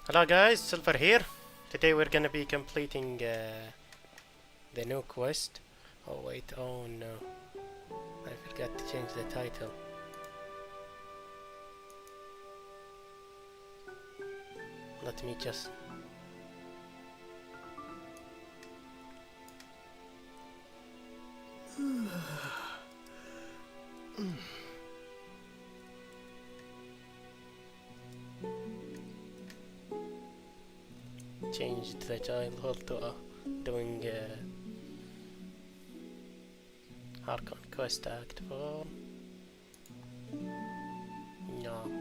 Hello guys, Silver here. Today we're gonna be completing the new quest. Oh wait, oh no. I forgot to change the title. Let me just... changed the title to doing Archon quest act 4. No.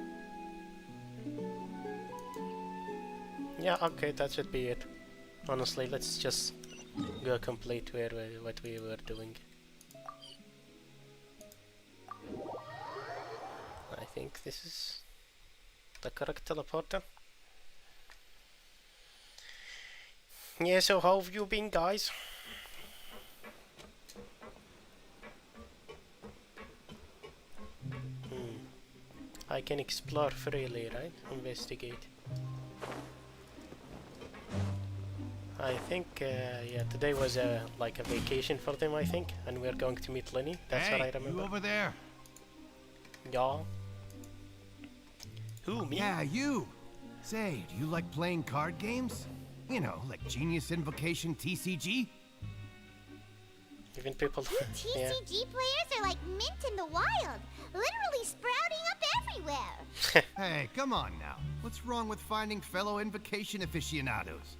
Yeah, okay, that should be it. Honestly, let's just go complete what we were doing. I think this is the correct teleporter. Yeah, so how have you been, guys? I can explore freely, right? Investigate. I think, yeah, today was like a vacation for them, I think, and we're going to meet Lenny. That's what I remember. You over there? Yeah. Who, me? Yeah, you. Say, do you like playing card games? You know, like Genius Invocation TCG? Even people... You TCG players are like mint in the wild, literally sprouting up everywhere. Hey, come on now. What's wrong with finding fellow Invocation aficionados?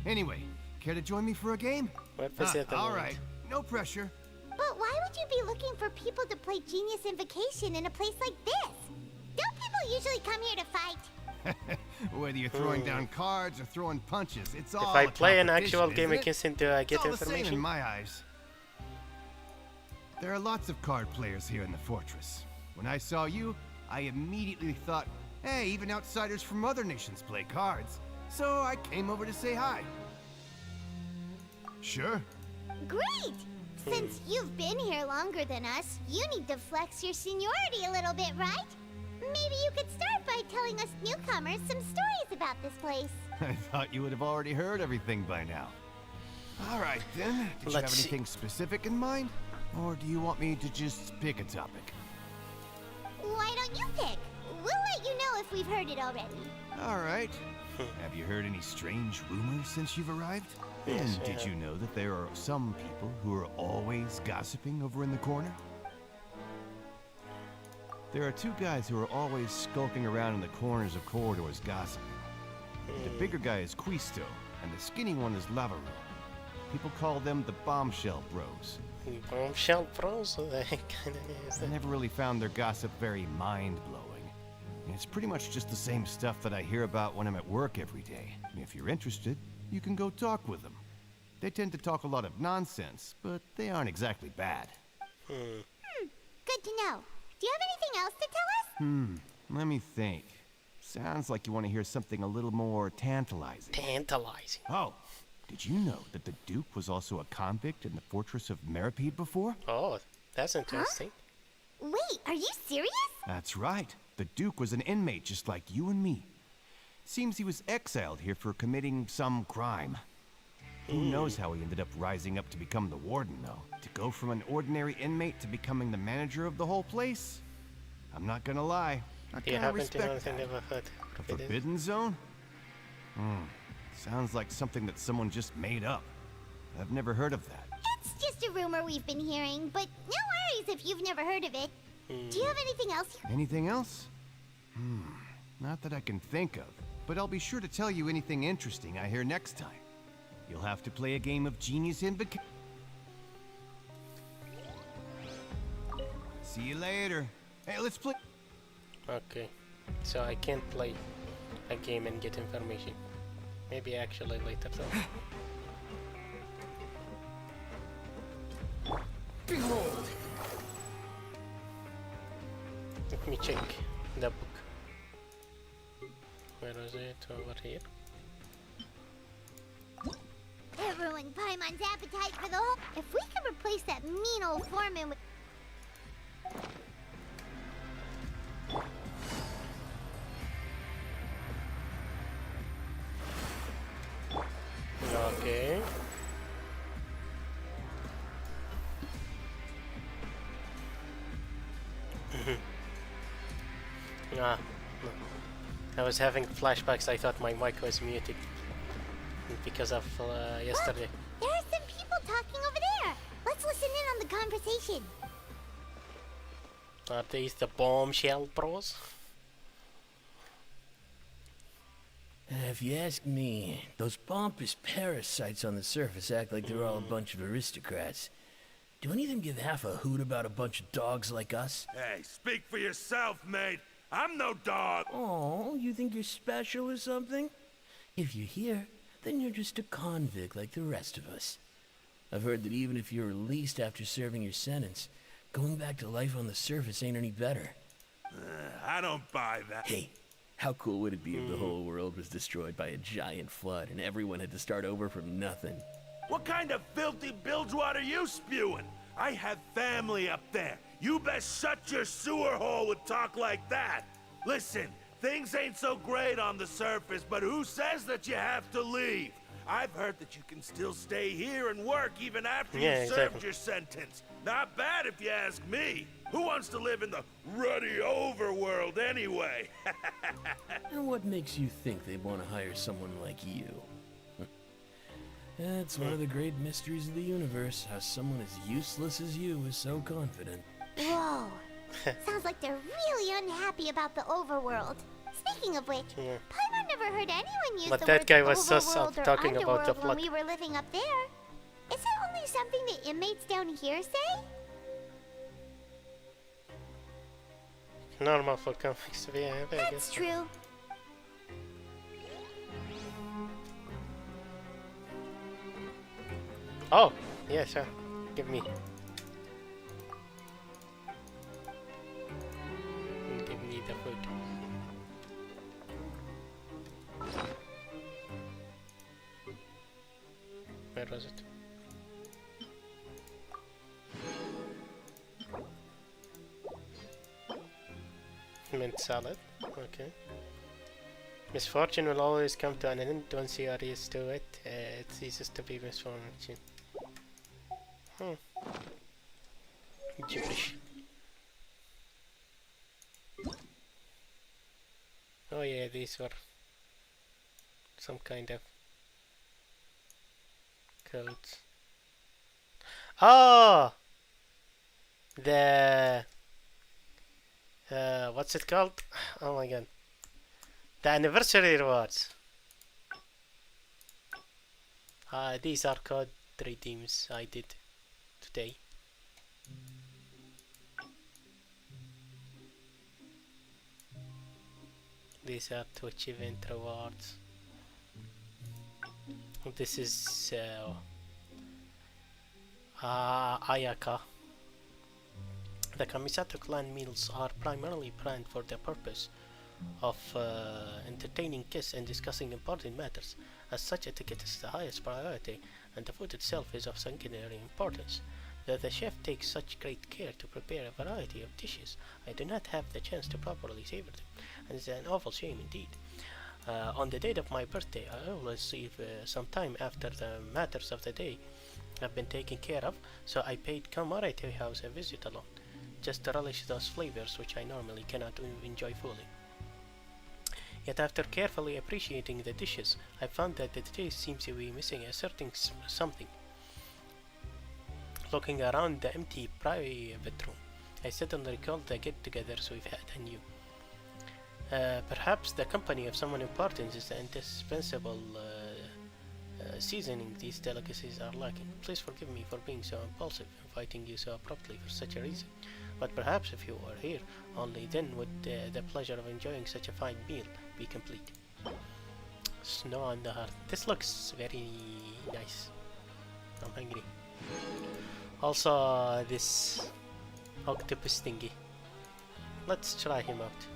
Anyway, care to join me for a game? All right, no pressure. But why would you be looking for people to play Genius Invocation in a place like this? Don't people usually come here to fight? Whether you're throwing down cards or throwing punches, it's all If I play an actual competition, game isn't it? against him, do I get It's all the same information? in my eyes. There are lots of card players here in the fortress. When I saw you, I immediately thought, hey, even outsiders from other nations play cards. So I came over to say hi. Sure. Great! Since you've been here longer than us, you need to flex your seniority a little bit, right? Maybe you could start by telling us newcomers some stories about this place. I thought you would have already heard everything by now. All right, then. Did you have anything specific in mind? Or do you want me to just pick a topic? Why don't you pick? We'll let you know if we've heard it already. All right. Have you heard any strange rumors since you've arrived? Yes, And did you know that there are some people who are always gossiping over in the corner? There are two guys who are always skulking around in the corners of corridors gossiping. The bigger guy is Quisto, and the skinny one is Lavaru. People call them the Bombshell Bros. Bombshell Bros? Kinda is I never really found their gossip very mind-blowing. It's pretty much just the same stuff that I hear about when I'm at work every day. If you're interested, you can go talk with them. They tend to talk a lot of nonsense, but they aren't exactly bad. Good to know. Do you have anything else to tell us? Let me think. Sounds like you want to hear something a little more tantalizing. Tantalizing. Oh, did you know that the Duke was also a convict in the fortress of Meripede before? Oh, that's interesting. Wait, are you serious? That's right. The Duke was an inmate just like you and me. Seems he was exiled here for committing some crime. Who knows how he ended up rising up to become the warden, though? To go from an ordinary inmate to becoming the manager of the whole place? I'm not gonna lie. I Do you kinda happen to know respect anything that. about The Forbidden Zone? Sounds like something that someone just made up. I've never heard of that. It's just a rumor we've been hearing, but no worries if you've never heard of it. Do you have anything else? Anything else? Not that I can think of, but I'll be sure to tell you anything interesting I hear next time. You'll have to play a game of Genius Invocation. See you later. Hey, let's play. Okay, so I can't play a game and get information. Maybe actually later though. Behold! Let me check the book. Where is it? Over here. It ruined Paimon's appetite for the whole. If we could replace that mean old foreman with. Okay. Ah, no. I was having flashbacks. I thought my mic was muted because of yesterday. There are some people talking over there. Let's listen in on the conversation. Are these the bombshell bros? If you ask me, those pompous parasites on the surface act like they're all a bunch of aristocrats. Do any of them give half a hoot about a bunch of dogs like us? Hey, speak for yourself, mate. I'm no dog. Oh, you think you're special or something? If you're here, then you're just a convict like the rest of us. I've heard that even if you're released after serving your sentence, going back to life on the surface ain't any better. I don't buy that. Hey, how cool would it be if the whole world was destroyed by a giant flood and everyone had to start over from nothing? What kind of filthy bilgewater are you spewing? I have family up there. You best shut your sewer hole with talk like that. Listen, things ain't so great on the surface, but who says that you have to leave? I've heard that you can still stay here and work even after you served your sentence. Not bad if you ask me. Who wants to live in the ruddy overworld anyway? And what makes you think they want to hire someone like you? That's one of the great mysteries of the universe, how someone as useless as you is so confident. Whoa. Sounds like they're really unhappy about the overworld. Speaking of which, Paimon never heard anyone use But the that words guy was so overworld or talking about the underworld when flood. we were living up there. Is it only something the inmates down here say? Normal for convicts to be I That's guess. true. Oh, yeah, sure. Give me. Give me the food. Where was it? Mint salad. Okay. Misfortune will always come to an end once you are used to it. It ceases to be misfortune. Gibberish. Oh yeah, these were some kind of codes. Oh! The what's it called? Oh my god. The anniversary rewards. These are code redeems I did today. These are Twitch event rewards. This is Ayaka. The Kamisato clan meals are primarily planned for the purpose of entertaining guests and discussing important matters. As such, etiquette is the highest priority, and the food itself is of secondary importance. Though the chef takes such great care to prepare a variety of dishes, I do not have the chance to properly savor them, and it's an awful shame indeed. On the date of my birthday, I always leave some time after the matters of the day have been taken care of, so I paid Kamarete House a visit alone, just to relish those flavors which I normally cannot enjoy fully. Yet after carefully appreciating the dishes, I found that the taste seems to be missing a certain something. Looking around the empty private room, I suddenly recalled the get-togethers we've had and you. Perhaps the company of someone important is the indispensable seasoning these delicacies are lacking. Please forgive me for being so impulsive, inviting you so abruptly for such a reason. But perhaps if you were here, only then would the pleasure of enjoying such a fine meal be complete. Snow on the heart. This looks very nice. I'm hungry. Also, this octopus thingy. Let's try him out.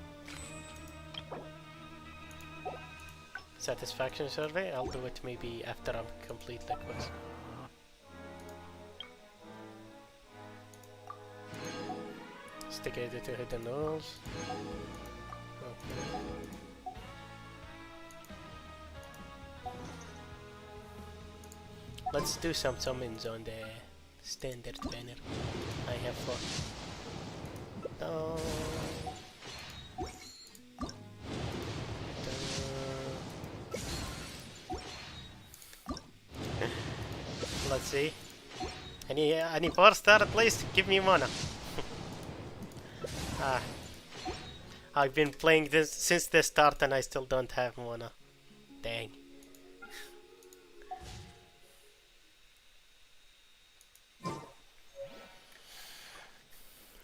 Satisfaction survey. I'll do it maybe after I'm complete the quest. Stick it to hit the nose. Okay. Let's do some summons on the standard banner. I have 4. Let's see. Any 4-star at least? Give me mana. I've been playing this since the start and I still don't have mana. Dang.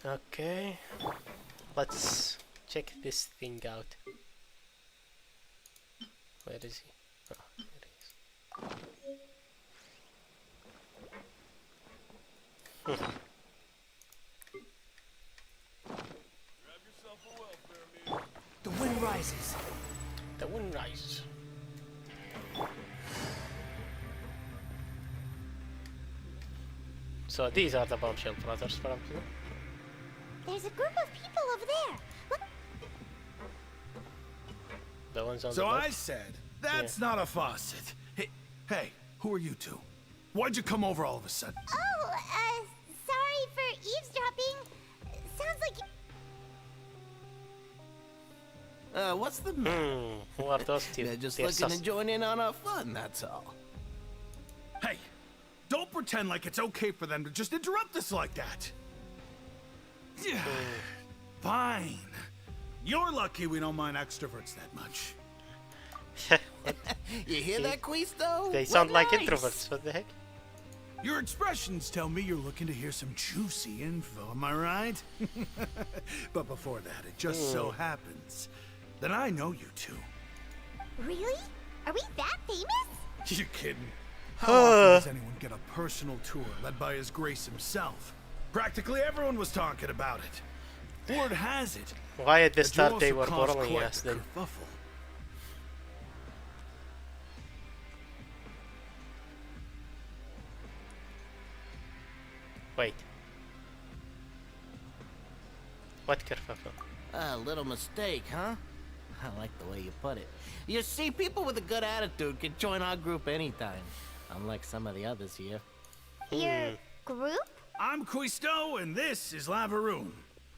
Okay. Let's check this thing out. Where is he? Oh, there he is. The wind rises. The wind rises. So these are the Bombshell brothers, probably. There's a group of people over there. Look. The ones on So the I left. said, that's not a faucet. Hey, who are you two? Why'd you come over all of a sudden? Oh, sorry for eavesdropping. Sounds like What's the matter? Who are those two? They're just They're looking sus. to join in on our fun, that's all. Hey, don't pretend like it's okay for them to just interrupt us like that. Yeah, fine. You're lucky we don't mind extroverts that much. You hear that, Quisto? They We're sound like nice. introverts. What the heck? Your expressions tell me you're looking to hear some juicy info, am I right? But before that, it just so happens that I know you two. Really? Are we that famous? You kidding? How often does anyone get a personal tour led by His Grace himself? Practically everyone was talking about it. Word has it. Why at the that you start they also were caused borrowing quite us the then? kerfuffle. Wait. What kerfuffle? A little mistake, huh? I like the way you put it. You see, people with a good attitude can join our group anytime. Unlike some of the others here. Your group? I'm Quisto, and this is Lavaroon.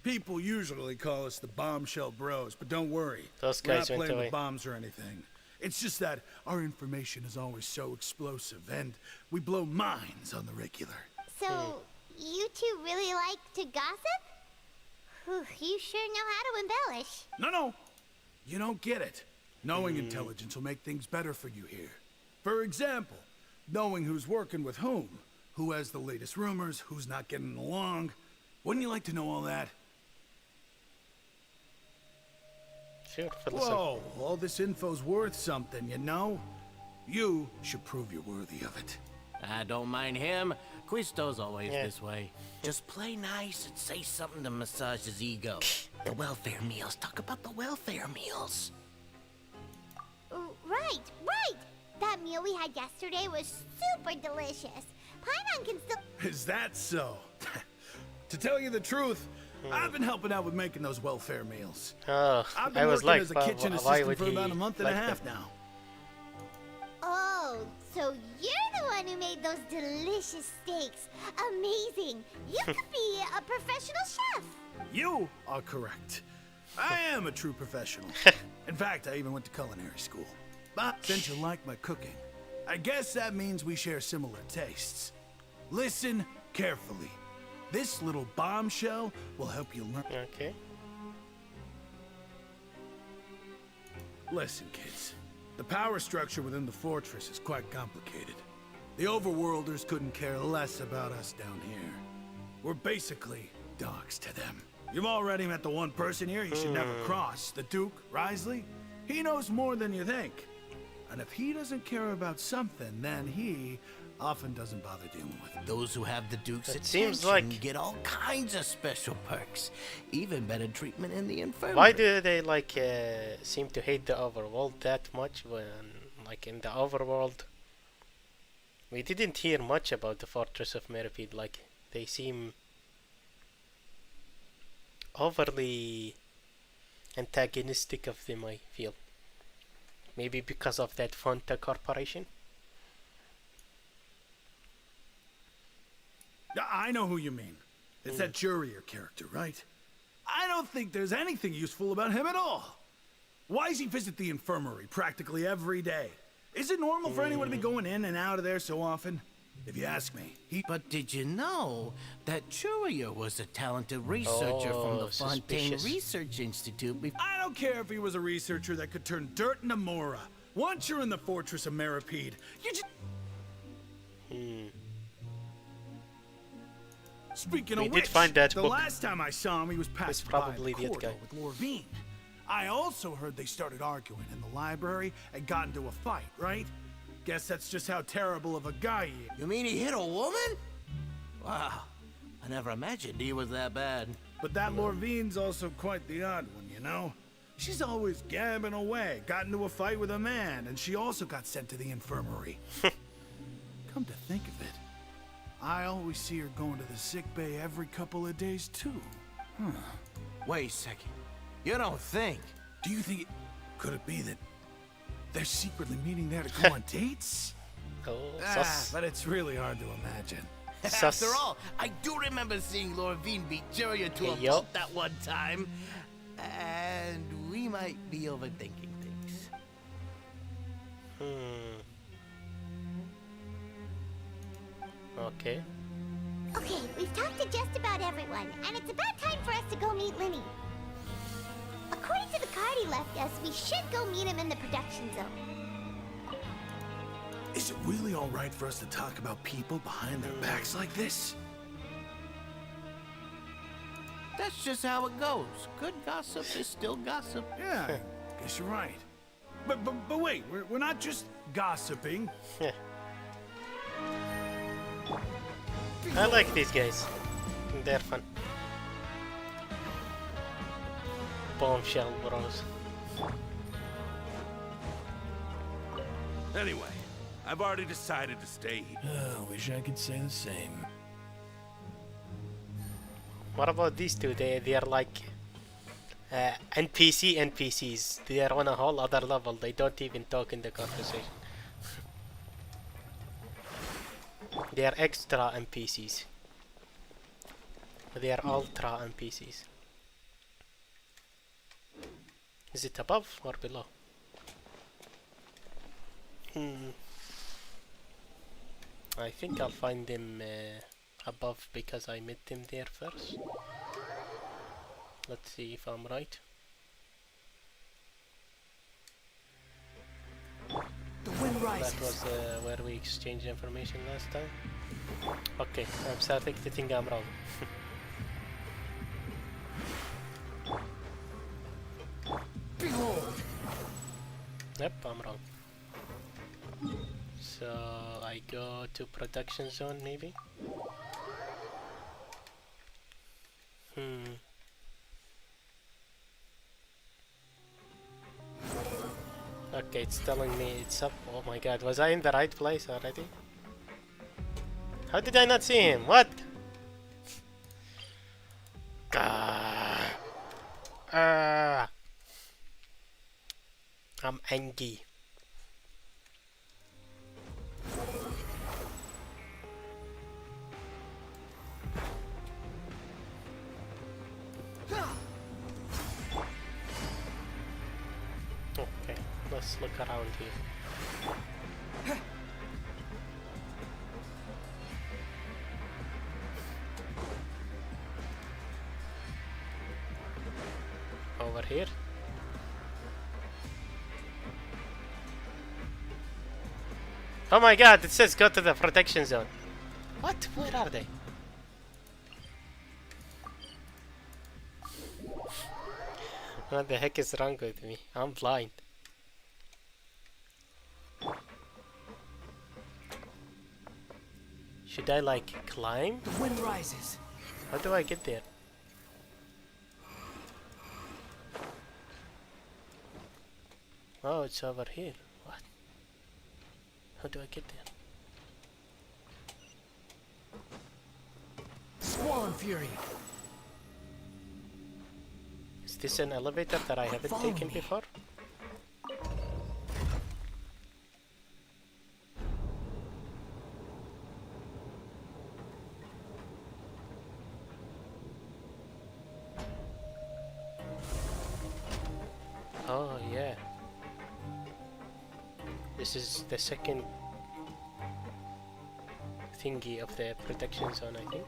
People usually call us the Bombshell Bros, but don't worry. Those We're guys not went playing away. with bombs or anything. It's just that our information is always so explosive, and we blow minds on the regular. So, you two really like to gossip? Whew, you sure know how to embellish. No. You don't get it. Knowing intelligence will make things better for you here. For example, knowing who's working with whom, who has the latest rumors, who's not getting along. Wouldn't you like to know all that? Sure, fill us in. Whoa, all this info's worth something, you know? You should prove you're worthy of it. I don't mind him. Quisto's always Yeah. this way. Just play nice and say something to massage his ego. The welfare meals. Talk about the welfare meals. Right. That meal we had yesterday was super delicious. Paimon can still... Is that so? To tell you the truth, I've been helping out with making those welfare meals. Oh, I've been I was working like, as a why kitchen would assistant for he about a month and like a half them? now. Oh, so you're the one who made those delicious steaks. Amazing. You could be a professional chef. You are correct. I am a true professional. In fact, I even went to culinary school. But since you like my cooking, I guess that means we share similar tastes. Listen carefully. This little bombshell will help you learn. Okay. Listen, kids. The power structure within the fortress is quite complicated. The overworlders couldn't care less about us down here. We're basically dogs to them. You've already met the one person here you should never cross, the Duke, Risley. He knows more than you think. And if he doesn't care about something, then he often doesn't bother dealing with it. Those who have the Duke's It attention seems like- get all kinds of special perks, even better treatment in the infirmary. Why do they like seem to hate the overworld that much when, like, in the overworld, we didn't hear much about the Fortress of Meripede? Like, they seem overly antagonistic of them, I feel. Maybe because of that Fonta Corporation? Yeah, I know who you mean. It's that Jurier character, right? I don't think there's anything useful about him at all. Why does he visit the infirmary practically every day? Is it normal for anyone to be going in and out of there so often? If you ask me, But did you know that Churia was a talented researcher from the Oh, Fontaine suspicious. Research Institute before? I don't care if he was a researcher that could turn dirt into Mora. Once you're in the Fortress of Meripede, you just... Speaking We of did which, find that the book. last time I saw him, he was passing by probably the the corridor guy. with Lorvine. I also heard they started arguing in the library and got into a fight, right? Guess that's just how terrible of a guy he is. You mean he hit a woman? Wow, I never imagined he was that bad. But that Lorvine's also quite the odd one, you know? She's always gabbing away, got into a fight with a man, and she also got sent to the infirmary. Come to think of it, I always see her going to the sick bay every couple of days, too. Wait a second. You don't think? Do you think could it be that they're secretly meeting there to go on dates? Oh, Ah, but it's really hard to imagine. Sus. After all, I do remember seeing Lorvine beat Juria to a Hey, yo. pulp that one time. And we might be overthinking things. Okay. Okay, we've talked to just about everyone, and it's about time for us to go meet Linny. According to the card he left us, we should go meet him in the production zone. Is it really all right for us to talk about people behind their backs like this? That's just how it goes. Good gossip is still gossip. Yeah, I guess you're right. But wait, we're not just gossiping. I like these guys. They're fun. Bombshell bros. Anyway, I've already decided to stay here. Oh, wish I could say the same. What about these two? They're like NPCs. They are on a whole other level. They don't even talk in the conversation. They are extra NPCs. They are ultra NPCs. Is it above or below? I think I'll find them above because I met them there first. Let's see if I'm right. The wind rises. That was where we exchanged information last time. Okay, I'm starting to think I'm wrong. Behold. Yep, I'm wrong. So I go to production zone maybe? Okay, it's telling me it's up. Oh my god, was I in the right place already? How did I not see him? What? I'm angry. let's look around here. Over here. Oh my god, it says go to the protection zone. What? Where are they? What the heck is wrong with me? I'm blind. Should I like climb? The wind rises. How do I get there? Oh, it's over here. What? How do I get there? Squall fury. Is this an elevator that I haven't Follow taken me. before? Oh yeah. This is the second thingy of the protection zone, I think.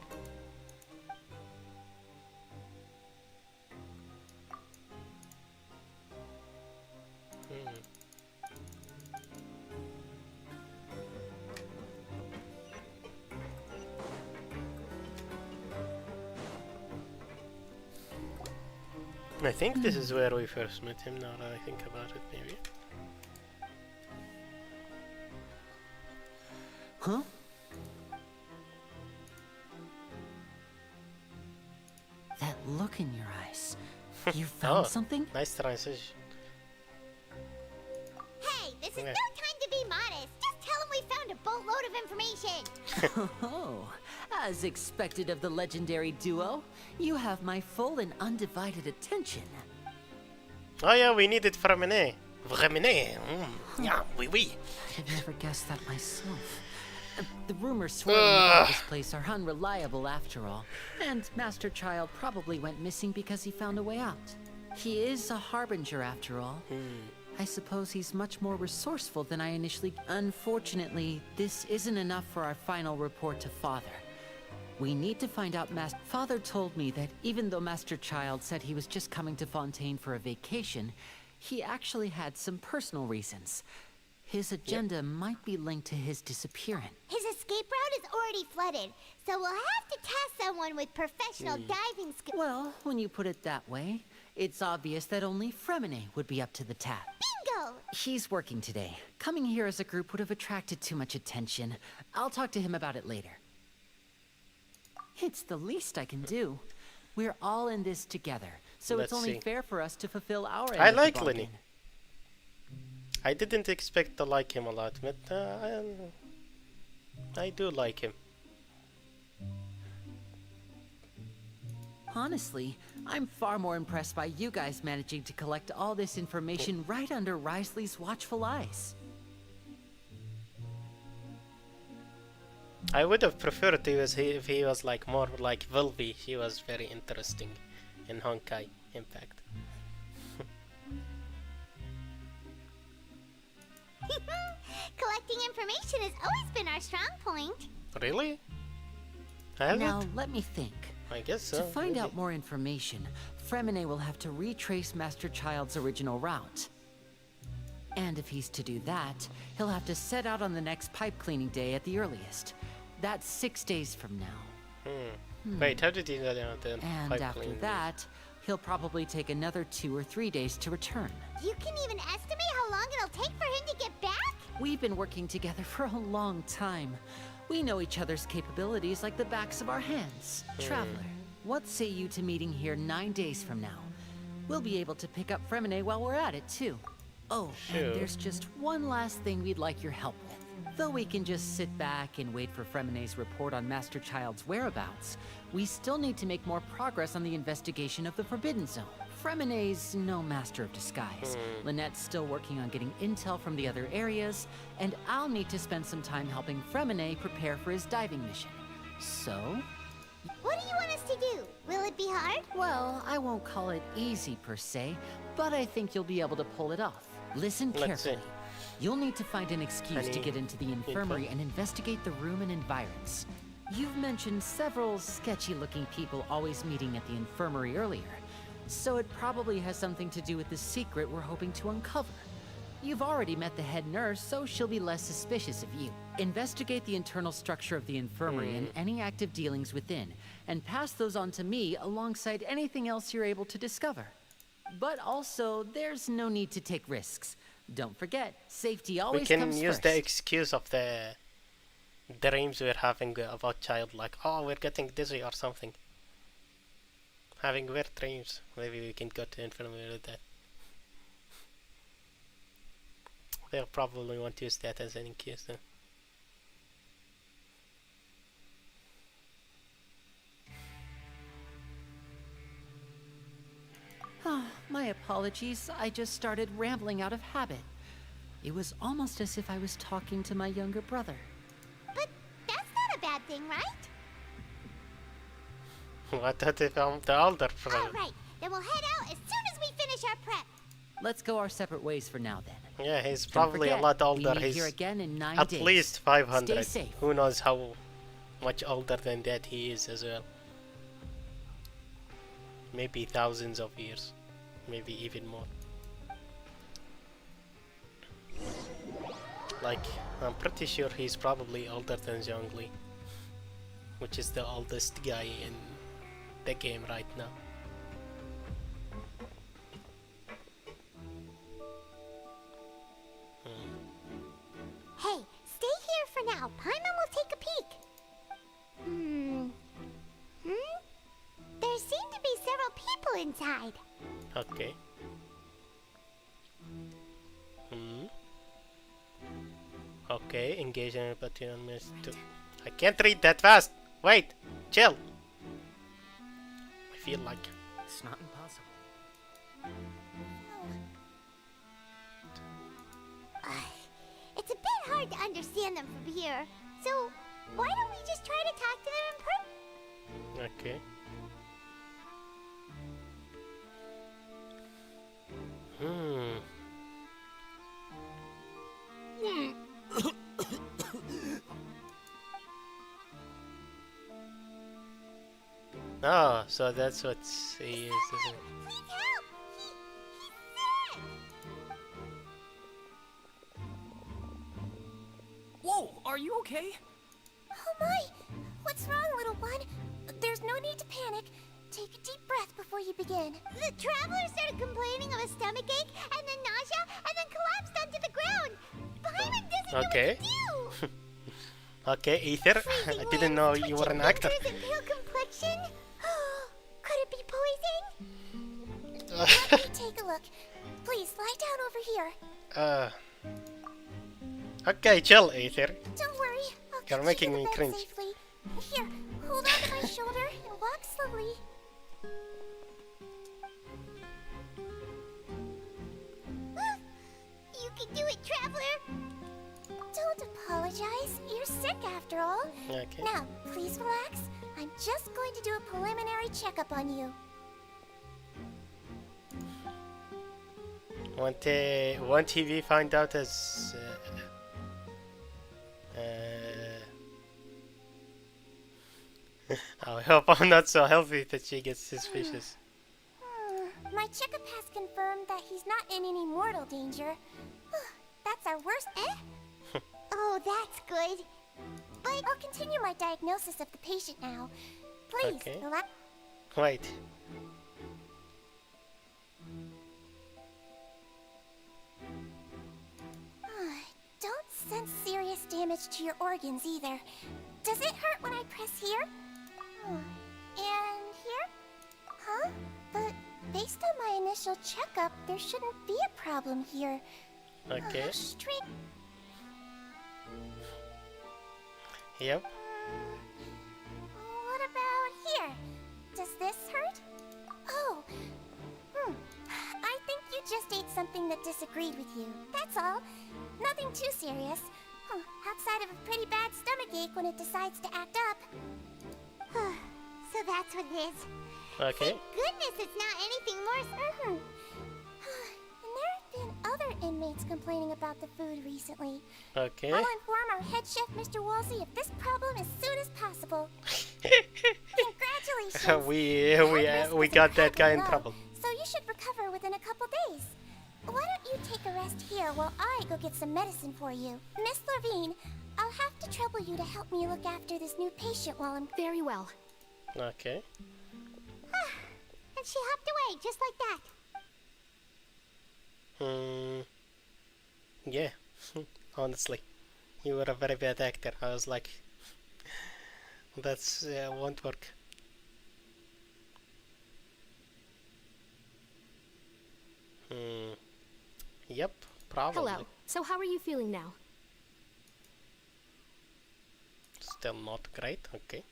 I think this is where we first met him, now that I think about it, maybe. Huh? That look in your eyes. You found something? Nice transition. Hey, this is Yeah. no time to be modest. Just tell him we found a boatload of information. Oh, as expected of the legendary duo, you have my full and undivided attention. Oh yeah, we need it from René. René. Yeah, oui, oui. I'd never guessed that myself. The rumors swirling about this place are unreliable after all, and Master Child probably went missing because he found a way out. He is a harbinger after all. I suppose he's much more resourceful than I initially... Unfortunately, this isn't enough for our final report to Father. We need to find out Father told me that even though Master Child said he was just coming to Fontaine for a vacation, he actually had some personal reasons. His agenda might be linked to his disappearance. His escape route is already flooded, so we'll have to task someone with professional diving skills. Well, when you put it that way, it's obvious that only Fremine would be up to the task. Bingo! He's working today. Coming here as a group would have attracted too much attention. I'll talk to him about it later. It's the least I can do. We're all in this together, so Let's it's only see. fair for us to fulfill our end I of the like bargain. Lenny. I didn't expect to like him a lot, but I do like him. Honestly, I'm far more impressed by you guys managing to collect all this information right under Risley's watchful eyes. I would have preferred if he was like more like Volvi. He was very interesting in Honkai Impact. Collecting information has always been our strong point. Really? Has Now, it? let me think. I guess so. To find maybe. out more information, Fremine will have to retrace Master Child's original route. And if he's to do that, he'll have to set out on the next pipe cleaning day at the earliest. That's 6 days from now. Wait, how did he know the And pipe after cleaning? that, he'll probably take another 2 or 3 days to return. You can even estimate how long it'll take for him to get back? We've been working together for a long time. We know each other's capabilities like the backs of our hands. Traveler, what say you to meeting here 9 days from now? We'll be able to pick up Fremine while we're at it, too. Oh, Sure. and there's just one last thing we'd like your help with. Though we can just sit back and wait for Fremine's report on Master Child's whereabouts, we still need to make more progress on the investigation of the Forbidden Zone. Fremine's no master of disguise. Lynette's still working on getting intel from the other areas, and I'll need to spend some time helping Fremine prepare for his diving mission. So, What do you want us to do? Will it be hard? well, I won't call it easy per se, but I think you'll be able to pull it off. Listen Let's see. carefully. You'll need to find an excuse to Any get into the infirmary and investigate the room and environs. You've mentioned several sketchy-looking people always meeting at the infirmary earlier, so it probably has something to do with the secret we're hoping to uncover. You've already met the head nurse, so she'll be less suspicious of you. Investigate the internal structure of the infirmary and any active dealings within, and pass those on to me alongside anything else you're able to discover. But also, there's no need to take risks. Don't forget, safety always We can comes use first. the excuse of the dreams we're having about child, like, oh, we're getting dizzy or something. Having weird dreams. Maybe we can go to infirmary with that. They'll probably want to use that as an excuse then. My apologies, I just started rambling out of habit. It was almost as if I was talking to my younger brother. But that's not a bad thing, right? What if I'm the older brother? Alright, then we'll head out as soon as we finish our prep. Let's go our separate ways for now then. Yeah, he's Don't probably a forget, lot we older. meet He's here again in 9 at days. least 500. Stay safe. Who knows how much older than that he is as well. Maybe thousands of years. Maybe even more. Like, I'm pretty sure he's probably older than Zhongli, which is the oldest guy in the game right now. Hey, stay here for now. Paimon will take a peek. There seem to be several people inside. Okay. Okay, engage in empathy on minutes 2. I can't read that fast. Wait, chill. I feel like It's not impossible. It's a bit hard to understand them from here. So, why don't we just try to talk to them in person? okay. Oh, so that's what he is, isn't it? Please help! He's sick! Whoa, are you okay? Oh my! What's wrong, little one? There's no need to panic. Take a deep breath before you begin. The traveler started complaining of a stomachache, and then nausea, and then collapsed onto the ground. Paimon doesn't Okay. know what to do. Okay, Ether. Freezing I didn't know limbs, you were an twitching actor. fingers, and pale complexion. Could it be poison? Let me take a look. Please lie down over here. Okay, chill, Ether. Don't worry. I'll You're get making you to me the bed cringe. safely. Here, hold on to my shoulder and walk slowly. You can do it, traveler. Don't apologize. You're sick after all. Okay. Now, please relax. I'm just going to do a preliminary checkup on you. Won't he find out as I hope I'm not so healthy that she gets suspicious. My checkup has confirmed that he's not in any mortal danger. That's our worst. Oh, that's good. But I'll continue my diagnosis of the patient now. Please, Okay. relax. Wait. Don't sense serious damage to your organs either. Does it hurt when I press here? And here? Huh? But based on my initial checkup, there shouldn't be a problem here. Okay. Straight. Yep. What about here? Does this hurt? Oh. I think you just ate something that disagreed with you. That's all. Nothing too serious. Outside of a pretty bad stomachache when it decides to act up. So that's what it is. Okay. Thank goodness it's not anything more. And there have been other inmates complaining about the food recently. Okay. I'll inform our head chef, Mr. Wolsey, of this problem as soon as possible. Congratulations! we got that guy in trouble. So you should recover within a couple days. Why don't you take a rest here while I go get some medicine for you? Miss Levine, I'll have to trouble you to help me look after this new patient while I'm... Very well. Okay. And she hopped away, just like that. Yeah. Honestly, you were a very bad actor. I was like, that's won't work. Yep, probably. Hello. So how are you feeling now? Still not great. Okay.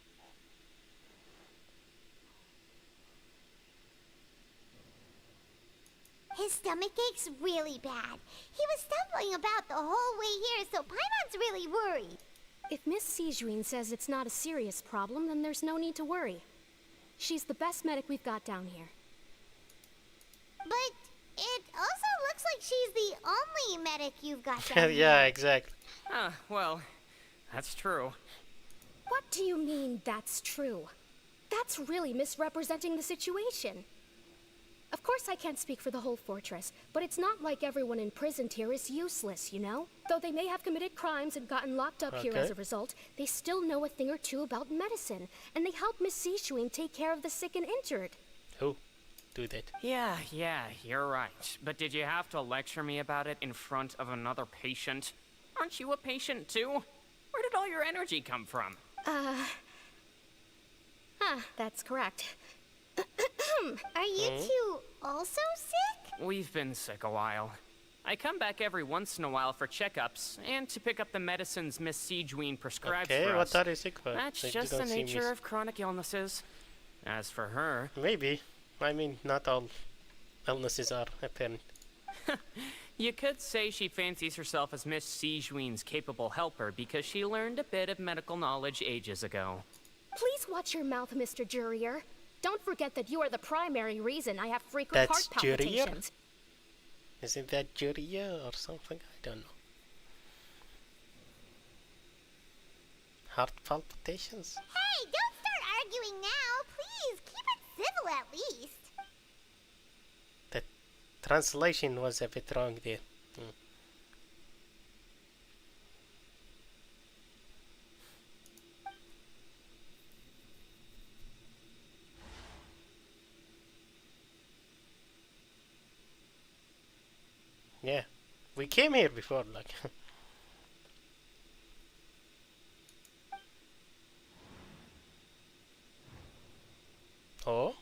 His stomach ache's really bad. He was stumbling about the whole way here, so Paimon's really worried. If Miss Sijuin says it's not a serious problem, then there's no need to worry. She's the best medic we've got down here. But it also looks like she's the only medic you've got down here. Yeah, exactly. Well, that's true. What do you mean, that's true? That's really misrepresenting the situation. Of course I can't speak for the whole fortress, but it's not like everyone imprisoned here is useless, you know? Though they may have committed crimes and gotten locked up here as a result, they still know a thing or two about medicine, and they help Miss Sijuin take care of the sick and injured. Who do that? Yeah, you're right. But did you have to lecture me about it in front of another patient? Aren't you a patient too? Where did all your energy come from? That's correct. Are you two also sick? We've been sick a while. I come back every once in a while for checkups and to pick up the medicines Miss Sijuin prescribes Okay, for us. what are you sick for? That's They just the don't seem nature of chronic illnesses. As for her, Maybe. I mean, not all illnesses are apparent. you could say she fancies herself as Miss Sijuin's capable helper because she learned a bit of medical knowledge ages ago. Please watch your mouth, Mr. Jurier. Don't forget that you are the primary reason I have frequent That's heart palpitations. Isn't that Juria or something? I don't know. Heart palpitations? Hey, don't start arguing now. Please, keep it civil at least. The translation was a bit wrong there. Yeah, we came here before, like. Oh?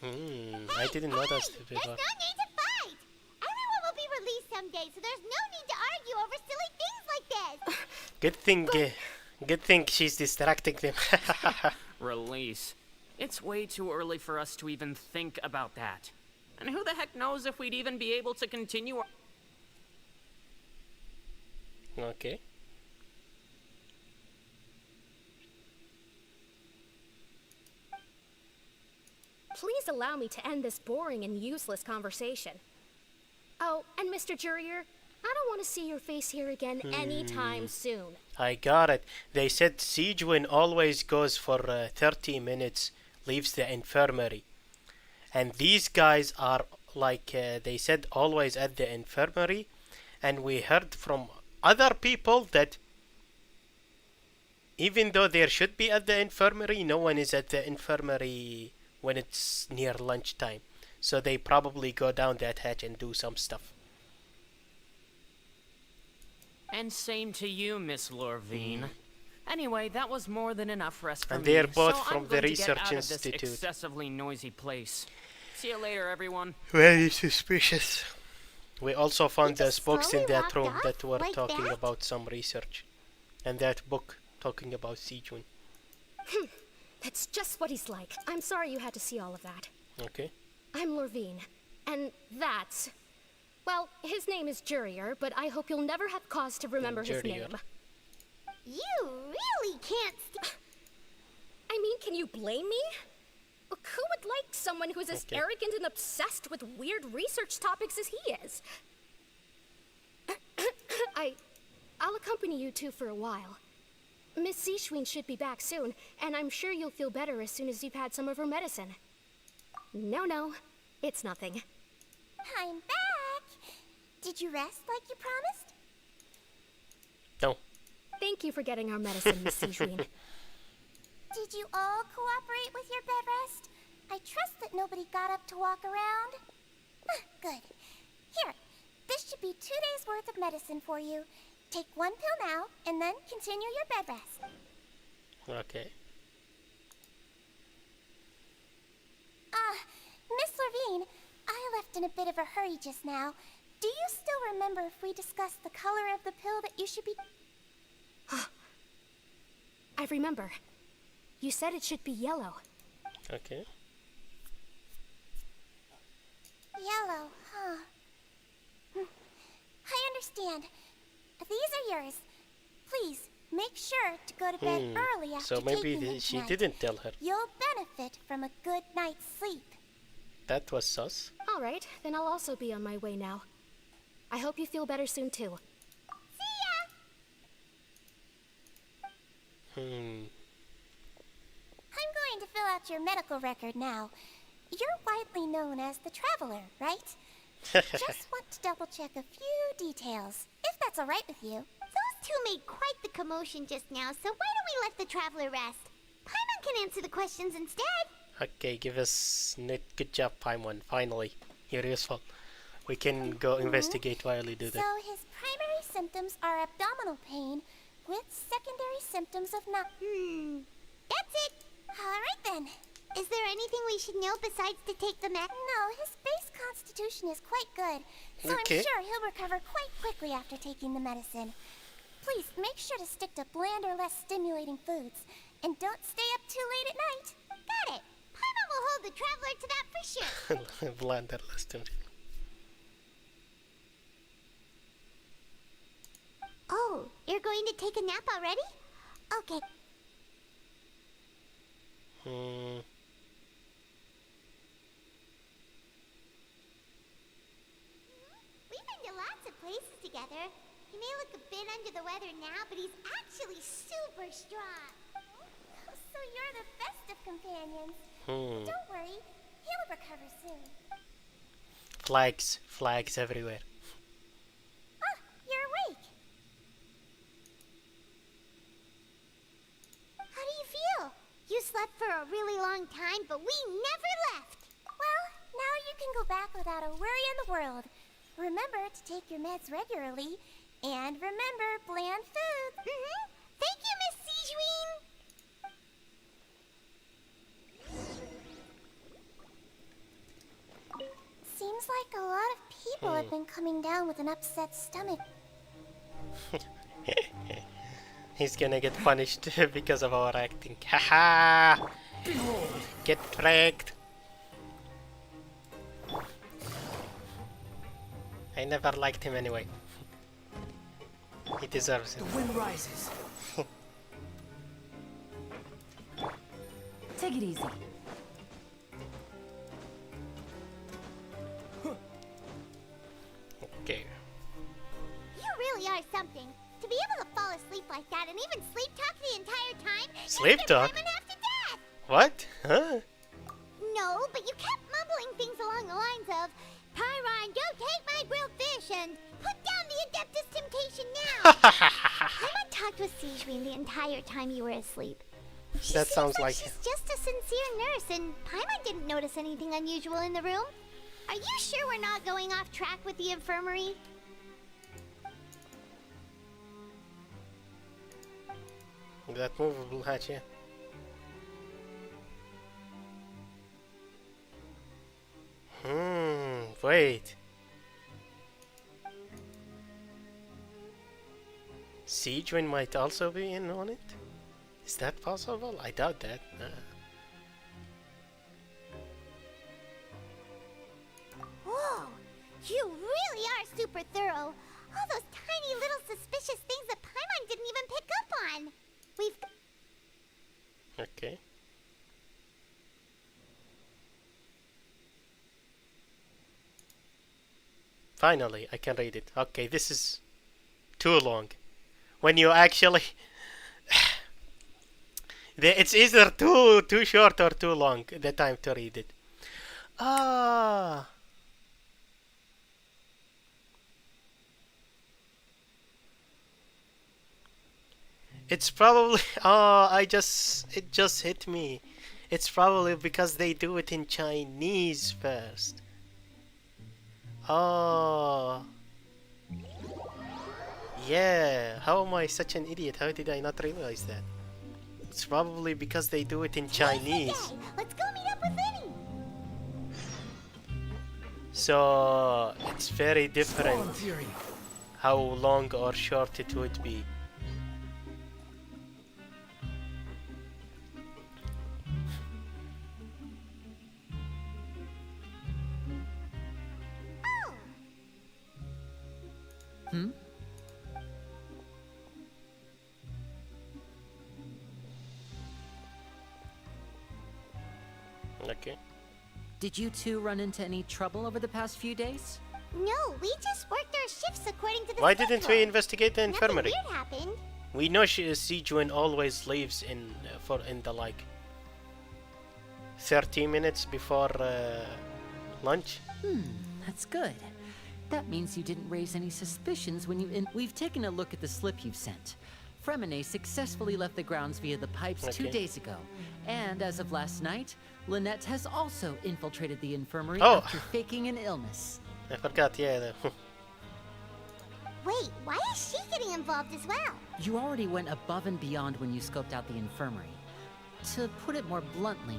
I didn't know that's the There's no need to fight. Everyone will be released someday, so there's no need to argue over silly things like this. Good thing she's distracting them. Release. It's way too early for us to even think about that. And who the heck knows if we'd even be able to continue our... Okay. Please allow me to end this boring and useless conversation. Oh, and Mr. Jurier, I don't want to see your face here again anytime soon. I got it. They said Sijuin always goes for 30 minutes, leaves the infirmary. And these guys are like, they said always at the infirmary. And we heard from other people that even though there should be at the infirmary, no one is at the infirmary when it's near lunchtime. So they probably go down that hatch and do some stuff. And same to you, Miss Lorvine. Anyway, that was more than enough rest for And me. they're both so from I'm the going to get research out of this institute. excessively noisy place. See you later, everyone. Very suspicious. We also found those books in slowly that walked room off that were like talking that? about some research. And that book talking about Sijuin. That's just what he's like. I'm sorry you had to see all of that. Okay. I'm Lorvine, and that's... Well, his name is Jurier, but I hope you'll never have cause to remember his Jurier. name. You really can't I mean, can you blame me? Who would like someone who's as Okay. arrogant and obsessed with weird research topics as he is? I'll accompany you two for a while. Miss Zishwin should be back soon, and I'm sure you'll feel better as soon as you've had some of her medicine. No, it's nothing. I'm back. Did you rest like you promised? No. Thank you for getting our medicine, Miss Zishwin. Did you all cooperate with your bed rest? I trust that nobody got up to walk around. Good. Here, this should be 2 days' worth of medicine for you. Take 1 pill now, and then continue your bed rest. Okay. Miss Levine, I left in a bit of a hurry just now. Do you still remember if we discussed the color of the pill that you should be... I remember. You said it should be yellow. Okay. Yellow, huh? I understand. These are yours. Please, make sure to go to bed early after So maybe taking them she tonight. didn't tell her. You'll benefit from a good night's sleep. That was sus. All right, then I'll also be on my way now. I hope you feel better soon, too. See ya! I'm going to fill out your medical record now. You're widely known as the Traveler, right? Just want to double check a few details, if that's all right with you. Those two made quite the commotion just now, so why don't we let the traveler rest? Paimon can answer the questions instead. Okay, give us good job, Paimon. Finally, you're useful. We can go investigate while you do So that. his primary symptoms are abdominal pain with secondary symptoms of That's it. All right then. Is there anything we should know besides to take the med? No, his base constitution is quite good, so Okay. I'm sure he'll recover quite quickly after taking the medicine. Please make sure to stick to bland or less stimulating foods, and don't stay up too late at night. Got it. Paimon will hold the traveler to that for sure. Blender last time. Oh, you're going to take a nap already? Okay. We've been to lots of places together. He may look a bit under the weather now, but he's actually super strong. So you're the best of companions. Don't worry, he'll recover soon. Flags everywhere. Ah, you're awake. How do you feel? You slept for a really long time, but we never left. Well, now you can go back without a worry in the world. Remember to take your meds regularly, and remember bland food. Thank you, Miss Zishwin. Seems like a lot of people have been coming down with an upset stomach. He's gonna get punished because of our acting. Haha! Get wrecked! I never liked him anyway. He deserves it. The wind rises. Take it easy. Okay. You really are something. To be able to fall asleep like that and even sleep talk the entire time. Sleep you talk? Paimon half to death. What? Huh? No, but you kept mumbling things along the lines of, Pyron, don't take my grilled fish and put down the Adeptus Temptation now. Paimon talked with Zishwin the entire time you were asleep. She That seems sounds like she's just a sincere nurse, and Paimon didn't notice anything unusual in the room. Are you sure we're not going off track with the infirmary? That movable hatch, yeah. Wait. Siegewin might also be in on it? Is that possible? I doubt that. Whoa, you really are super thorough. All those tiny little suspicious things that Paimon didn't even pick up on. We've... Okay. Finally, I can read it. Okay, this is too long. When you actually... it's either too short or too long, the time to read it. Ah... It's probably... Oh, it just hit me. It's probably because they do it in Chinese first. Oh... Yeah, how am I such an idiot? How did I not realize that? It's probably because they do it in Chinese. Let's go meet up with Vinny. So it's very different how long or short it would be. Hmm? Okay. Did you two run into any trouble over the past few days? No, we just worked our shifts according to the Why schedule. didn't we investigate the infirmary? Nothing weird happened. We know Sijuin always leaves in the like 30 minutes before lunch. That's good. That means you didn't raise any suspicions when you... We've taken a look at the slip you've sent. Fremine successfully left the grounds via the pipes 2 days ago. And as of last night, Lynette has also infiltrated the infirmary after faking an illness. I forgot, yeah. Wait, why is she getting involved as well? You already went above and beyond when you scoped out the infirmary. To put it more bluntly,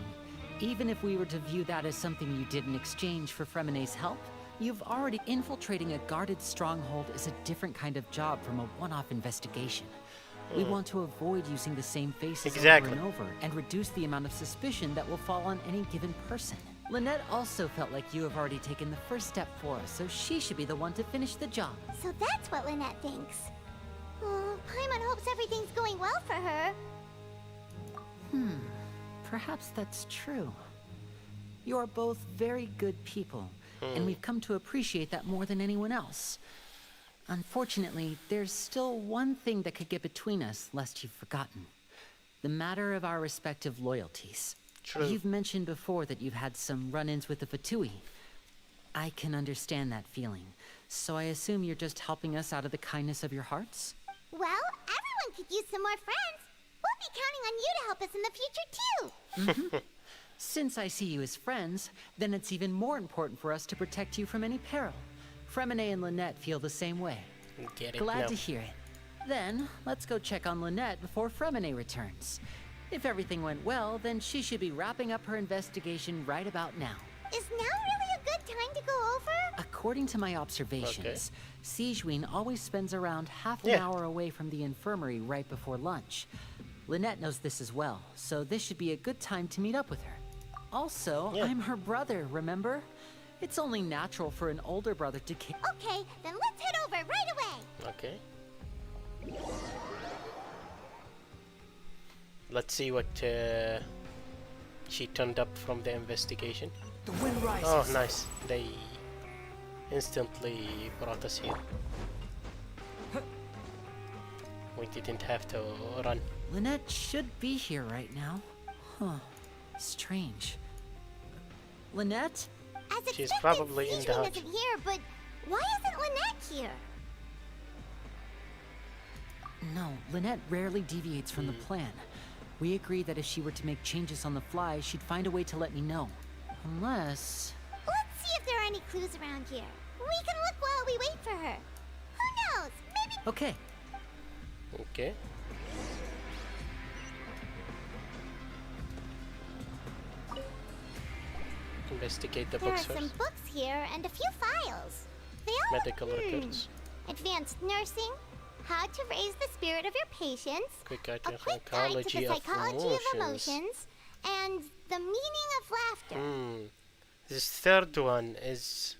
even if we were to view that as something you did in exchange for Fremine's help, you've already... Infiltrating a guarded stronghold is a different kind of job from a one-off investigation. We want to avoid using the same faces over and over and reduce the amount of suspicion that will fall on any given person. Lynette also felt like you have already taken the first step for us, so she should be the one to finish the job. So that's what Lynette thinks. Oh, Paimon hopes everything's going well for her. Perhaps that's true. You are both very good people, and we've come to appreciate that more than anyone else. Unfortunately, there's still one thing that could get between us, lest you've forgotten. The matter of our respective loyalties. True. You've mentioned before that you've had some run-ins with the Fatui. I can understand that feeling, so I assume you're just helping us out of the kindness of your hearts? Well, everyone could use some more friends. We'll be counting on you to help us in the future, too. Since I see you as friends, then it's even more important for us to protect you from any peril. Fremine and Lynette feel the same way. Get it? Glad No. to hear it. Then, let's go check on Lynette before Fremine returns. If everything went well, then she should be wrapping up her investigation right about now. Is now really a good time to go over? According to my observations, Sijuin always spends around half an hour away from the infirmary right before lunch. Lynette knows this as well, so this should be a good time to meet up with her. Also, I'm her brother, remember? It's only natural for an older brother to care. Okay, then let's head over right away. Okay. Let's see what she turned up from the investigation. The wind rises. Oh, nice. They instantly brought us here. We didn't have to run. Lynette should be here right now. Huh. Strange. Lynette? As She's expected, probably in the Sijuin hutch. isn't here, but why isn't Lynette here? No, Lynette rarely deviates from the plan. We agreed that if she were to make changes on the fly, she'd find a way to let me know. Unless... Let's see if there are any clues around here. We can look while we wait for her. Who knows? Maybe... Okay. Okay. Investigate the There are books some first. books here and a few files. They all Medical records. Advanced nursing, how to raise the spirit of your patients, Quick guide a to quick guide to the psychology of emotions, and the meaning of laughter. This third one is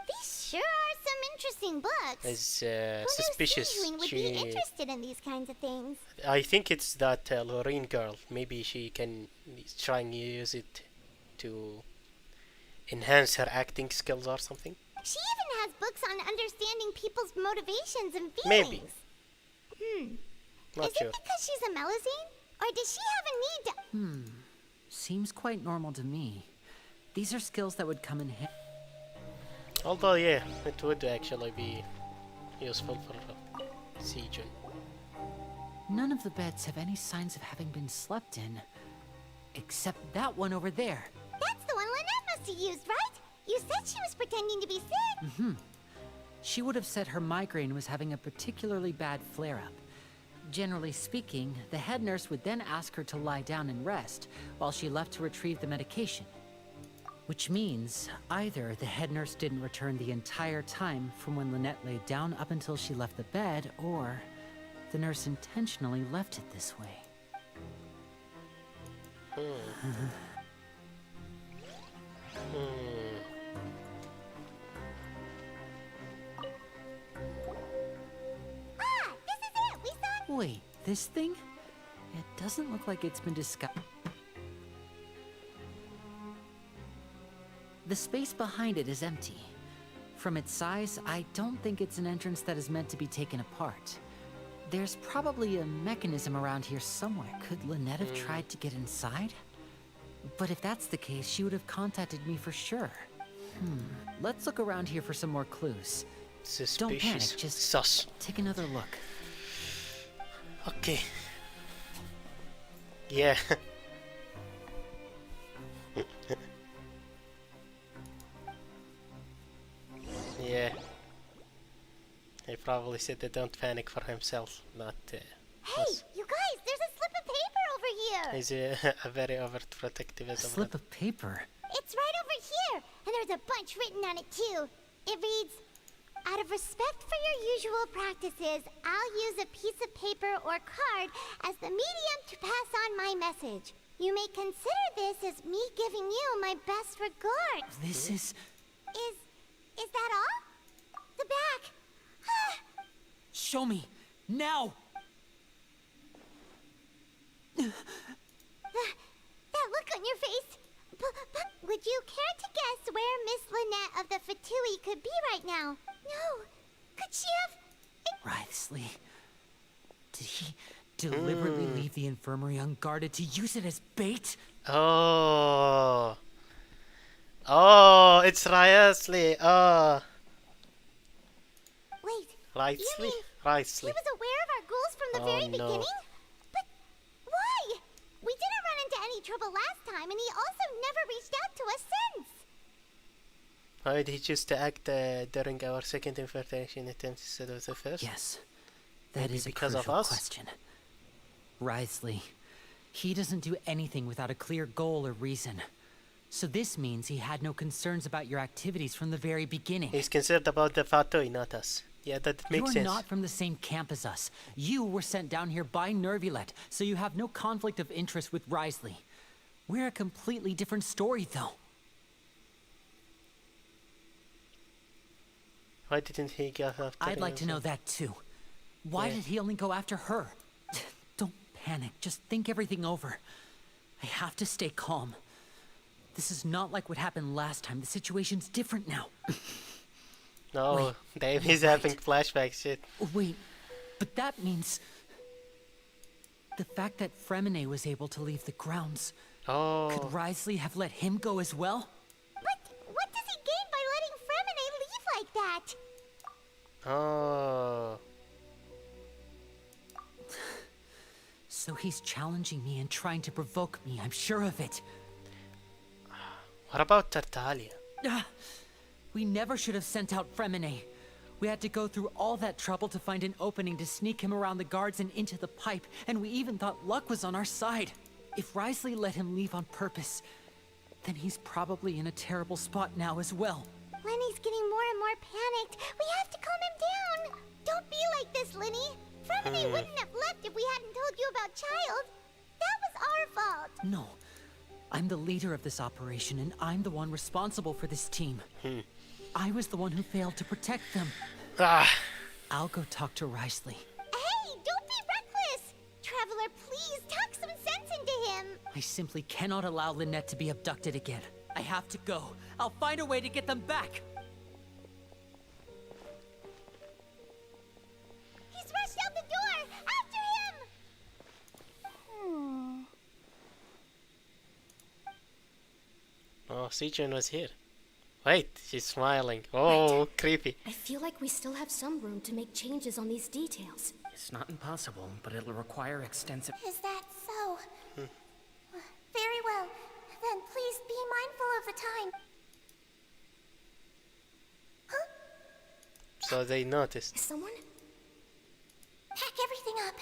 These sure are some interesting books. is Who knew suspicious. Sijuin would be interested in these kinds of things? I think it's that Lorraine girl. Maybe she can try and use it to enhance her acting skills or something. She even has books on understanding people's motivations and Maybe. feelings. Not Is sure. it because she's a Melusine? Or does she have a need to... Seems quite normal to me. These are skills that would come in handy. Although, yeah, it would actually be useful for Sejun. None of the beds have any signs of having been slept in. Except that one over there. That's the one Lynette must have used, right? You said she was pretending to be sick. She would have said her migraine was having a particularly bad flare-up. Generally speaking, the head nurse would then ask her to lie down and rest, while she left to retrieve the medication. Which means, either the head nurse didn't return the entire time from when Lynette laid down up until she left the bed, or the nurse intentionally left it this way. Ah, this is it! We saw... Wait, this thing? It doesn't look like it's been discussed. The space behind it is empty. From its size, I don't think it's an entrance that is meant to be taken apart. There's probably a mechanism around here somewhere. Could Lynette have tried to get inside? But if that's the case, she would have contacted me for sure. Let's look around here for some more clues. Suspicious. Don't panic, just Sus. take another look. Okay. Yeah. Yeah. He probably said that don't panic for himself, not Hey, us. you guys, there's a slip of paper over here! He's a very overprotective A as slip of paper. It's right over here, and there's a bunch written on it too. It reads, out of respect for your usual practices, I'll use a piece of paper or card as the medium to pass on my message. You may consider this as me giving you my best regards. This is... Is that all? The back. Show me! Now! That look on your face. But would you care to guess where Miss Lynette of the Fatui could be right now? No. Could she have... Writhsley. Did he deliberately leave the infirmary unguarded to use it as bait? Oh. Oh, it's Riosley. Oh. Wait. Riosley? You mean Riosley. he was aware of our goals from the Oh, very no. beginning? But why? We didn't run into any trouble last time, and he also never reached out to us since. Why did he choose to act during our second infiltration attempt instead of the first? Yes. That Maybe is a because of crucial us? question. Writhsley. He doesn't do anything without a clear goal or reason. So this means he had no concerns about your activities from the very beginning. He's concerned about the Fatui, not us. Yeah, that makes You're sense. not from the same camp as us. You were sent down here by Neuvillette, so you have no conflict of interest with Writhsley. We're a completely different story, though. Why didn't he go after I'd like to us? know that too. Why Yeah. did he only go after her? Don't panic, just think everything over. I have to stay calm. This is not like what happened last time. The situation's different now. No, Wait, Dave you're is having right. flashbacks. Shit. Wait, but that means... The fact that Fremine was able to leave the grounds, could Oh. Writhsley have let him go as well? But what does he gain by letting Fremine leave like that? Oh. So he's challenging me and trying to provoke me, I'm sure of it. What about Tartaglia? Ah, we never should have sent out Fremine. We had to go through all that trouble to find an opening to sneak him around the guards and into the pipe, and we even thought luck was on our side. If Writhsley let him leave on purpose, then he's probably in a terrible spot now as well. Lenny's getting more and more panicked. We have to calm him down. Don't be like this, Lenny. Fremine wouldn't have left if we hadn't told you about Child. That was our fault. No, I'm the leader of this operation, and I'm the one responsible for this team. I was the one who failed to protect them. Ah. I'll go talk to Writhsley. Hey, don't be reckless. Traveler, please talk some sense into him. I simply cannot allow Lynette to be abducted again. I have to go. I'll find a way to get them back. Oh, Sijun was here. Wait, she's smiling. Oh, Wait. creepy. I feel like we still have some room to make changes on these details. It's not impossible, but it'll require extensive... Is that so? Very well. Then please be mindful of the time. Huh? So they noticed. Is someone? Pack everything up.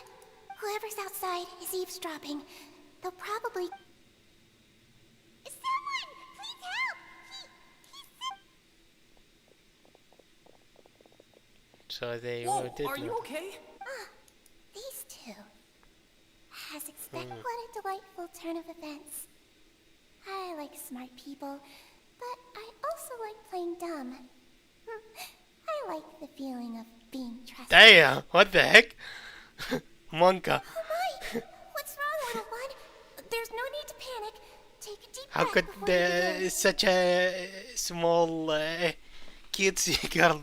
Whoever's outside is eavesdropping. They'll probably... Someone! Please help! So they Whoa, did are you know. okay? These two. As expected, what a delightful turn of events. I like smart people, but I also like playing dumb. I like the feeling of being trusted. Damn! What the heck? Monka. Oh my! What's wrong, little one? There's no need to panic. Take a deep How breath could before you begin. such a small cutesy girl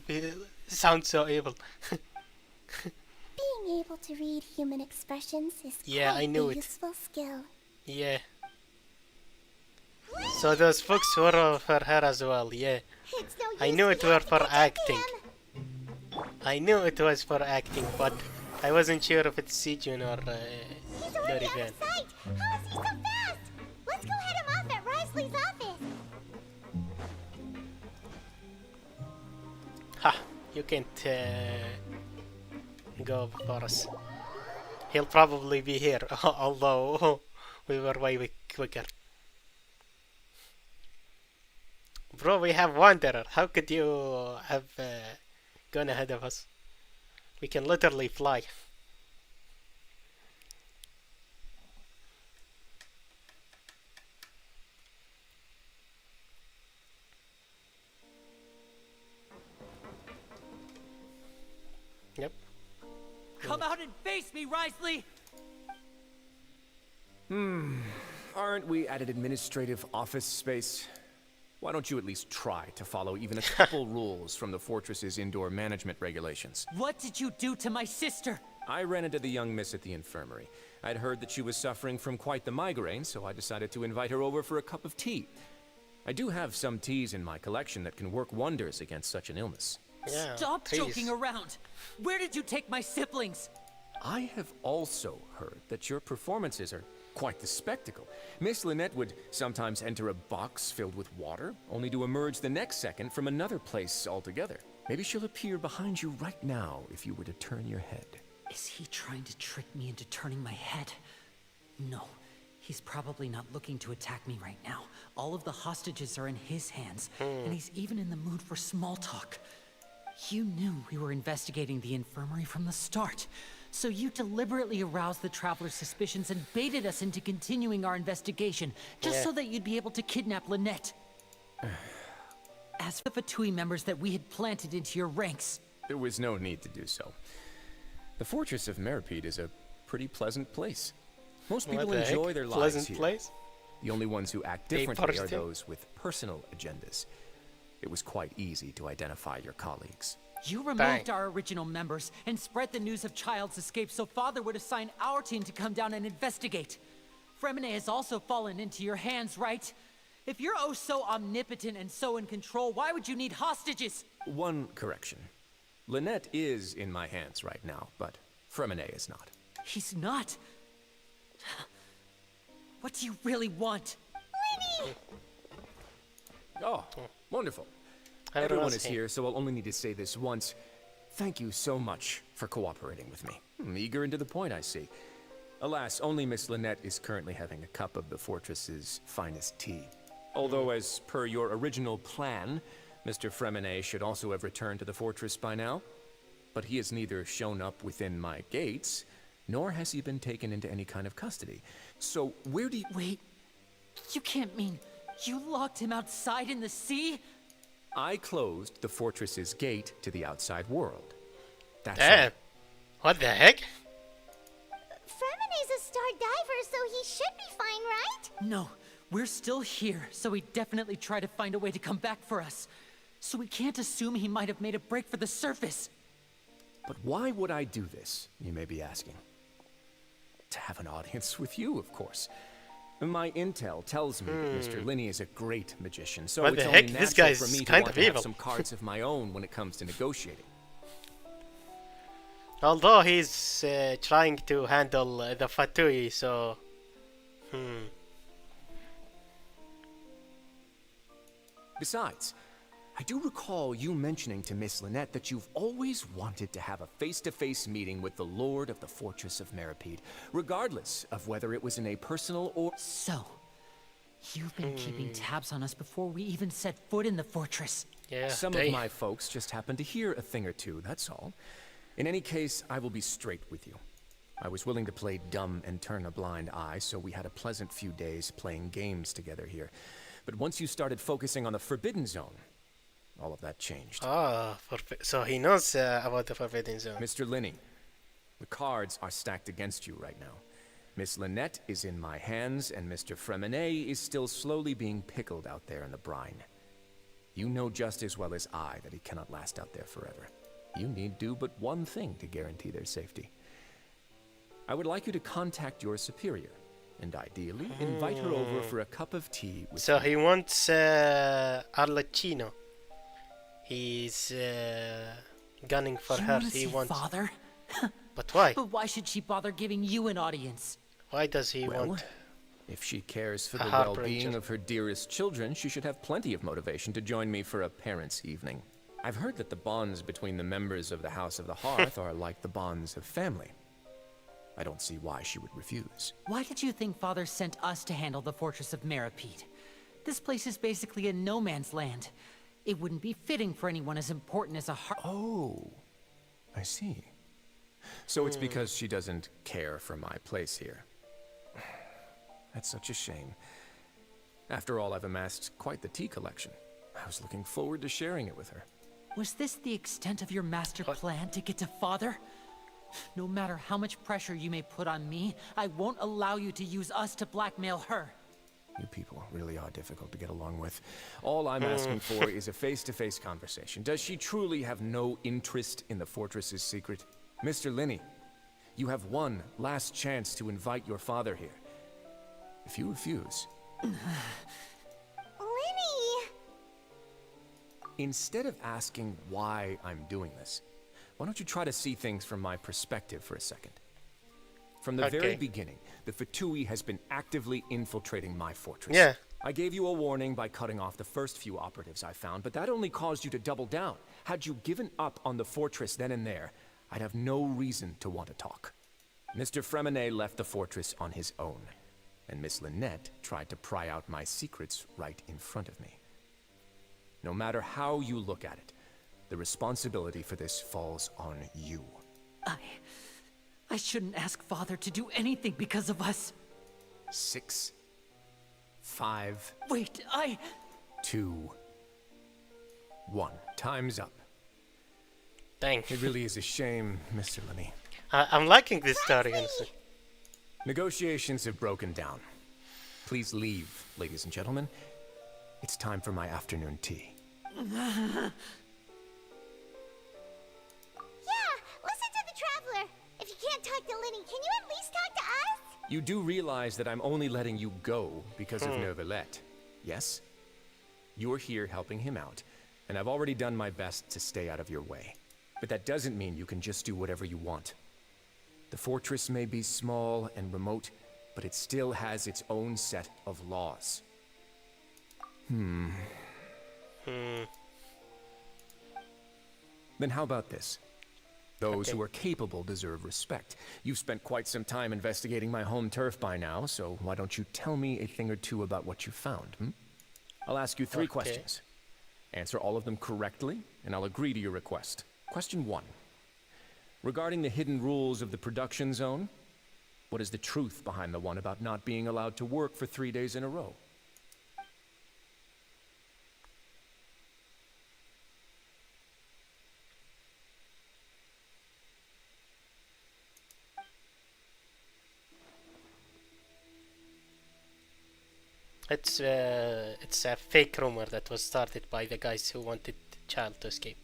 sound so evil? Being able to read human expressions is Yeah, quite I knew a it. useful skill. Yeah. So those books were for her as well, yeah. It's no use I knew it we were have to for catch up to acting. him. I knew it was for acting, but I wasn't sure if it's Sijun or He's already out Lorigan. of sight. How is he so fast? Let's go head him off at Risley's office. Ha! You can't go before us. He'll probably be here, although we were way quicker. Bro, we have Wanderer. How could you have gone ahead of us? We can literally fly. Yep. Come out and face me, Risley! Aren't we at an administrative office space? Why don't you at least try to follow even a couple rules from the fortress's indoor management regulations? What did you do to my sister? I ran into the young miss at the infirmary. I'd heard that she was suffering from quite the migraine, so I decided to invite her over for a cup of tea. I do have some teas in my collection that can work wonders against such an illness. Yeah, Stop please. joking around! Where did you take my siblings? I have also heard that your performances are quite the spectacle. Miss Lynette would sometimes enter a box filled with water, only to emerge the next second from another place altogether. Maybe she'll appear behind you right now if you were to turn your head. Is he trying to trick me into turning my head? No, he's probably not looking to attack me right now. All of the hostages are in his hands, and he's even in the mood for small talk. You knew we were investigating the infirmary from the start, so you deliberately aroused the traveler's suspicions and baited us into continuing our investigation, just so that you'd be able to kidnap Lynette. As for the Fatui members that we had planted into your ranks. There was no need to do so. The Fortress of Meripede is a pretty pleasant place. Most people What the enjoy heck? their lives Pleasant here. place? The only ones who act They differently are punished him? those with personal agendas. It was quite easy to identify your colleagues. You removed Bang. our original members and spread the news of Child's escape so Father would assign our team to come down and investigate. Fremine has also fallen into your hands, right? If you're oh so omnipotent and so in control, why would you need hostages? One correction. Lynette is in my hands right now, but Fremine is not. He's not. What do you really want? Oh, wonderful. Everyone is here, so I'll only need to say this once. Thank you so much for cooperating with me. Eager and to the point, I see. Alas, only Miss Lynette is currently having a cup of the fortress's finest tea. Although, as per your original plan, Mr. Fremine should also have returned to the fortress by now. But he has neither shown up within my gates, nor has he been taken into any kind of custody. So, where do you... Wait, you can't mean you locked him outside in the sea? I closed the fortress's gate to the outside world. That's Damn. all. What the heck? Fremine's a star diver, so he should be fine, right? No, we're still here, so he definitely tried to find a way to come back for us. So we can't assume he might have made a break for the surface. But why would I do this, you may be asking? To have an audience with you, of course. My intel tells me that Mr. Linney is a great magician, so What it's the only heck? This natural guy's for me to kind want of to have evil. some cards of my own when it comes to negotiating. Although he's trying to handle the Fatui, so... Besides, I do recall you mentioning to Miss Lynette that you've always wanted to have a face-to-face meeting with the Lord of the Fortress of Meripede, regardless of whether it was in a personal or... So, you've been keeping tabs on us before we even set foot in the fortress. Yeah, Some of my folks just happened to hear a thing or two, that's all. In any case, I will be straight with you. I was willing to play dumb and turn a blind eye, so we had a pleasant few days playing games together here. But once you started focusing on the Forbidden Zone, all of that changed. So he knows about the Forbidden Zone. Mr. Linney, the cards are stacked against you right now. Miss Lynette is in my hands, and Mr. Fremenet is still slowly being pickled out there in the brine. You know just as well as I that he cannot last out there forever. You need do but one thing to guarantee their safety. I would like you to contact your superior, and ideally invite her over for a cup of tea with So he wants Arlecchino. He's gunning for You her. wanna He see wants. Father? But why? But why should she bother giving you an audience? Why does he want? If she cares for A the harbinger. well-being of her dearest children, she should have plenty of motivation to join me for a parents' evening. I've heard that the bonds between the members of the House of the Hearth are like the bonds of family. I don't see why she would refuse. Why did you think Father sent us to handle the Fortress of Meripede? This place is basically a no man's land. It wouldn't be fitting for anyone as important as a heart. Oh, I see. So it's because she doesn't care for my place here. That's such a shame. After all, I've amassed quite the tea collection. I was looking forward to sharing it with her. Was this the extent of your master plan to get to Father? No matter how much pressure you may put on me, I won't allow you to use us to blackmail her. You people really are difficult to get along with. All I'm asking for is a face-to-face conversation. Does she truly have no interest in the fortress's secret? Mr. Linney, you have one last chance to invite your father here. If you refuse... Linny! Instead of asking why I'm doing this, why don't you try to see things from my perspective for a second? From the very beginning, the Fatui has been actively infiltrating my fortress. Yeah. I gave you a warning by cutting off the first few operatives I found, but that only caused you to double down. Had you given up on the fortress then and there, I'd have no reason to want to talk. Mr. Fremenet left the fortress on his own, and Miss Lynette tried to pry out my secrets right in front of me. No matter how you look at it, the responsibility for this falls on you. I shouldn't ask Father to do anything because of us. 6, 5... Wait, 2, 1. Time's up. Dang. It really is a shame, Mr. Linney. I'm liking this story, honestly. Negotiations have broken down. Please leave, ladies and gentlemen. It's time for my afternoon tea. Yeah, listen to the Traveler. If you can't talk to Linny, can you at least talk to us? You do realize that I'm only letting you go because of Neuvillette, yes? You're here helping him out, and I've already done my best to stay out of your way. But that doesn't mean you can just do whatever you want. The fortress may be small and remote, but it still has its own set of laws. Then how about this? Those who are capable deserve respect. You've spent quite some time investigating my home turf by now, so why don't you tell me a thing or two about what you found, I'll ask you 3 questions. Answer all of them correctly, and I'll agree to your request. Question 1. Regarding the hidden rules of the production zone, what is the truth behind the one about not being allowed to work for 3 days in a row? It's a fake rumor that was started by the guys who wanted the child to escape.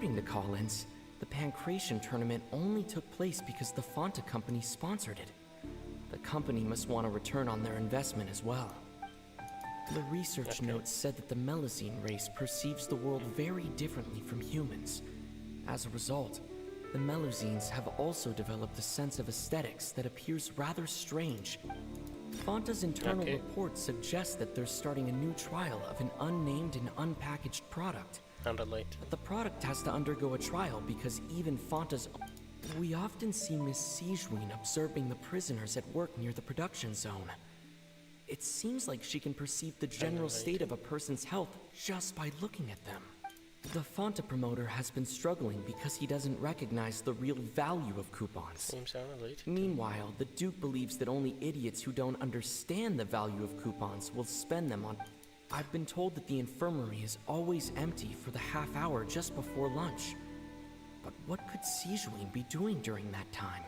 According to Collins, the Pancration tournament only took place because the Fonta company sponsored it. The company must want a return on their investment as well. The research notes said that the Melazine race perceives the world very differently from humans. As a result, the Melazines have also developed a sense of aesthetics that appears rather strange. Fonta's internal report suggests that they're starting a new trial of an unnamed and unpackaged product. Unrelated. The product has to undergo a trial because even Fonta's... We often see Miss Sigewinne observing the prisoners at work near the production zone. It seems like she can perceive the general state of a person's health just by looking at them. The Fonta promoter has been struggling because he doesn't recognize the real value of coupons. Seems unrelated. Meanwhile, the Duke believes that only idiots who don't understand the value of coupons will spend them on... I've been told that the infirmary is always empty for the half hour just before lunch. But what could Sigewinne be doing during that time?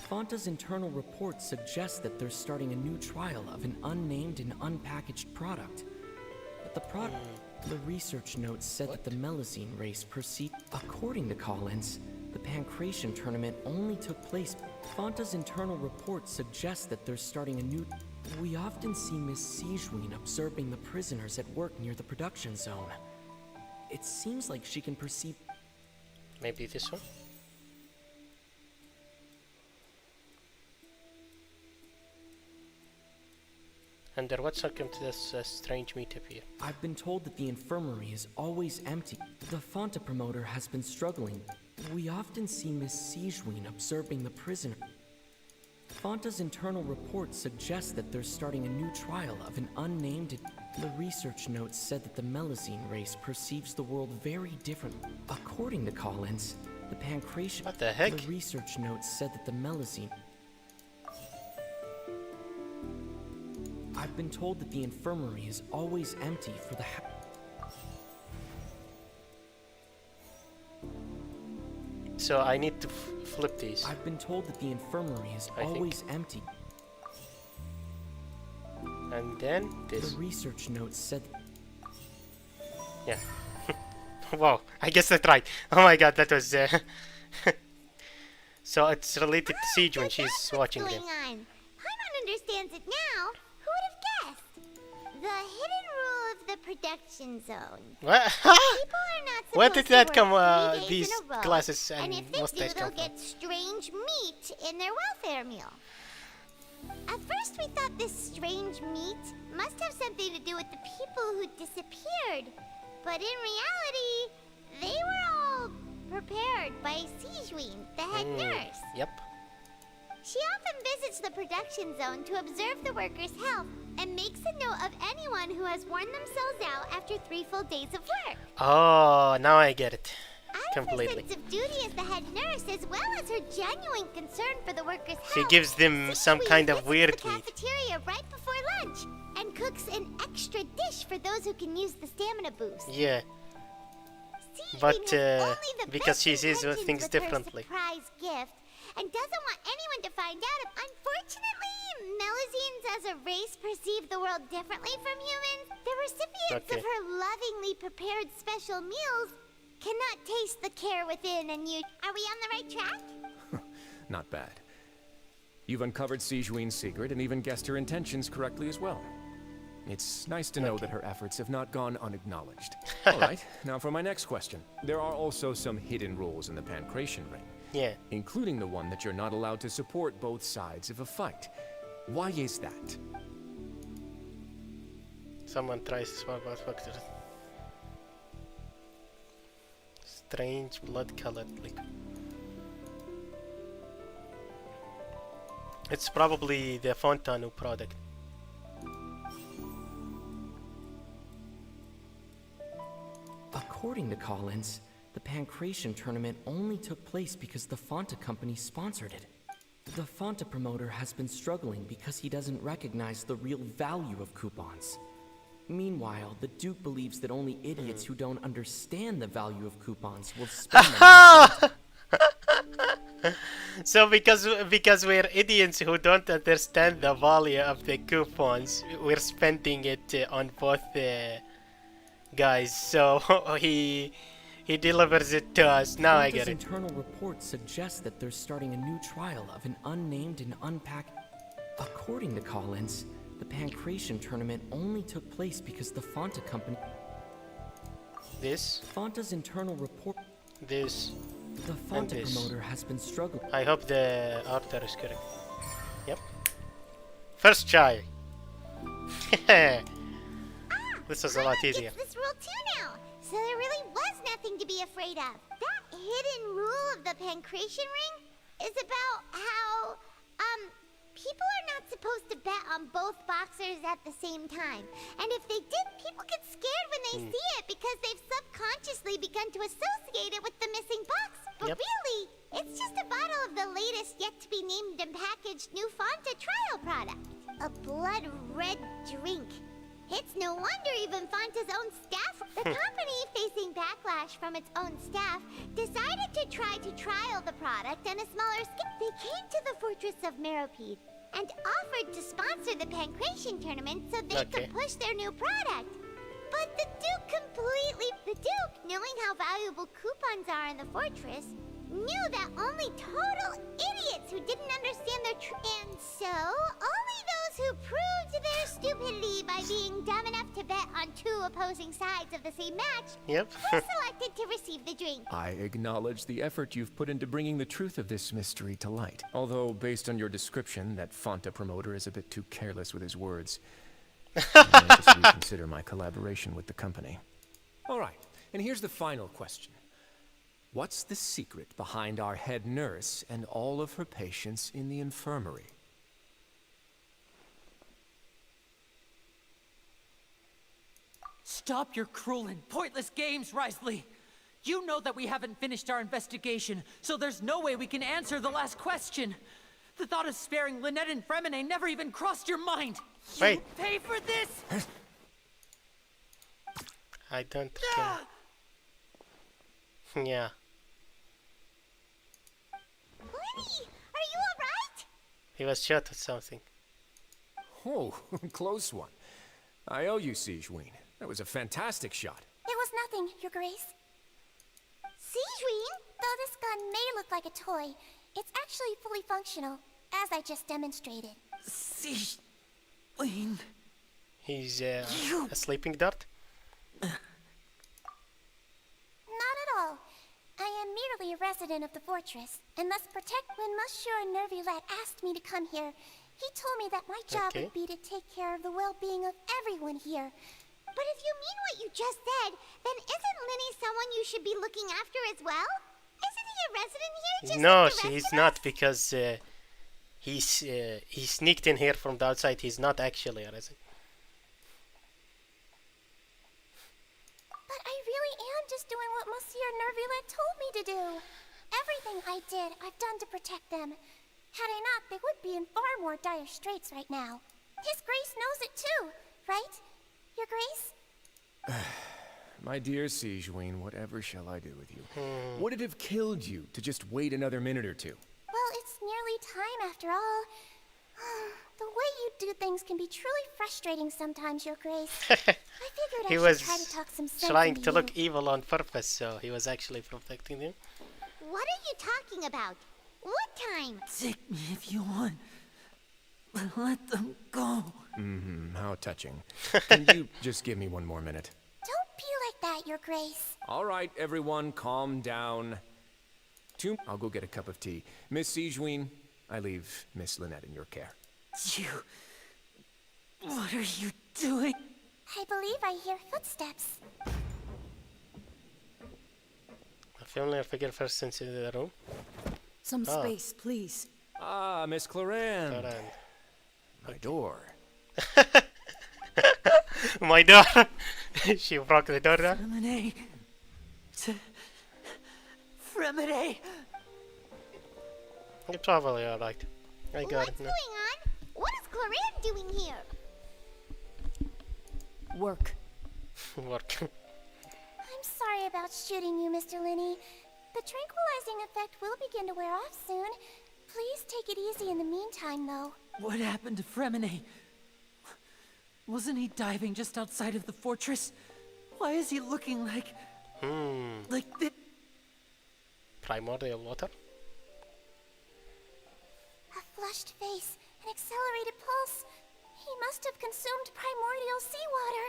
Fonta's internal report suggests that they're starting a new trial of an unnamed and unpackaged product. But the product... The research notes said that the Melazine race perceived... According to Collins, the Pancration tournament only took place... Fonta's internal report suggests that they're starting a new... We often see Miss Sigewinne observing the prisoners at work near the production zone. It seems like she can perceive... Maybe this one? Under what circumstances does strange meat appear? I've been told that the infirmary is always empty. The Fonta promoter has been struggling. We often see Miss Sigewinne observing the prisoner. Fonta's internal report suggests that they're starting a new trial of an unnamed... The research notes said that the Melazine race perceives the world very differently. According to Collins, the Pancration... What the heck? The research notes said that the Melazine... I've been told that the infirmary is always empty for the So I need to flip these. I've been told that the infirmary is always empty. And then this. The research notes said... Yeah. Wow, I guess that's right. Oh my god, that was... So it's related to Siege when she's watching them. Paimon understands it now. Who would have guessed? The hidden rule of the production zone. What? People are not supposed Where did that to come, work 3 days these in a row, classes and and if they most do, days they'll come from? get strange meat in their welfare meal. At first we thought this strange meat must have something to do with the people who disappeared. But in reality, they were all prepared by Sigewinne, the head nurse. Yep. She often visits the production zone to observe the workers' health and makes a note of anyone who has worn themselves out after 3 full days of work. Oh, now I get it. Out of her Completely. sense of duty as the head nurse, as well as her genuine concern for the workers' health, She gives them some Sigewinne kind of visits weird the meat. cafeteria right before lunch and cooks an extra dish for those who can use the stamina boost. Yeah. Sigewinne But has only the because best she sees intentions things with her differently. surprise gift and doesn't want anyone to find out. Unfortunately, Melazines as a race perceive the world differently from humans. The recipients of her lovingly prepared special meals cannot taste the care within and you... Are we on the right track? Not bad. You've uncovered Sigewinne's secret and even guessed her intentions correctly as well. It's nice to know that her efforts have not gone unacknowledged. Alright, now for my next question. There are also some hidden rules in the Pancration ring. Yeah. Including the one that you're not allowed to support both sides of a fight. Why is that? Someone tries to swap out factors. Strange blood-colored liquid. It's probably the Fontanu product. According to Collins, the Pancration tournament only took place because the Fonta company sponsored it. The Fonta promoter has been struggling because he doesn't recognize the real value of coupons. Meanwhile, the Duke believes that only idiots who don't understand the value of coupons will spend them. So because we're idiots who don't understand the value of the coupons, we're spending it on both guys. So he delivers it to us. Now I get it. Internal reports suggest that they're starting a new trial of an unnamed and unpacked. According to call-ins, the Pancration tournament only took place because the Fanta company. This. Fanta's internal report. This. The Fanta promoter has been struggling. I hope the order is correct. Yep. First try. This was a lot easier. It's this rule too now, so there really was nothing to be afraid of. That hidden rule of the Pancration ring is about how, people are not supposed to bet on both boxers at the same time. And if they did, people get scared when they see it because they've subconsciously begun to associate it with the missing box. But really, it's just a bottle of the latest yet-to-be-named and packaged new Fanta trial product. A blood red drink. It's no wonder even Fanta's own staff, the company facing backlash from its own staff, decided to try to trial the product on a smaller scale. They came to the fortress of Meropide and offered to sponsor the Pancration tournament so they could push their new product. But the Duke, knowing how valuable coupons are in the fortress, knew that only total idiots who didn't understand their and so only those who proved their stupidity by being dumb enough to bet on two opposing sides of the same match were selected to receive the drink. I acknowledge the effort you've put into bringing the truth of this mystery to light. Although, based on your description, that Fanta promoter is a bit too careless with his words. I need to reconsider my collaboration with the company. All right, and here's the final question. What's the secret behind our head nurse and all of her patients in the infirmary? Stop your cruel and pointless games, Risley. You know that we haven't finished our investigation, so there's no way we can answer the last question. The thought of sparing Lynette and Fremine never even crossed your mind. Wait. You pay for this? I don't Yeah. Lenny, are you alright? He was shot at something. Oh, close one. I owe you, Sigewinne. That was a fantastic shot. It was nothing, Your Grace. Sigewinne? Though this gun may look like a toy, it's actually fully functional, as I just demonstrated. Sigewinne. He's a sleeping dart? Not at all. I am merely a resident of the fortress, and must protect. When Monsieur Neuvillette asked me to come here, he told me that my job would be to take care of the well-being of everyone here. But if you mean what you just said, then isn't Linny someone you should be looking after as well? Isn't he a resident here just No, like the rest he's of not us? because he sneaked in here from the outside. He's not actually a resident. But I really am just doing what Monsieur Neuvillette told me to do. Everything I did, I've done to protect them. Had I not, they would be in far more dire straits right now. His Grace knows it too, right? Your Grace? My dear Sigewinne, whatever shall I do with you? Would it have killed you to just wait another minute or two? Well, it's nearly time after all. The way you do things can be truly frustrating sometimes, Your Grace. I figured He I was should try to talk some sense trying into to you. look evil on purpose, so he was actually protecting him. What are you talking about? What time? Take me if you want, but let them go. How touching. Can you just give me one more minute? Don't be like that, Your Grace. All right, everyone, calm down. I'll go get a cup of tea. Miss Sigewinne, I leave Miss Lynette in your care. What are you doing? I believe I hear footsteps. A familiar figure first into the room. Some space, please. Ah, Miss Clorinde. My door. My door. She broke the door down. Fremine. You're probably alright. I got What's it. going on? What is Clorinde doing here? Work. Work. I'm sorry about shooting you, Mr. Linney. The tranquilizing effect will begin to wear off soon. Please take it easy in the meantime, though. What happened to Fremine? Wasn't he diving just outside of the fortress? Why is he looking like this? Primordial water? A flushed face, an accelerated pulse. He must have consumed primordial seawater.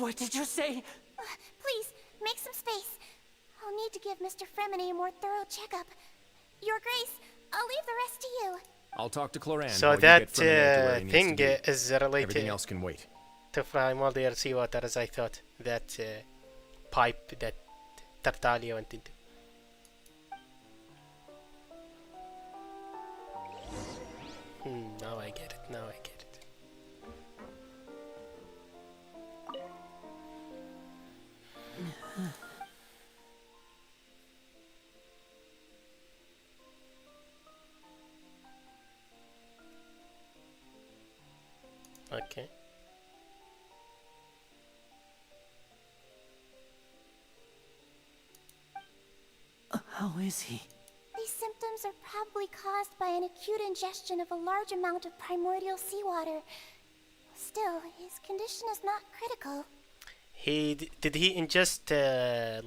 What did you say? Please, make some space. I'll need to give Mr. Fremine a more thorough checkup. Your Grace, I'll leave the rest to you. I'll talk to Cloran. So while you that get Fremine to where he needs thing to be. is related Everything else can wait. to primordial seawater, as I thought. That pipe that Tartaglia went into. Now I get it, now I get it. Okay. How is he? These symptoms are probably caused by an acute ingestion of a large amount of primordial seawater. Still, his condition is not critical. Did he ingest the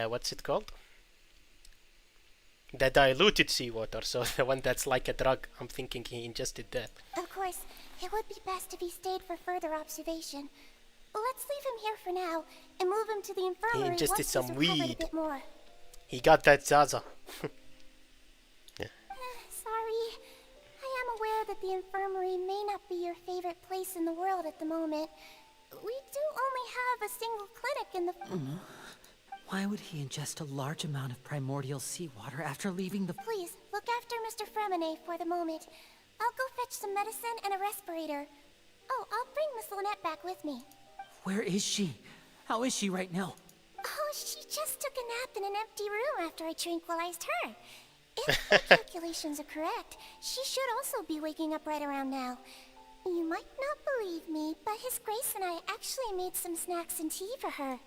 what's it called? The diluted seawater, so the one that's like a drug. I'm thinking he ingested that. Of course, it would be best if he stayed for further observation. Let's leave him here for now and move him to the infirmary ingested once he's some recovered weed. a bit more. He got that Zaza. Sorry. I am aware that the infirmary may not be your favorite place in the world at the moment. We do only have a single clinic in the... Why would he ingest a large amount of primordial seawater after leaving the... Please, look after Mr. Fremine for the moment. I'll go fetch some medicine and a respirator. Oh, I'll bring Miss Lynette back with me. Where is she? How is she right now? Oh, she just took a nap in an empty room after I tranquilized her. If my calculations are correct, she should also be waking up right around now. You might not believe me, but His Grace and I actually made some snacks and tea for her.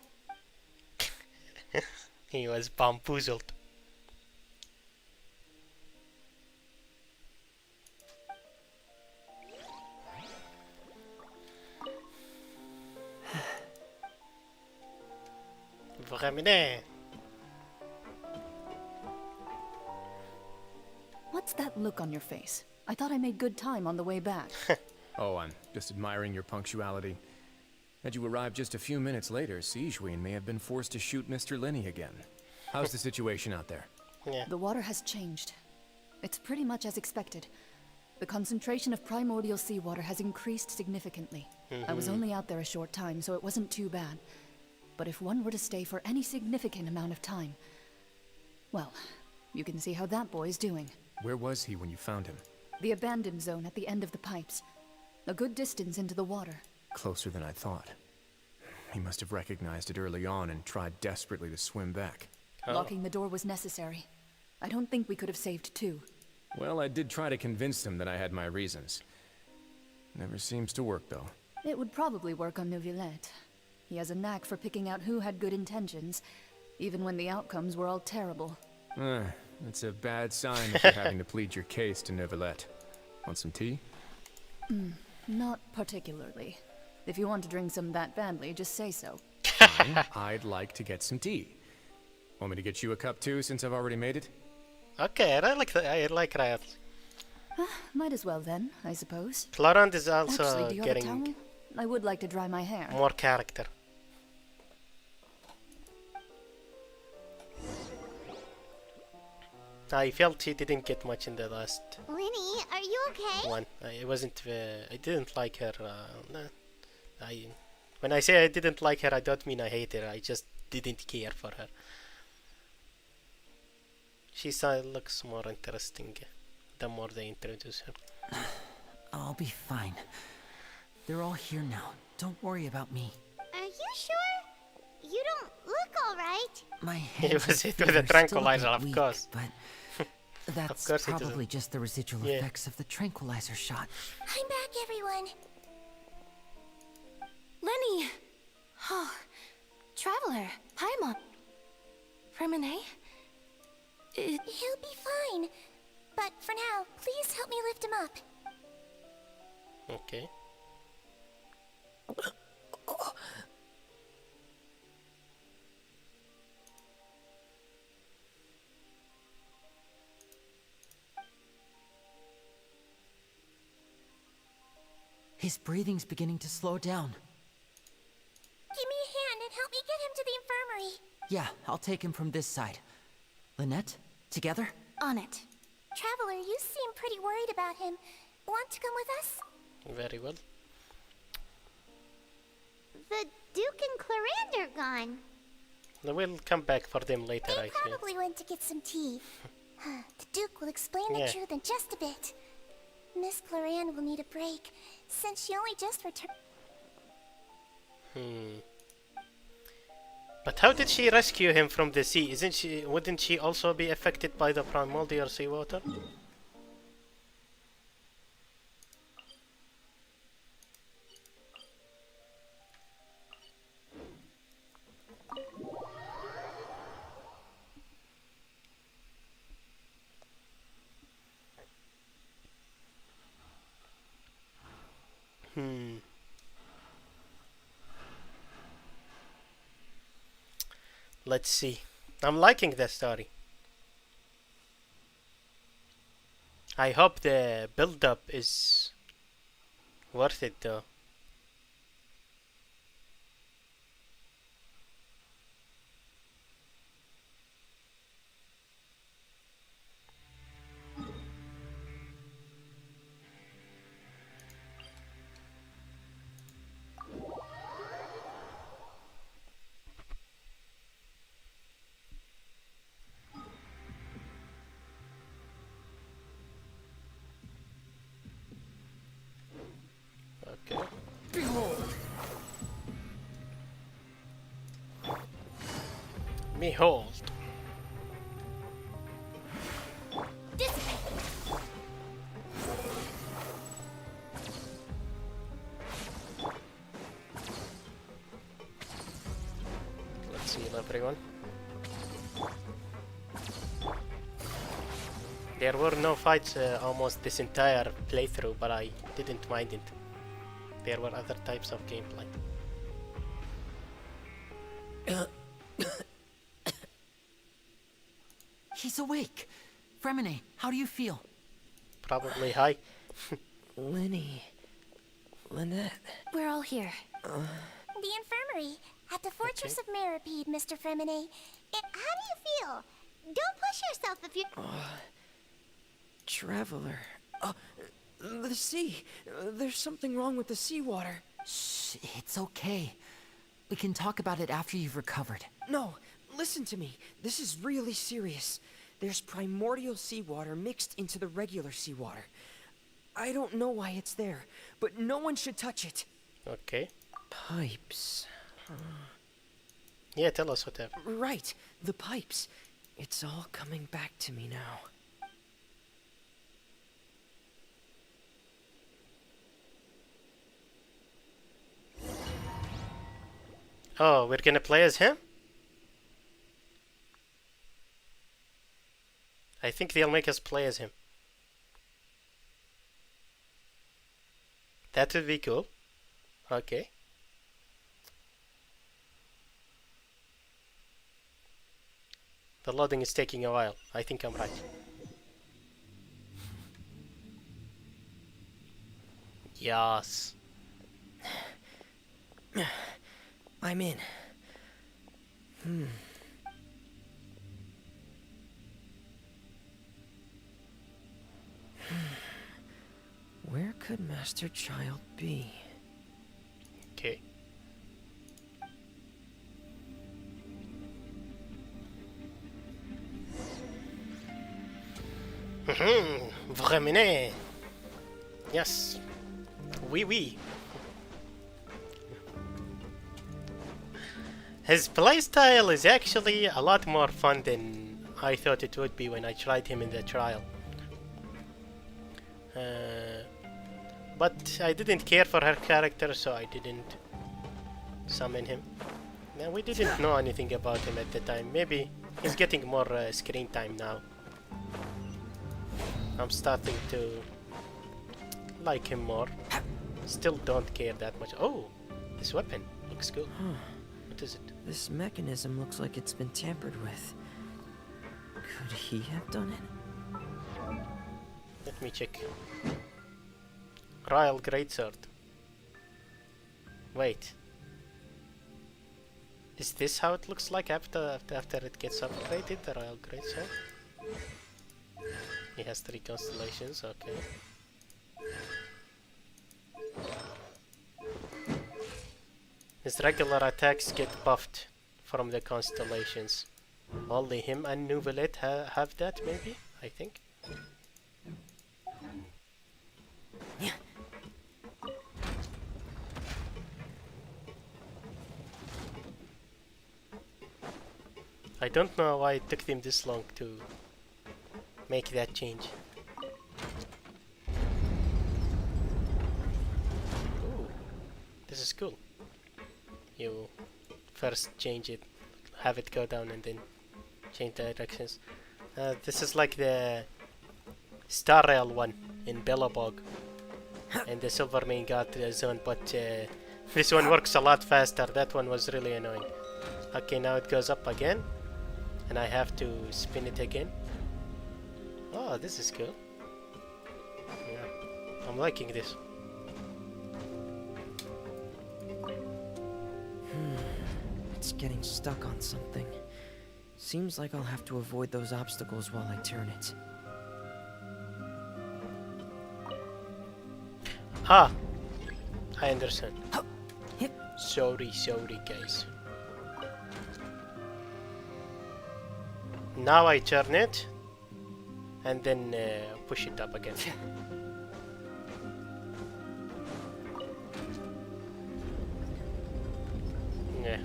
He was bamboozled. Fremine. What's that look on your face? I thought I made good time on the way back. Oh, I'm just admiring your punctuality. Had you arrived just a few minutes later, Sigewinne may have been forced to shoot Mr. Lenny again. How's the situation out there? Yeah. The water has changed. It's pretty much as expected. The concentration of primordial seawater has increased significantly. I was only out there a short time, so it wasn't too bad. But if one were to stay for any significant amount of time... Well, you can see how that boy's doing. Where was he when you found him? The abandoned zone at the end of the pipes. A good distance into the water. Closer than I thought. He must have recognized it early on and tried desperately to swim back. Locking the door was necessary. I don't think we could have saved two. Well, I did try to convince him that I had my reasons. Never seems to work, though. It would probably work on Neuvillette. He has a knack for picking out who had good intentions, even when the outcomes were all terrible. That's a bad sign if you're having to plead your case to Neuvillette. Want some tea? Not particularly. If you want to drink some that badly, just say so. Fine, I'd like to get some tea. Want me to get you a cup too, since I've already made it? Okay, I like that. Might as well then, I suppose. Clorand is also Actually, do you have a getting towel? I would like to dry my hair. more character. I felt he didn't get much in the last Lenny, are you okay? one. I wasn't. I didn't like her. When I say I didn't like her, I don't mean I hate her. I just didn't care for her. She looks more interesting the more they introduce her. I'll be fine. They're all here now. Don't worry about me. Are you sure? You don't look alright. My He hands was and hit with a feet are still tranquilizer, bit of weak, course. But that's course he doesn't. probably just the residual Yeah. effects of the tranquilizer shot. I'm back, everyone. Lenny! Oh, Traveler, hi, Mom. Remine? He'll be fine. But for now, please help me lift him up. Okay. His breathing's beginning to slow down. Give me a hand and help me get him to the infirmary. Yeah, I'll take him from this side. Lynette, together? On it. Traveler, you seem pretty worried about him. Want to come with us? Very well. The Duke and Clarande are gone. We'll come back for them later, I They think. probably went to get some tea. The Duke will explain Yeah. the truth in just a bit. Miss Clarande will need a break, since she only just returned. But how did she rescue him from the sea? Wouldn't she also be affected by the primordial seawater? Let's see. I'm liking the story. I hope the build-up is worth it though. Okay. Behold. Let's heal everyone. There were no fights almost this entire playthrough, but I didn't mind it. There were other types of gameplay. He's awake. Fremine, how do you feel? Probably high. Lynette. We're all here. The infirmary at the Fortress of Meripede, Mr. Fremine. How do you feel? Don't push yourself if you... Traveler. The sea. There's something wrong with the seawater. Shh, it's okay. We can talk about it after you've recovered. No, listen to me. This is really serious. There's primordial seawater mixed into the regular seawater. I don't know why it's there, but no one should touch it. Okay. Pipes. Yeah, tell us what happened. Right, the pipes. It's all coming back to me now. Oh, we're gonna play as him? I think they'll make us play as him. That would be cool. Okay. The loading is taking a while. I think I'm right. Yes. I'm in. Where could Master Child be? Okay. Vraiment. Yes. Oui, oui. His playstyle is actually a lot more fun than I thought it would be when I tried him in the trial. But I didn't care for her character, so I didn't summon him. No, we didn't know anything about him at the time. Maybe he's getting more screen time now. I'm starting to like him more. Still don't care that much. Oh, this weapon looks cool. What is it? This mechanism looks like it's been tampered with. Could he have done it? Let me check. Royal Greatsword. Wait. Is this how it looks like after it gets upgraded, the Royal Greatsword? He has 3 constellations, okay. His regular attacks get buffed from the constellations. Only him and Neuvillette have that, maybe? I think. I don't know why it took them this long to make that change. Ooh, this is cool. You first change it, have it go down, and then change directions. This is like the Star Rail one in Bellabog and the Silver Main Guard zone, but this one works a lot faster. That one was really annoying. Okay, now it goes up again, and I have to spin it again. Oh, this is cool. Yeah, I'm liking this. It's getting stuck on something. Seems like I'll have to avoid those obstacles while I turn it. Ah, I understand. Sorry, guys. Now I turn it and then push it up again. Yeah.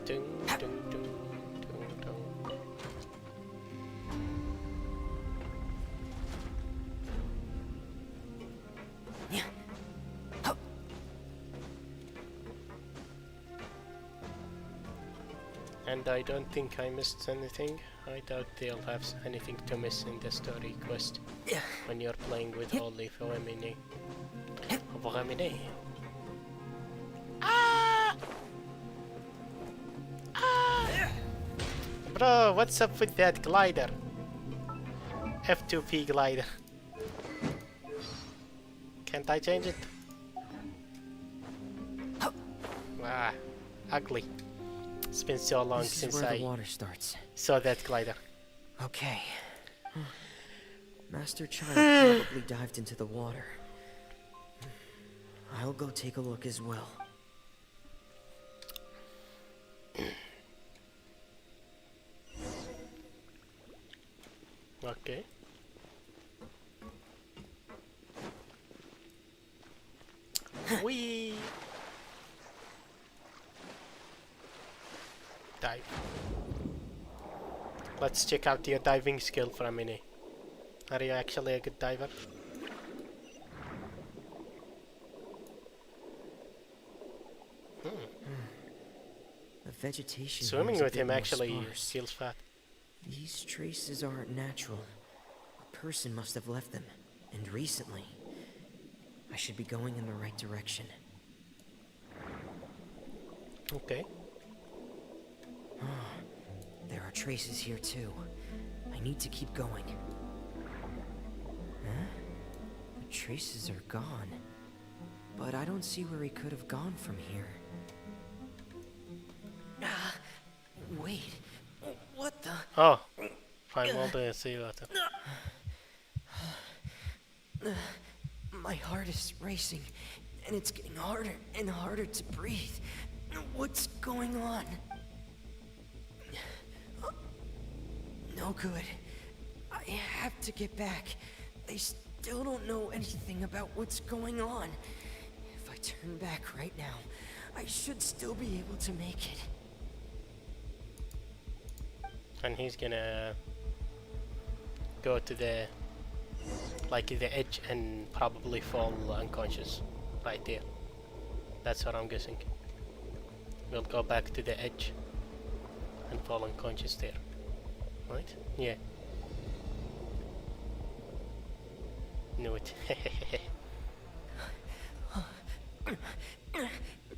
Ding, ding, ding, ding, ding. And I don't think I missed anything. I doubt they'll have anything to miss in the story quest when you're playing with only Femine. Bro, what's up with that glider? F2P glider. Can't I change it? Ah, ugly. It's been so long since where I the water starts. saw that glider. Okay. Master Child probably dived into the water. I'll go take a look as well. Okay. Wee. Dive. Let's check out your diving skill for a minute. Are you actually a good diver? The vegetation Swimming here is a with bit him more actually sparse. feels fat. These traces aren't natural. A person must have left them, and recently. I should be going in the right direction. Okay. There are traces here too. I need to keep going. Huh? The traces are gone. But I don't see where he could have gone from here. Wait. What the? Oh. Fine, all the see you later. My heart is racing, and it's getting harder and harder to breathe. What's going on? No good. I have to get back. They still don't know anything about what's going on. If I turn back right now, I should still be able to make it. And he's gonna go to the the edge and probably fall unconscious right there. That's what I'm guessing. We'll go back to the edge and fall unconscious there. Right? Yeah. Knew it.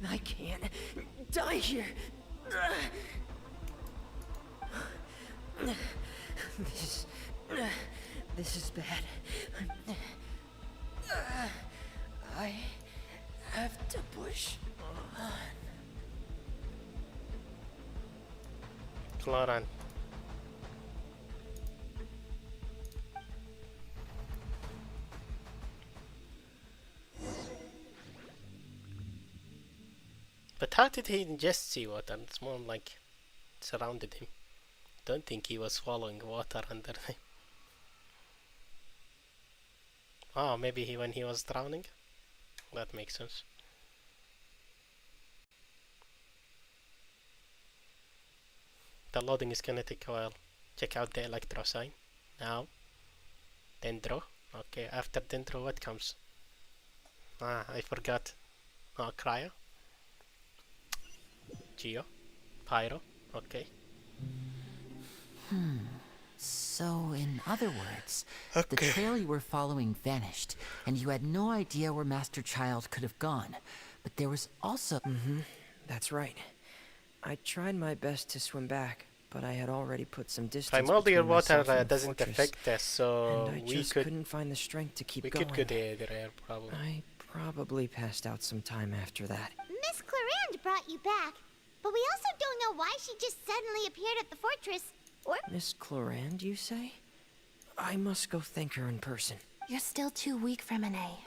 I can't die here. This is bad. I have to push on. Cloran. But how did he ingest seawater? It's more like it surrounded him. Don't think he was swallowing water under him. Oh, maybe when he was drowning? That makes sense. The loading is gonna take a while. Check out the electro sign. Now. Dendro. Okay, after Dendro what comes? Ah, I forgot. Oh, Cryo. Geo. Pyro. Okay. So, in other words, the trail you were following vanished, and you had no idea where Master Child could have gone. But there was also... That's right. I tried my best to swim back, but I had already put some distance Primordial between water myself and the doesn't fortress, affect us, so and I we just could... couldn't find the strength to keep we going. could go there, probably. I probably passed out some time after that. Miss Clarand brought you back, but we also don't know why she just suddenly appeared at the fortress. Or Miss Clarand, you say? I must go thank her in person. You're still too weak for Monet.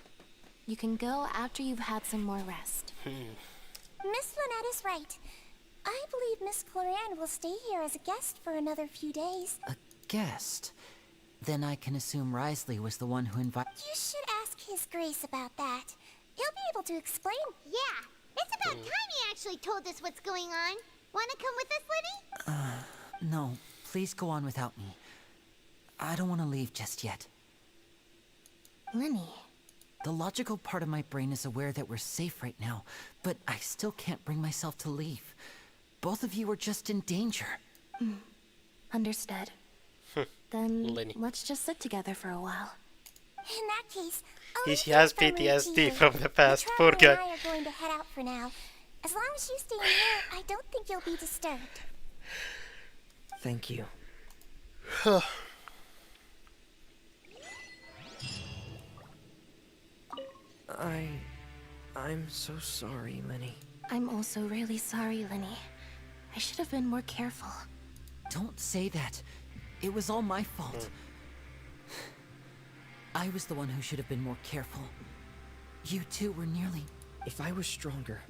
You can go after you've had some more rest. Miss Lynette is right. I believe Miss Clarand will stay here as a guest for another few days. A guest? Then I can assume Risley was the one who invited... You should ask His Grace about that. He'll be able to explain. yeah, it's about time he actually told us what's going on. Wanna come with us, Lenny? No, please go on without me. I don't want to leave just yet. Lenny. The logical part of my brain is aware that we're safe right now, but I still can't bring myself to leave. Both of you are just in danger. Understood. Then Lenny. let's just sit together for a while. In that case, He has PTSD from the past, poor guy. and I are going to head out for now. As long as you stay in here, I don't think you'll be disturbed. Thank you. I'm so sorry, Lenny. I'm also really sorry, Lenny. I should have been more careful. Don't say that. It was all my fault. I was the one who should have been more careful. You two were nearly... If I was stronger,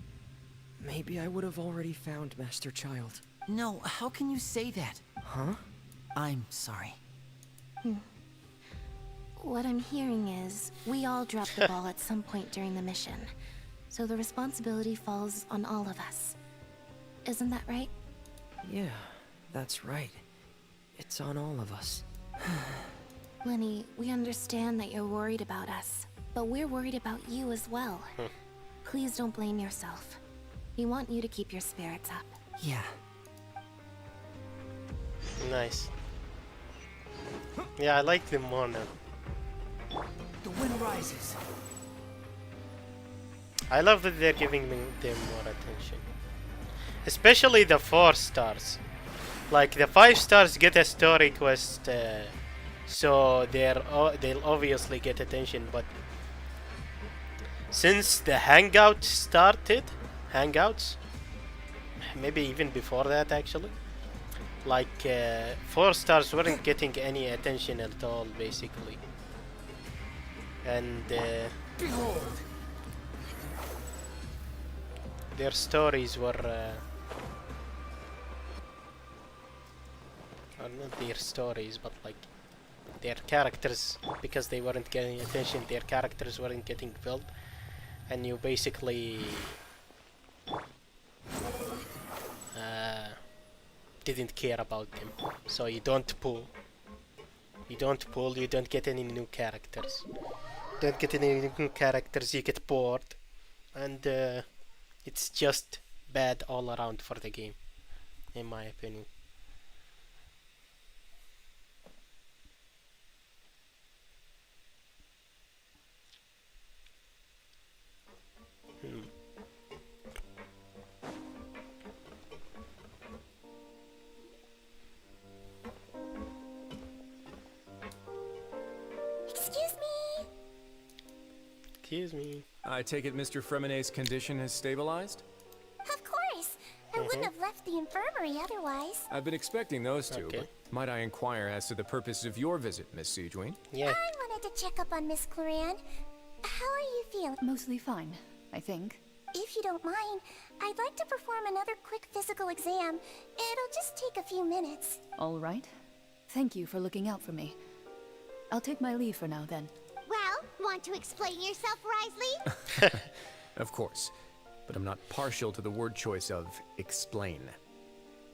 maybe I would have already found Master Child. No, how can you say that? Huh? I'm sorry. What I'm hearing is, we all dropped the ball at some point during the mission. So the responsibility falls on all of us. Isn't that right? Yeah, that's right. It's on all of us. Lenny, we understand that you're worried about us, but we're worried about you as well. Please don't blame yourself. We want you to keep your spirits up. Yeah. Nice. Yeah, I like them more now. The wind rises. I love that they're giving them more attention. Especially the 4 stars. Like the 5 stars get a story quest, so they'll obviously get attention. But since the Hangouts started, maybe even before that actually, like 4 stars weren't getting any attention at all, basically. And their stories were or not their stories, but like their characters, because they weren't getting attention, their characters weren't getting built, and you basically didn't care about them. So you don't pull, you don't get any new characters. Don't get any new characters, you get bored. and it's just bad all around for the game, in my opinion. Excuse me. Excuse me. I take it Mr. Fremonet's condition has stabilized? Of course. I wouldn't have left the infirmary otherwise. I've been expecting those two, but might I inquire as to the purpose of your visit, Miss Siegewien? Yeah. I wanted to check up on Miss Claran. How are you feeling? Mostly fine, I think. If you don't mind, I'd like to perform another quick physical exam. It'll just take a few minutes. All right. Thank you for looking out for me. I'll take my leave for now then. Well, want to explain yourself, Risley? Of course, but I'm not partial to the word choice of explain.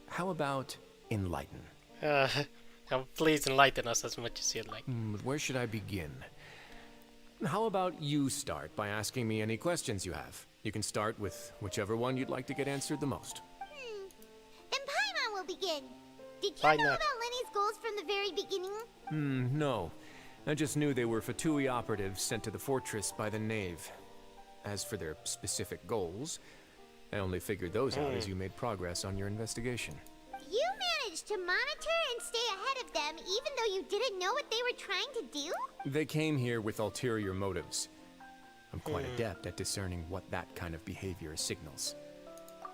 How about enlighten? Please enlighten us as much as you'd like. Where should I begin? How about you start by asking me any questions you have? You can start with whichever one you'd like to get answered the most. Then Paimon will begin. Did you Why know not? about Lenny's goals from the very beginning? No. I just knew they were Fatui operatives sent to the fortress by the Knave. As for their specific goals, I only figured those out as you made progress on your investigation. You managed to monitor and stay ahead of them even though you didn't know what they were trying to do? They came here with ulterior motives. I'm quite adept at discerning what that kind of behavior signals.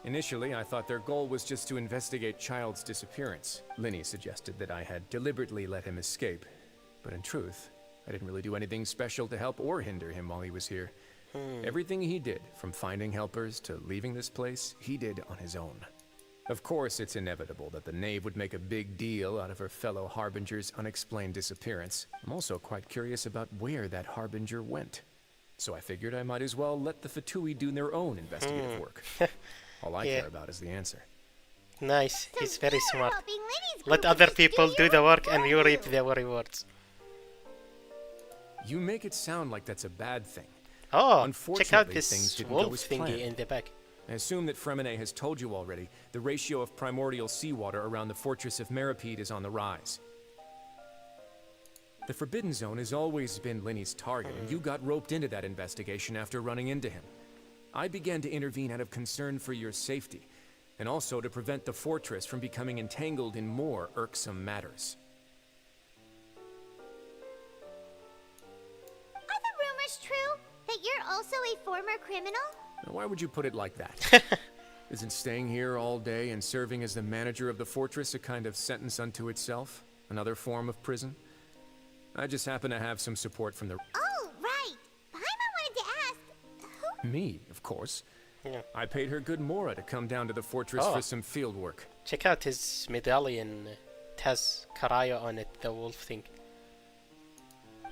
Initially, I thought their goal was just to investigate Child's disappearance. Linny suggested that I had deliberately let him escape. But in truth, I didn't really do anything special to help or hinder him while he was here. Everything he did, from finding helpers to leaving this place, he did on his own. Of course, it's inevitable that the Knave would make a big deal out of her fellow Harbinger's unexplained disappearance. I'm also quite curious about where that Harbinger went. So I figured I might as well let the Fatui do their own investigative work. All I care about is the answer. Nice. So He's very you're smart. helping Lenny's Let group other just people do the work and you for reap the rewards. You make it sound like that's a bad thing. Oh, check out Unfortunately, things this didn't go wolf as thingy planned. in the back. I assume that Fremonet has told you already, the ratio of primordial seawater around the fortress of Meripede is on the rise. The Forbidden Zone has always been Linny's target, and you got roped into that investigation after running into him. I began to intervene out of concern for your safety, and also to prevent the fortress from becoming entangled in more irksome matters. Are the rumors true? That you're also a former criminal? Now, why would you put it like that? Isn't staying here all day and serving as the manager of the fortress a kind of sentence unto itself? Another form of prison? I just happen to have some support from the... Oh, right. Paimon wanted to ask... Who? Me, of course. Yeah. I paid her good Mora to come down to the fortress for some field work. Check out his medallion. It has Karaya on it, the wolf thing.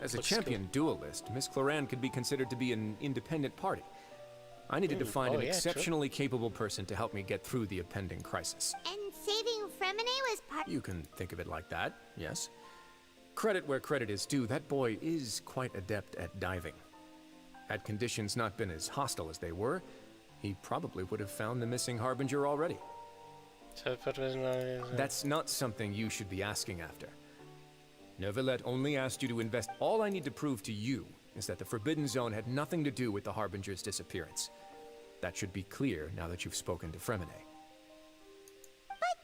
As a Looks champion duelist, Miss Claran could be considered to be an independent party. I needed to find an exceptionally capable person to help me get through the impending crisis. And saving Fremonet was part... You can think of it like that, yes. Credit where credit is due, that boy is quite adept at diving. Had conditions not been as hostile as they were, he probably would have found the missing Harbinger already. That's not something you should be asking after. Neuvillette only asked you to invest. All I need to prove to you is that the Forbidden Zone had nothing to do with the Harbinger's disappearance. That should be clear now that you've spoken to Fremonet. But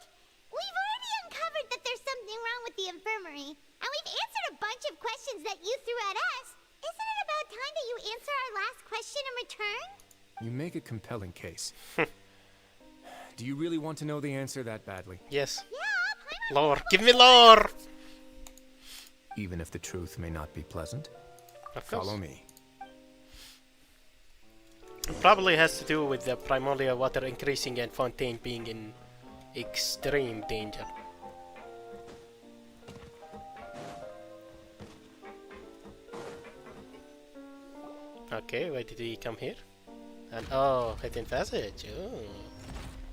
we've already uncovered that there's something wrong with the infirmary, and we've answered a bunch of questions that you threw at us. Isn't it about time that you answer our last question in return? You make a compelling case. Do you really want to know the answer that badly? Yes. Yeah, Lore. Give me lore! Even if the truth may not be pleasant? Of course. Follow me. It probably has to do with the primordial water increasing and Fontaine being in extreme danger. Okay, why did he come here? And oh, hidden passage. Oh.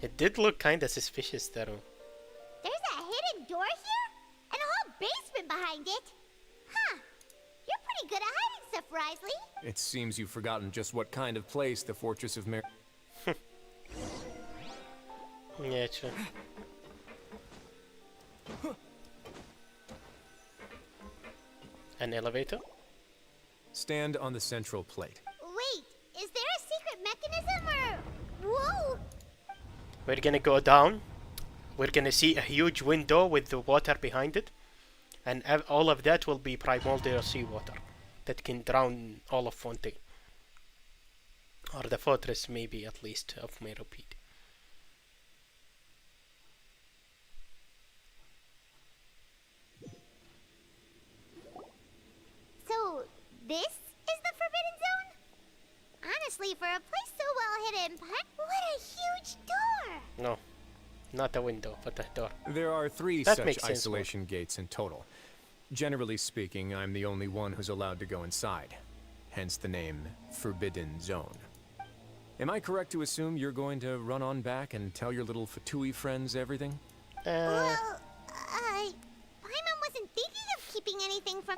It did look kinda suspicious though. There's a hidden door here? And a whole basement behind it? Huh. You're pretty good at hiding stuff, Risley. It seems you've forgotten just what kind of place the Fortress of Yeah, true. An elevator? Stand on the central plate. Wait, is there a secret mechanism or... Whoa! We're gonna go down. We're gonna see a huge window with the water behind it. And all of that will be primordial seawater that can drown all of Fontaine. Or the fortress, maybe, at least, of Meropide. So, this is the Forbidden Zone? Honestly, for a place so well hidden, what a huge door! No, not a window, but a door. There are 3 That such makes sense, isolation gates in total. Generally speaking, I'm the only one who's allowed to go inside. Hence the name Forbidden Zone. Am I correct to assume you're going to run on back and tell your little Fatui friends everything? Well, Paimon wasn't thinking of keeping anything from...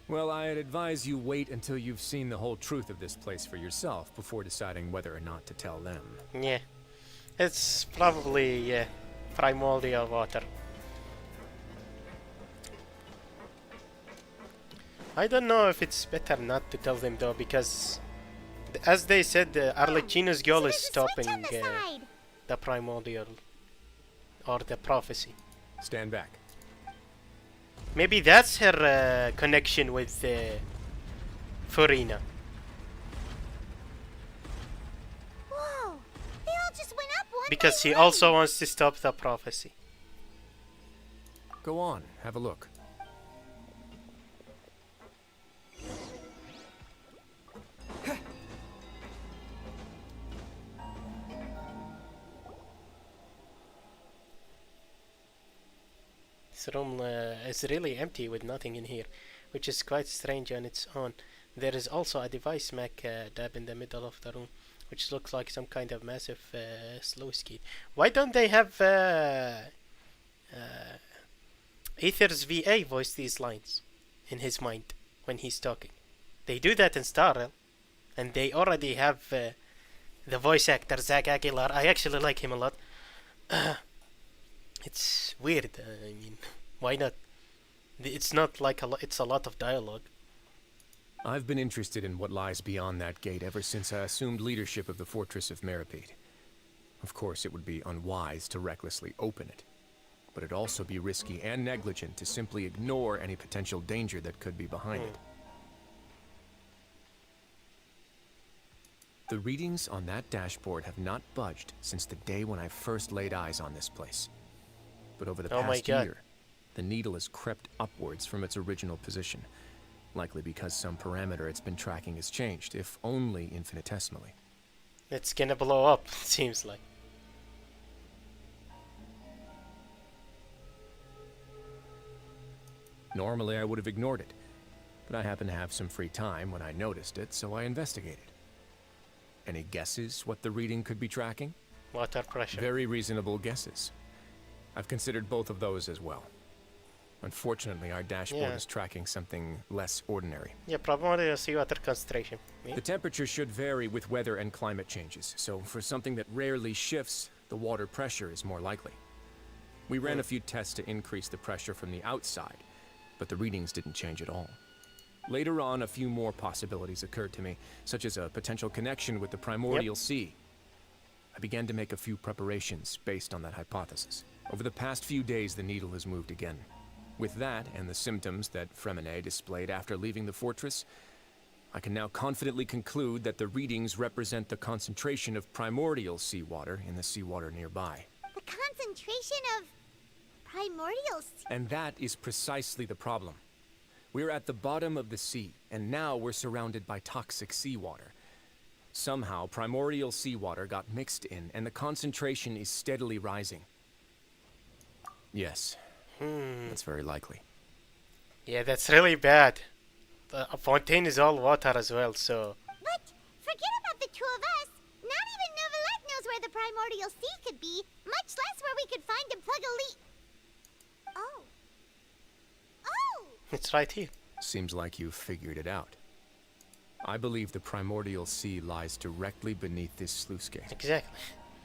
Well, I'd advise you wait until you've seen the whole truth of this place for yourself before deciding whether or not to tell them. Yeah. It's probably, yeah, primordial water. I don't know if it's better not to tell them though, because as they said, Arlecchino's goal is stopping the primordial or the prophecy. Stand back. Maybe that's her connection with Furina. Whoa! They all just went up one Because by he one. also wants to stop the prophecy. Go on, have a look. This room is really empty with nothing in here, which is quite strange on its own. There is also a device mech dab in the middle of the room, which looks like some kind of massive sluice key. Why don't they have Aether's VA voice these lines in his mind when he's talking? They do that in Star Rail, and they already have the voice actor Zach Aguilar. I actually like him a lot. It's weird. I mean, why not? It's not like it's a lot of dialogue. I've been interested in what lies beyond that gate ever since I assumed leadership of the Fortress of Meropide. Of course, it would be unwise to recklessly open it, but it'd also be risky and negligent to simply ignore any potential danger that could be behind it. The readings on that dashboard have not budged since the day when I first laid eyes on this place. But over the past year, the needle has crept upwards from its original position, likely because some parameter it's been tracking has changed, if only infinitesimally. It's gonna blow up, it seems like. Normally I would have ignored it, but I happened to have some free time when I noticed it, so I investigated. Any guesses what the reading could be tracking? Water pressure. Very reasonable guesses. I've considered both of those as well. Unfortunately, our dashboard is tracking something less ordinary. Yeah, primordial seawater concentration. The temperature should vary with weather and climate changes, so for something that rarely shifts, the water pressure is more likely. We ran a few tests to increase the pressure from the outside, but the readings didn't change at all. Later on, a few more possibilities occurred to me, such as a potential connection with the primordial sea. I began to make a few preparations based on that hypothesis. Over the past few days, the needle has moved again. With that, and the symptoms that Fremine displayed after leaving the fortress, I can now confidently conclude that the readings represent the concentration of primordial seawater in the seawater nearby. The concentration of primordial sea... And that is precisely the problem. We're at the bottom of the sea, and now we're surrounded by toxic seawater. Somehow, primordial seawater got mixed in, and the concentration is steadily rising. Yes, that's very likely. Yeah, that's really bad. The Fontaine is all water as well, so... But forget about the two of us. Not even Neuvillette knows where the primordial sea could be, much less where we could find and plug a leak. Oh. Oh! It's right here. Seems like you've figured it out. I believe the primordial sea lies directly beneath this sluice gate. Exactly.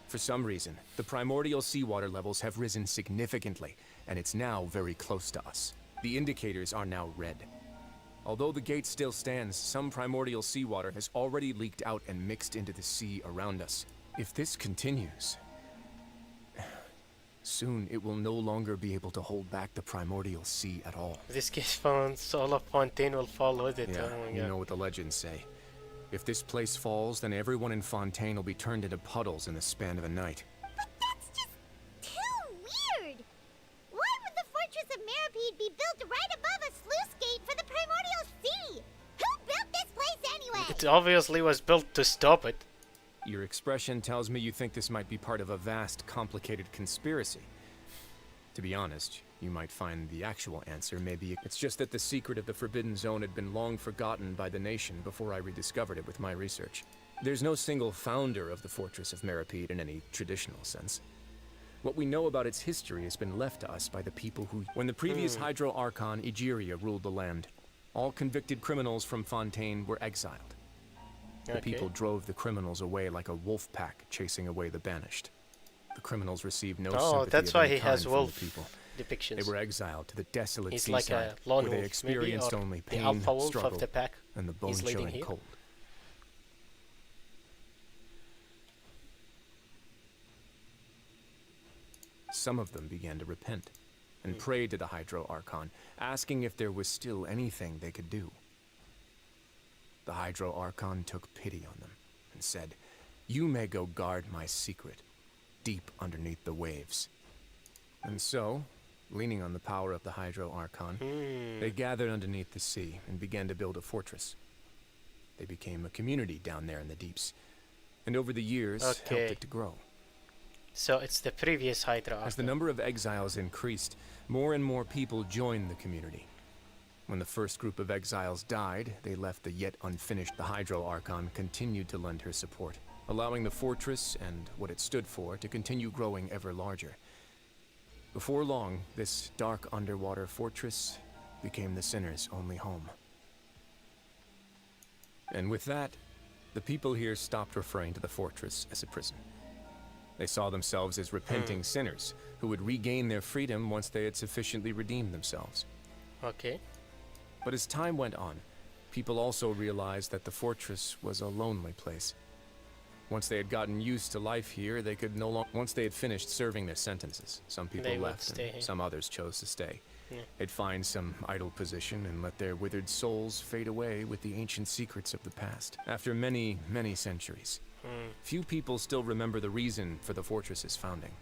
For some reason, the primordial seawater levels have risen significantly, and it's now very close to us. The indicators are now red. Although the gate still stands, some primordial seawater has already leaked out and mixed into the sea around us. If this continues, soon it will no longer be able to hold back the primordial sea at all. This case found all of Fontaine will fall with it. Yeah, Oh my you God. know what the legends say. If this place falls, then everyone in Fontaine will be turned into puddles in the span of a night. But that's just too weird! Why would the Fortress of Meripede be built right above a sluice gate for the Primordial Sea? Who built this place anyway? It obviously was built to stop it. Your expression tells me you think this might be part of a vast, complicated conspiracy. To be honest, you might find the actual answer maybe it's just that the secret of the Forbidden Zone had been long forgotten by the nation before I rediscovered it with my research. There's no single founder of the Fortress of Meripede in any traditional sense. What we know about its history has been left to us by the people who... When the previous Hydro Archon, Egeria, ruled the land, all convicted criminals from Fontaine were exiled. The people drove the criminals away like a wolf pack chasing away the banished. The criminals received no sympathy that's of why any he kind has from wolf the people. depictions. They were exiled to the desolate He's seaside, like a lone where they wolf, experienced maybe, or only the pain, alpha wolf struggle, of the pack. and the He's leading bone-chilling here. cold. Some of them began to repent and prayed to the Hydro Archon, asking if there was still anything they could do. The Hydro Archon took pity on them and said, "You may go guard my secret, deep underneath the waves." And so, leaning on the power of the Hydro Archon, they gathered underneath the sea and began to build a fortress. They became a community down there in the deeps, and over the years helped it to grow. So it's the previous Hydra. As the number of exiles increased, more and more people joined the community. When the first group of exiles died, they left the yet unfinished. The Hydro Archon continued to lend her support, allowing the fortress and what it stood for to continue growing ever larger. Before long, this dark underwater fortress became the sinner's only home. And with that, the people here stopped referring to the fortress as a prison. They saw themselves as repenting sinners who would regain their freedom once they had sufficiently redeemed themselves. Okay. But as time went on, people also realized that the fortress was a lonely place. Once they had gotten used to life here, they could no longer... Once they had finished serving their sentences, some people They would left stay here. and some others chose to stay. Yeah. They'd find some idle position and let their withered souls fade away with the ancient secrets of the past. After many, many centuries, few people still remember the reason for the fortress's founding.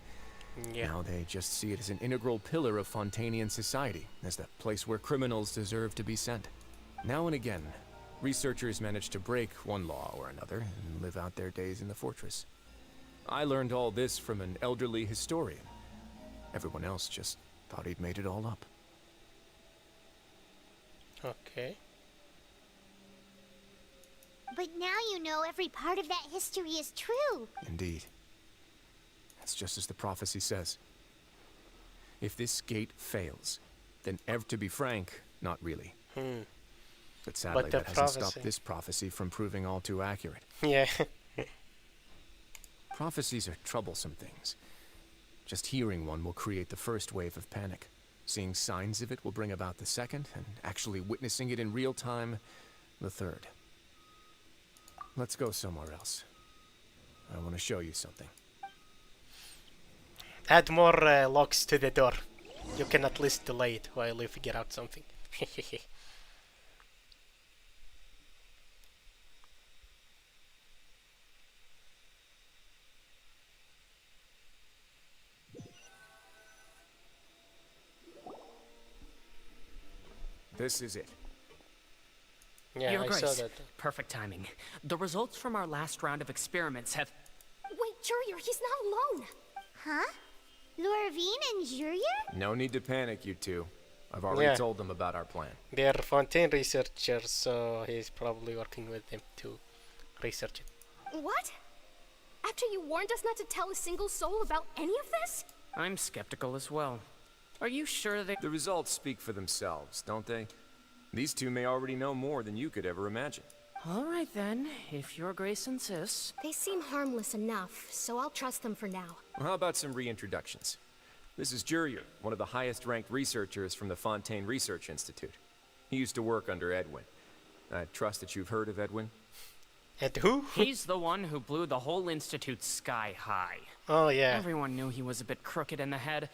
Yeah. Now they just see it as an integral pillar of Fontainian society, as the place where criminals deserve to be sent. Now and again, researchers manage to break one law or another and live out their days in the fortress. I learned all this from an elderly historian. Everyone else just thought he'd made it all up. Okay. But now you know every part of that history is true. Indeed. That's just as the prophecy says. If this gate fails, then to be frank, not really. But sadly, But the that hasn't stopped prophecy. this prophecy from proving all too accurate. Yeah. Prophecies are troublesome things. Just hearing one will create the first wave of panic. Seeing signs of it will bring about the second, and actually witnessing it in real time, the third. Let's go somewhere else. I want to show you something. Add more locks to the door. You can at least delay it while you figure out something. This is it. Yeah, Your I Grace, saw that. perfect timing. The results from our last round of experiments have... Wait, Jurier, he's not alone. Huh? Lorvine and Jurier? No need to panic, you two. I've already Yeah. told them about our plan. They are Fontaine researchers, so he's probably working with them to research it. What? After you warned us not to tell a single soul about any of this? I'm skeptical as well. Are you sure they... The results speak for themselves, don't they? These two may already know more than you could ever imagine. All right then, if your grace insists. They seem harmless enough, so I'll trust them for now. Well, how about some reintroductions? This is Jurier, one of the highest-ranked researchers from the Fontaine Research Institute. He used to work under Edwin. I trust that you've heard of Edwin? And who? He's the one who blew the whole institute sky high. Oh, yeah. Everyone knew he was a bit crooked in the head,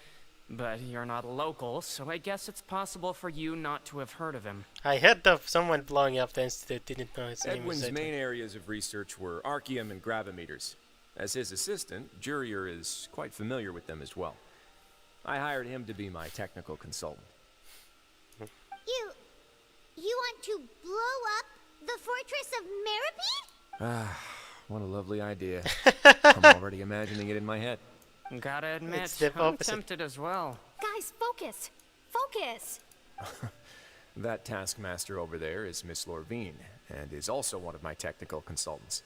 but you're not local, so I guess it's possible for you not to have heard of him. I heard of someone blowing up the institute, didn't know his name was Edwin's Edwin. main areas of research were archium and gravimeters. As his assistant, Jurier is quite familiar with them as well. I hired him to be my technical consultant. You want to blow up the fortress of Meripede? Ah, what a lovely idea. I'm already imagining it in my head. Gotta admit, It's the I'm opposite. tempted as well. Guys, focus! Focus! That taskmaster over there is Miss Lorvine, and is also one of my technical consultants.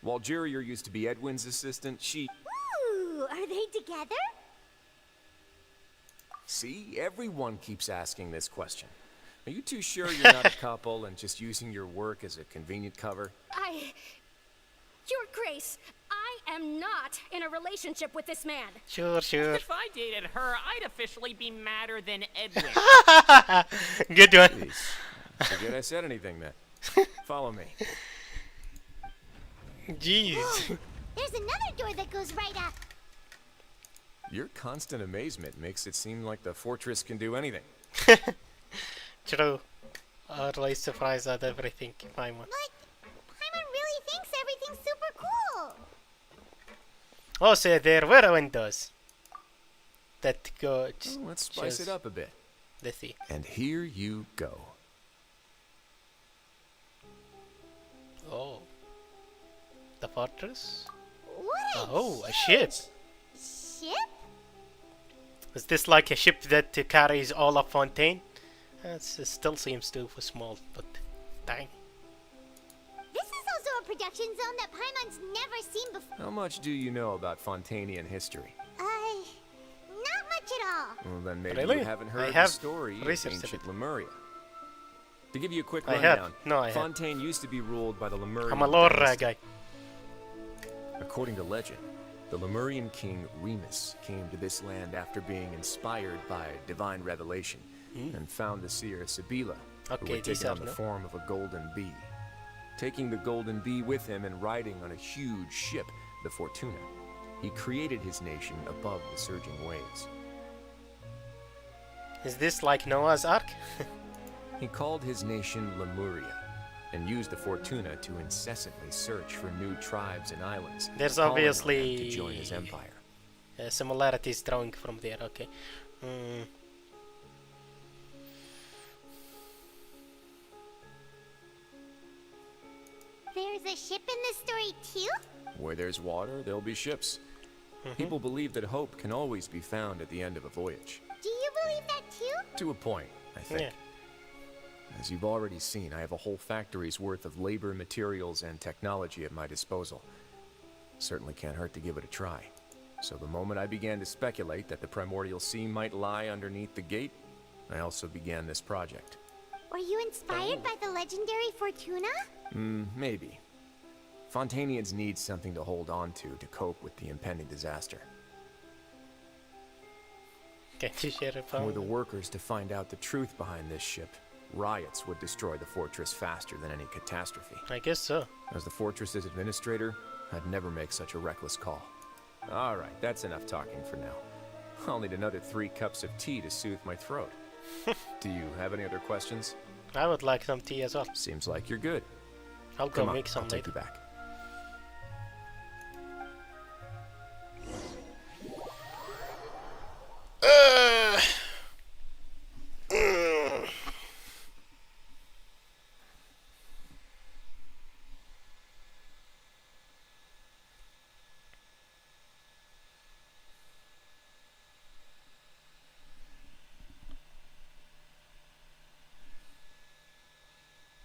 While Jurier used to be Edwin's assistant, she... Ooh, are they together? See, everyone keeps asking this question. Are you too sure you're not a couple and just using your work as a convenient cover? Your Grace, I am not in a relationship with this man. Sure. If I dated her, I'd officially be madder than Edwin. Good one. Please, forget I said anything then. Follow me. Jeez. Whoa, there's another door that goes right up. Your constant amazement makes it seem like the fortress can do anything. True. Always surprised at everything, Paimon. But Paimon really thinks everything's super cool. Oh, so there were windows that go. Well, let's spice it up a bit. Let's see. And here you go. Oh. The fortress? What a Oh, a ship. ship? Is this like a ship that carries all of Fontaine? It still seems too small, but dang. This is also a production zone that Paimon's never seen before. How much do you know about Fontanian history? Not much at all. Well, then maybe Really? you haven't I heard the have story of researched ancient Lemuria. To give you a quick I rundown, have. No, I have. Fontaine used to be ruled by the Lemurian I'm a lore dynasty. guy. According to legend, the Lemurian king Remus came to this land after being inspired by divine revelation and found the seer Sibila, who Okay, had these taken on are the no- form of a golden bee. Taking the golden bee with him and riding on a huge ship, the Fortuna, he created his nation above the surging waves. Is this like Noah's Ark? He called his nation Lemuria, and used the Fortuna to incessantly search for new tribes and islands. There's calling on them obviously to join his empire. similarities drawing from there. Okay. There's a ship in this story too? Where there's water, there'll be ships. People believe that hope can always be found at the end of a voyage. Do you believe that too? To a point, I think. Yeah. As you've already seen, I have a whole factory's worth of labor, materials, and technology at my disposal. Certainly can't hurt to give it a try. So the moment I began to speculate that the primordial sea might lie underneath the gate, I also began this project. Were you inspired by the legendary Fortuna? Maybe. Fontanians need something to hold on to cope with the impending disaster. Can you share a Were the phone? workers to find out the truth behind this ship, riots would destroy the fortress faster than any catastrophe. I guess so. As the fortress's administrator, I'd never make such a reckless call. All right, that's enough talking for now. I'll need another 3 cups of tea to soothe my throat. Do you have any other questions? I would like some tea as well. Seems like you're good. I'll go Come on, make some I'll take later. you back.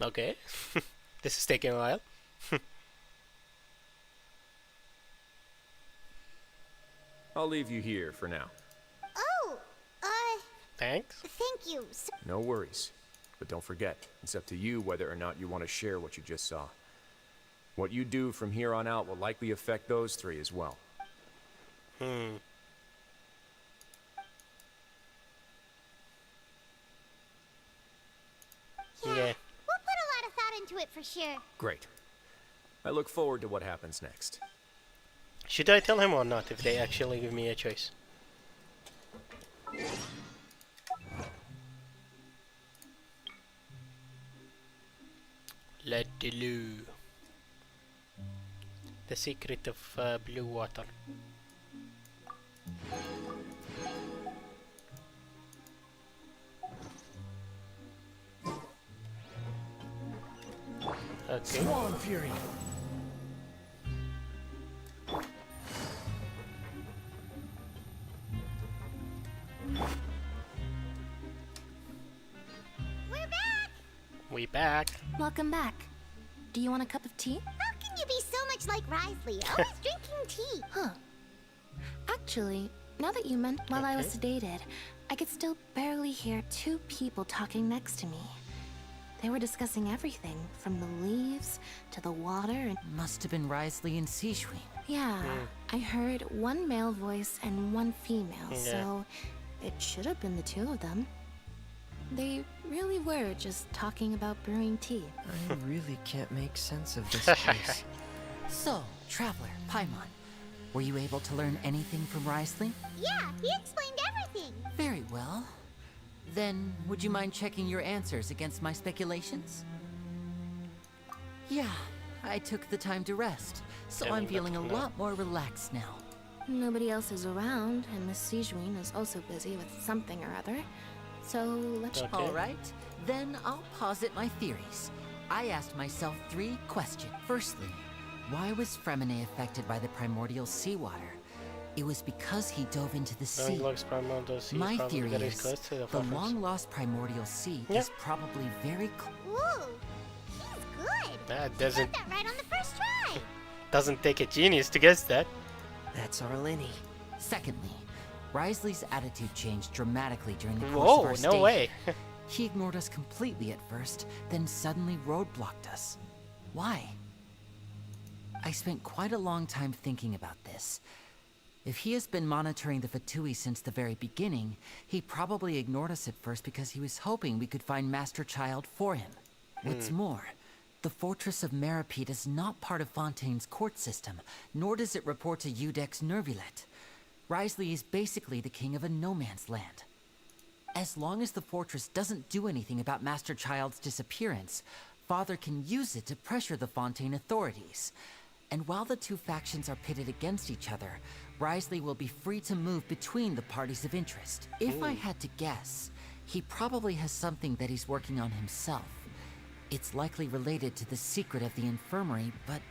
Okay. This is taking a while. I'll leave you here for now. Oh, Thanks. thank you. No worries. But don't forget, it's up to you whether or not you want to share what you just saw. What you do from here on out will likely affect those three as well. Hmm. Yeah, we'll put a lot of thought into it for sure. Great. I look forward to what happens next. Should I tell him or not if they actually give me a choice? Let the loo. The secret of blue water. Okay. Swan Fury. We're back! We back. Welcome back. Do you want a cup of tea? How can you be so much like Risley, always drinking tea? Huh. Actually, now that you meant while I was sedated, I could still barely hear two people talking next to me. They were discussing everything, from the leaves to the water and... Must have been Risley and Sijui. Yeah, I heard one male voice and one female, so it should have been the two of them. They really were just talking about brewing tea. I really can't make sense of this place. So, Traveler, Paimon, were you able to learn anything from Risley? Yeah, he explained everything. Very well. Then, would you mind checking your answers against my speculations? Yeah, I took the time to rest, so I'm feeling a lot more relaxed now. Nobody else is around, and Miss Sijui is also busy with something or other. So let's... All right, then I'll posit my theories. I asked myself 3 questions. Firstly, why was Fremine affected by the primordial seawater? It was because he dove into the sea. My theory is the long-lost primordial sea is probably very Ooh, he's good. That He doesn't got that right on the first try. doesn't take a genius to guess that. That's Arlene. Secondly, Risley's attitude changed dramatically during the course Whoa, of our no stay. way. He ignored us completely at first, then suddenly roadblocked us. Why? I spent quite a long time thinking about this. If he has been monitoring the Fatui since the very beginning, he probably ignored us at first because he was hoping we could find Master Child for him. What's more, the Fortress of Meripede is not part of Fontaine's court system, nor does it report to Udex Neuvillette. Risley is basically the king of a no-man's land. As long as the fortress doesn't do anything about Master Child's disappearance, Father can use it to pressure the Fontaine authorities. And while the two factions are pitted against each other, Risley will be free to move between the parties of interest. If I had to guess, he probably has something that he's working on himself. It's likely related to the secret of the infirmary, but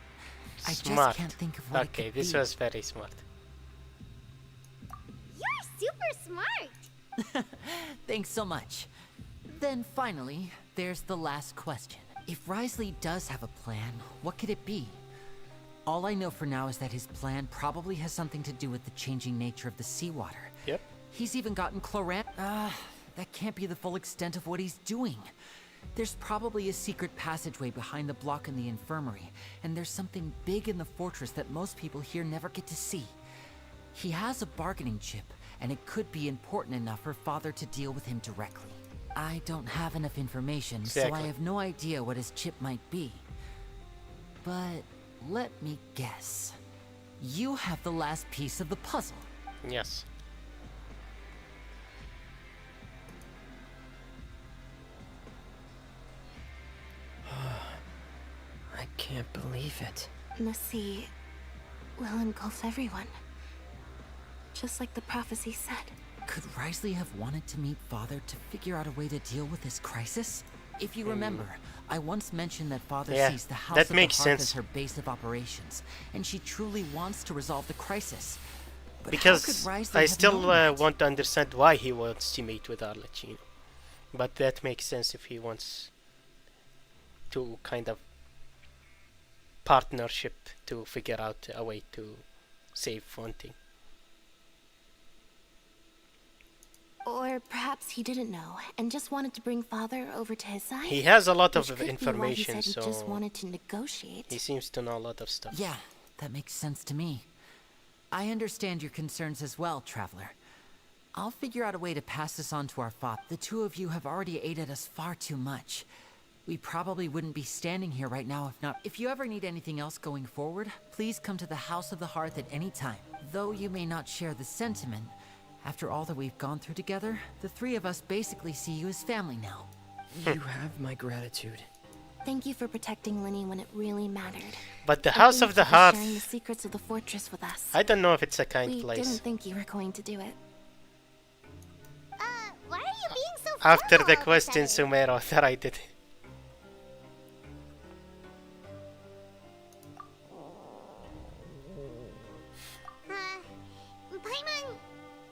I just can't think of what it could be. Okay, this was very smart. You're super smart. Thanks so much. Then finally, there's the last question. If Risley does have a plan, what could it be? All I know for now is that his plan probably has something to do with the changing nature of the seawater. Yep. He's even gotten that can't be the full extent of what he's doing. There's probably a secret passageway behind the block in the infirmary, and there's something big in the fortress that most people here never get to see. He has a bargaining chip, and it could be important enough for Father to deal with him directly. I don't have enough information, so I have no idea what his chip might be. But let me guess. You have the last piece of the puzzle. Yes. I can't believe it. The sea will engulf everyone. Just like the prophecy said. Could Risley have wanted to meet Father to figure out a way to deal with this crisis? If you remember, I once mentioned that Father sees the House of the Hearth as her base of operations, and she truly wants to resolve the crisis. But because I still want to understand why he wants to meet with Arlecchino. But that makes sense if he wants to kind of partnership to figure out a way to save Fontaine. Or Or perhaps he didn't know and just wanted to bring Father over to his side. He has a lot of Which could be why he information, said so he just wanted to negotiate. he seems to know a lot of stuff. Yeah, that makes sense to me. I understand your concerns as well, Traveler. I'll figure out a way to pass this on to our father. The two of you have already aided us far too much. We probably wouldn't be standing here right now if not. If you ever need anything else going forward, please come to the House of the Hearth at any time. Though you may not share the sentiment, after all that we've gone through together, the three of us basically see you as family now. You have my gratitude. Thank you for protecting Linny when it really mattered. But the And House thank of the you for Hearth, sharing the secrets of the fortress with us. I don't know if it's a kind We place. didn't think you were going to do it. Why are you being so After formal the all of a quest in sudden? Sumero, that I did.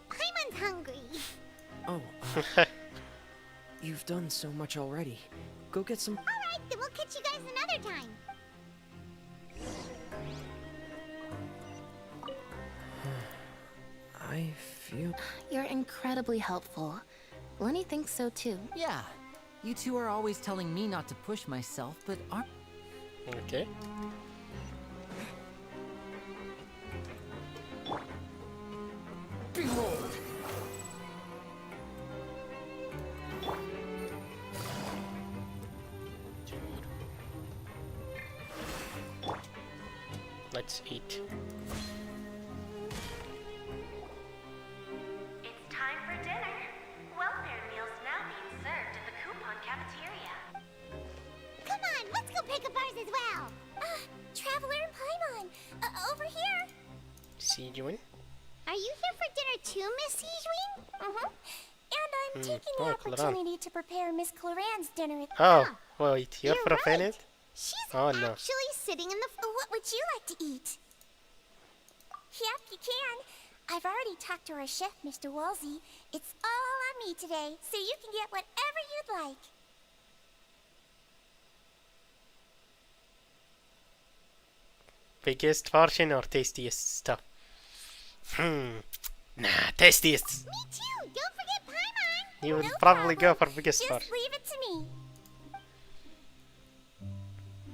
Paimon's hungry. Oh, you've done so much already. Go get some. Alright, then we'll catch you guys another time. I feel. You're incredibly helpful. Lenny thinks so too. Yeah, you two are always telling me not to push myself, but aren't... Okay. Behold! Let's eat. It's time for dinner. Welfare meals now being served in the coupon cafeteria. Come on, let's go pick up ours as well. Traveler and Paimon, over here. Sijuin? Are you here for dinner too, Miss Sijuin? Mm-hmm. And I'm taking the oh, Cloran. opportunity to prepare Miss Cloran's dinner. Oh, wait, you're You're profaning right. it? She's Oh, no. actually sitting in the... What would you like to eat? Yep, you can. I've already talked to our chef, Mr. Wolsey. It's all on me today, so you can get whatever you'd like. Biggest portion or tastiest stuff? Nah, tastiest. Me too. Don't forget Paimon. You would No probably go problem. for biggest Just portion. leave it to me.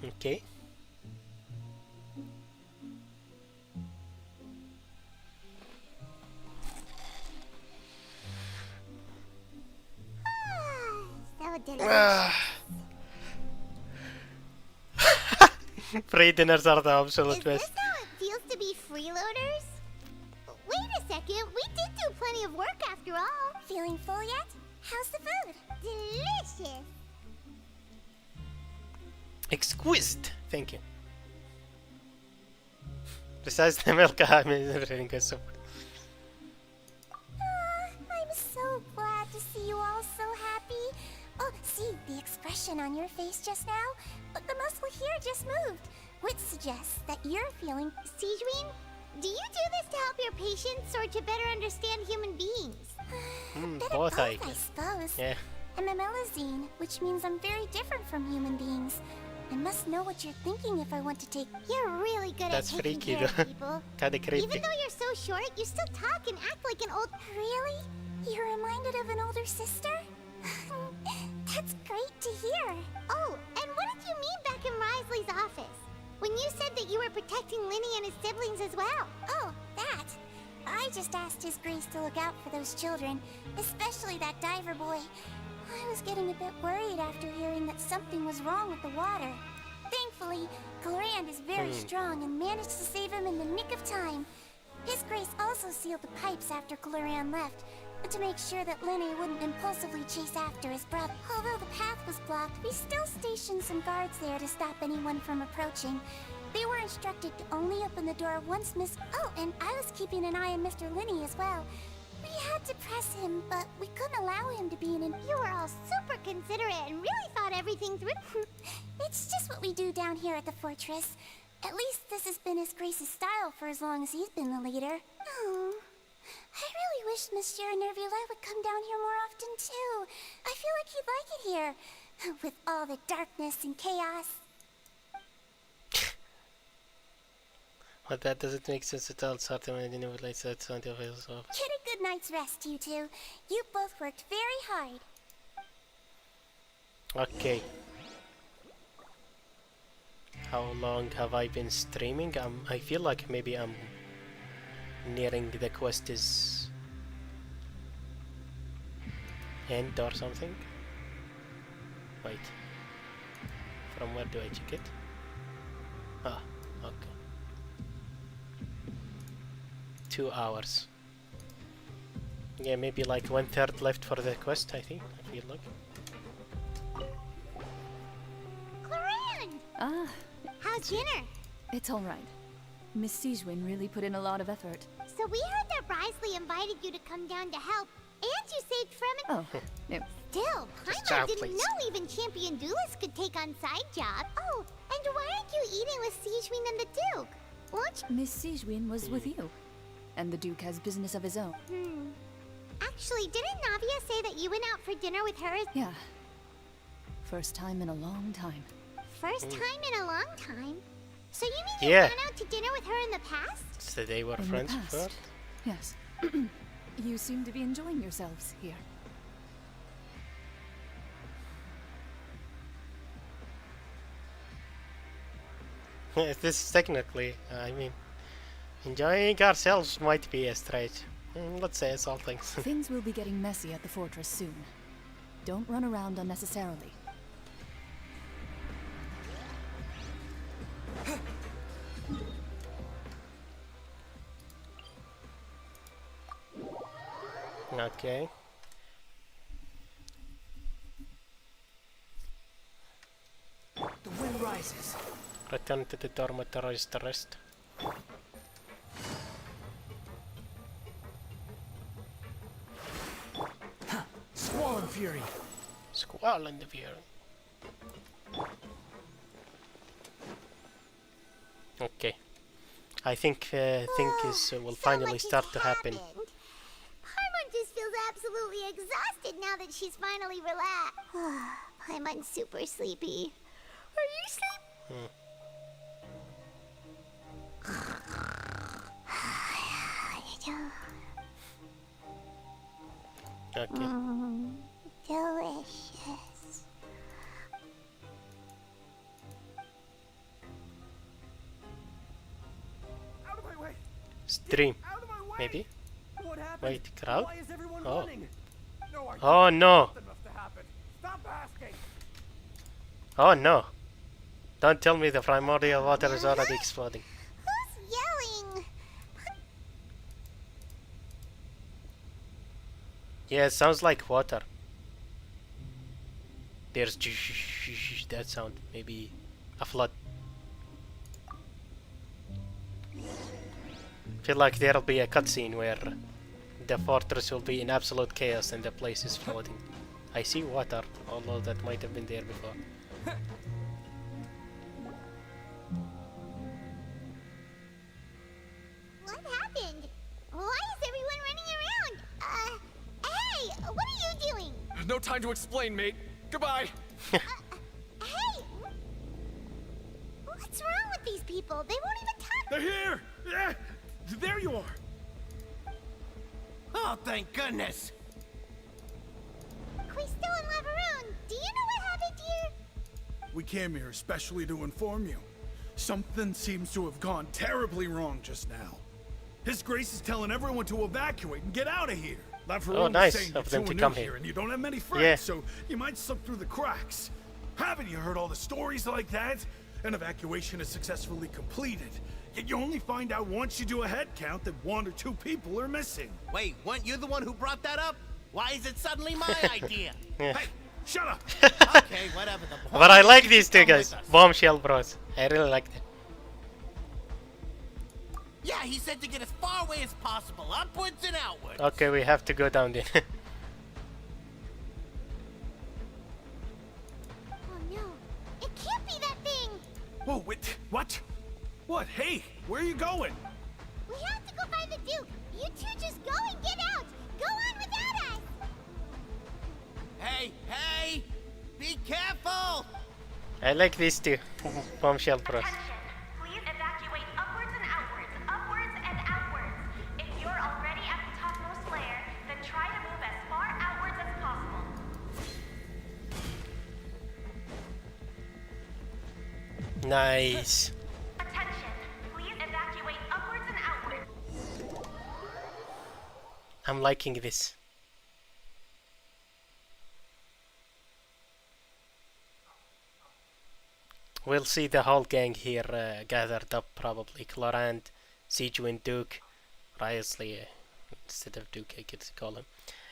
Okay. So delicious. Free dinners are the Is absolute this best. how it feels to be freeloaders? Wait a second. We did do plenty of work after all. Feeling full yet? How's the food? Delicious. Exquisite. Thank you. Besides the milk, I'm everything is so. I'm so glad to see you all so happy. Oh, see the expression on your face just now? But the muscle here just moved, which suggests that you're feeling... Sijuin, do you do this to help your patients or to better understand human beings? Bit both, of I both, I guess. suppose. Yeah. I'm a melazine, which means I'm very different from human beings. I must know what you're thinking if I want to take... You're really good That's at taking freaky, care of though. people. Kinda creepy. Even though you're so short, you still talk and act like an old... Really? You're reminded of an older sister? That's great to hear. Oh, and what did you mean back in Risley's office? When you said that you were protecting Linny and his siblings as well. Oh, that. I just asked His Grace to look out for those children, especially that diver boy. I was getting a bit worried after hearing that something was wrong with the water. Thankfully, Clorand is very strong and managed to save him in the nick of time. His Grace also sealed the pipes after Clorand left, to make sure that Linny wouldn't impulsively chase after his brother. Although the path was blocked, we still stationed some guards there to stop anyone from approaching. They were instructed to only open the door once Miss... Oh, and I was keeping an eye on Mr. Linny as well. We had to press him, but we couldn't allow him to be in an... You were all super considerate and really thought everything through. It's just what we do down here at the fortress. At least this has been His Grace's style for as long as he's been the leader. Oh, I really wish Monsieur Neuvillette would come down here more often too. I feel like he'd like it here, with all the darkness and chaos. But that doesn't make sense at all. Certainly, the Neuvillette said something of his own. Get a good night's rest, you two. You both worked very hard. Okay. How long have I been streaming? I feel like maybe I'm nearing the quest is end or something. Wait. From where do I check it? Ah, okay. 2 hours. Yeah, maybe like 1/3 left for the quest, I think. I feel like. Cloran! Ah, How's dinner? it's all right. Miss Sijwin really put in a lot of effort. So we heard that Risley invited you to come down to help, and you saved Fremen. Oh, no. Still, Just Paimon child, didn't please. know even champion duelists could take on side jobs. Oh, and why aren't you eating with Sijwin and the Duke? Won't you? Miss Sijwin was with you. And the Duke has business of his own. Actually, didn't Navia say that you went out for dinner with her? Yeah. First time in a long time. First time in a long time? So you mean Yeah. you've gone out to dinner with her in the past? So they were In the friends past. before? Yes. You seem to be enjoying yourselves here. This is technically, I mean, enjoying ourselves might be a stretch. Let's say it's all things. Things will be getting messy at the fortress soon. Don't run around unnecessarily. Okay. The wind rises. Return to the dormitories to rest. Squall and fury. Squall and the fury. Okay. I think things will finally start to happen. Paimon just feels absolutely exhausted now that she's finally relaxed. Paimon's super sleepy. Are you sleeping? Okay. Delicious. Out of my way. Stream. Out of my way. Maybe? What happened? Wait, crowd? Why is everyone Oh. running? No, Archon. Oh no! Something must have happened. Stop asking. Oh no! Don't tell me the primordial water is already exploding. Who's yelling? Yeah, it sounds like water. There's that sound. Maybe a flood. Feel like there'll be a cutscene where the fortress will be in absolute chaos and the place is flooding. I see water, although that might have been there before. What happened? Why is everyone running around? Hey, what are you doing? There's no time to explain, mate. Goodbye. Hey! What's wrong with these people? They won't even talk. They're here! Yeah! There you are! Oh, thank goodness. We're still in Lavaroon. Do you know what happened here? We came here especially to inform you. Something seems to have gone terribly wrong just now. His Grace is telling everyone to evacuate and get out of here. Lavaroon was nice saying of you're them to too come new here. and you don't have many friends, Yeah. so you might slip through the cracks. Haven't you heard all the stories like that? An evacuation is successfully completed. Yet you only find out once you do a head count that 1 or 2 people are missing. Wait, weren't you the one who brought that up? Why is it suddenly my idea? Yeah. Hey, shut up! Okay, whatever. The point But I is, like these two come guys. with us. Bombshell bros. I really like them. Yeah, he said to get as far away as possible, upwards and outwards. Okay, we have to go down there. Oh no. It can't be that thing. Whoa, wait, what? What? Hey, where are you going? We have to go find the Duke. You two just go and get out. Go on without us. Hey, hey! Be careful! I like these two. Bombshell bros. Attention. Please evacuate upwards and outwards. Nice. Attention, please evacuate upwards and outwards. I'm liking this. We'll see the whole gang here gathered up, probably. Clorand, Sijuin, Duke, Riosley, instead of Duke I could call him.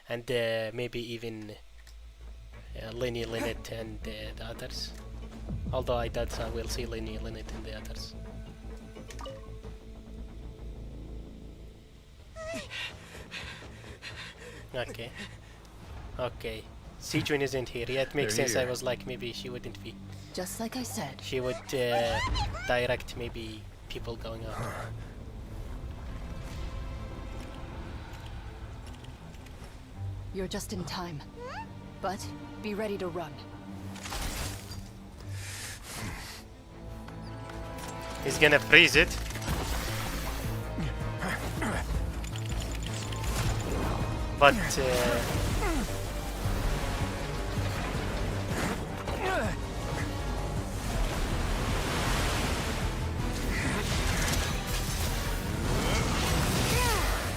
And maybe even Lenny, Lynette and the others. Although I doubt I will see Lenny, Lynette and the others. Okay. Okay. Sijuin isn't here yet. Makes sense. I was like, maybe she wouldn't be. Just like I said. She would direct maybe people going out. You're just in time. But be ready to run. He's gonna freeze it. But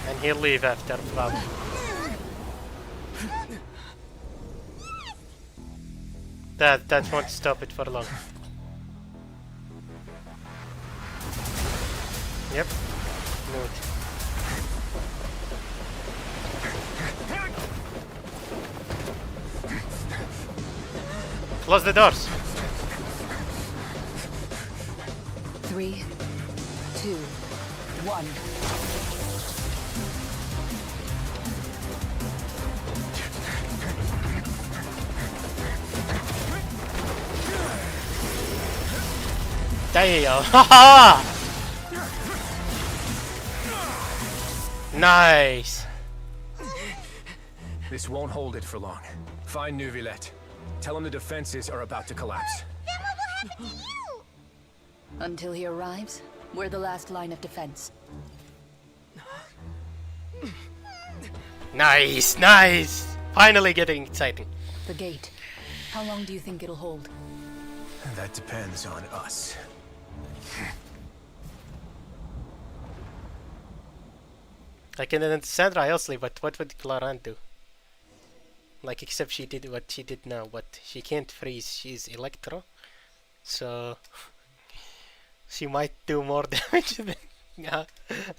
and he'll leave after probably. That won't stop it for long. Yep. Note. Close the doors. 3, 2, 1. Damn! Haha! Nice! This won't hold it for long. Find Neuvillette. Tell him the defenses are about to collapse. Then what will happen to you? Until he arrives, we're the last line of defense. Nice! Nice! Finally getting exciting. The gate. How long do you think it'll hold? That depends on us. I can understand Riosley, but what would Clorand do? Like, except she did what she did now, but she can't freeze, she's Electro. So, she might do more damage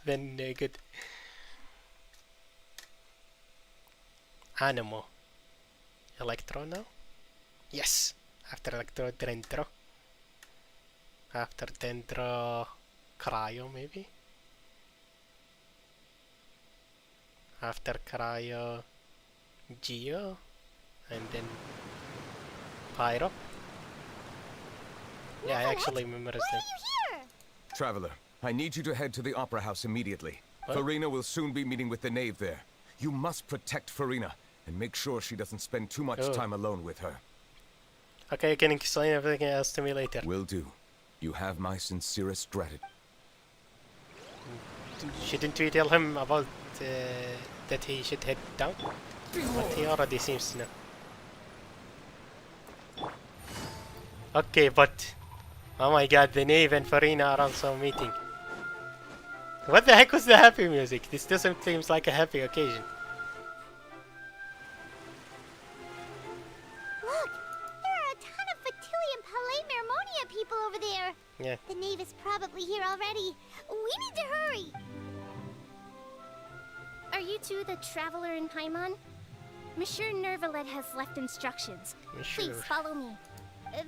than good. Anemo. Electro now? Yes! After Electro, Dendro. After Dendro, Cryo maybe? After Cryo, Geo, and then Pyro. Yeah, I actually remember his name. Traveler, I need you to head to the Opera House immediately. What? Farina will soon be meeting with the knave there. You must protect Farina and make sure she doesn't spend too much time alone with her. Okay, you can explain everything else to me later. Will do. You have my sincerest gratitude. Shouldn't we tell him about that he should head down? But he already seems to know. Okay, but oh my god, the knave and Farina are also meeting. What the heck was the happy music? This doesn't seem like a happy occasion. Look, there are a ton of Fatilian Palais Mermonia people over there. Yeah. The knave is probably here already. We need to hurry. Are you two the traveler in Paimon? Monsieur Neuvillette has left instructions. Monsieur. Please follow me.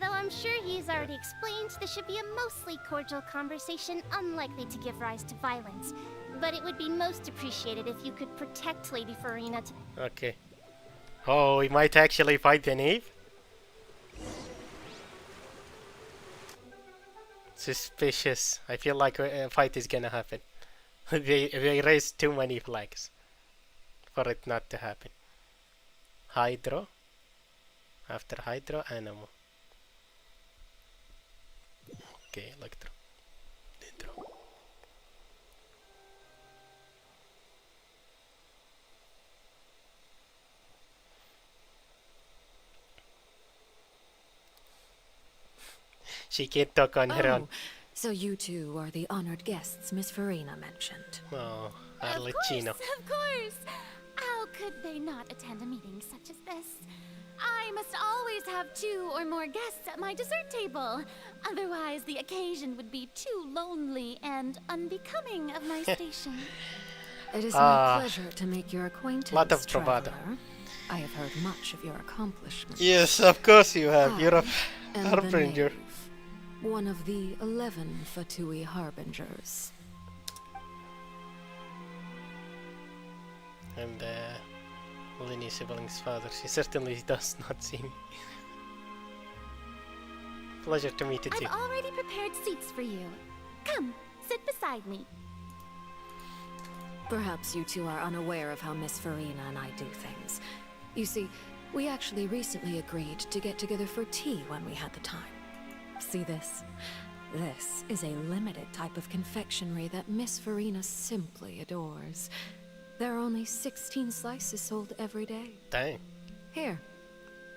Though I'm sure he's already explained, this should be a mostly cordial conversation, unlikely to give rise to violence. But it would be most appreciated if you could protect Lady Farina. Okay. Oh, we might actually fight the knave? Suspicious. I feel like a fight is gonna happen. they raised too many flags for it not to happen. Hydro. After Hydro, Anemo. Okay, Electro. Dendro. She can't talk on her own. So you two are the honored guests Miss Farina mentioned. Oh, Of Arlecchino. course. How could they not attend a meeting such as this? I must always have 2 or more guests at my dessert table. Otherwise, the occasion would be too lonely and unbecoming of my station. It is my pleasure to make your acquaintance, Lot of bravado. traveler. I have heard much of your accomplishments. Yes, of course you have. You're a And the harbinger. knave, one of the 11 Fatui harbingers. And Lenny Sibling's father. She certainly does not see me. Pleasure to meet you too. I've already prepared seats for you. Come, sit beside me. Perhaps you two are unaware of how Miss Farina and I do things. You see, we actually recently agreed to get together for tea when we had the time. See this? This is a limited type of confectionery that Miss Farina simply adores. There are only 16 slices sold every day. Dang. Here,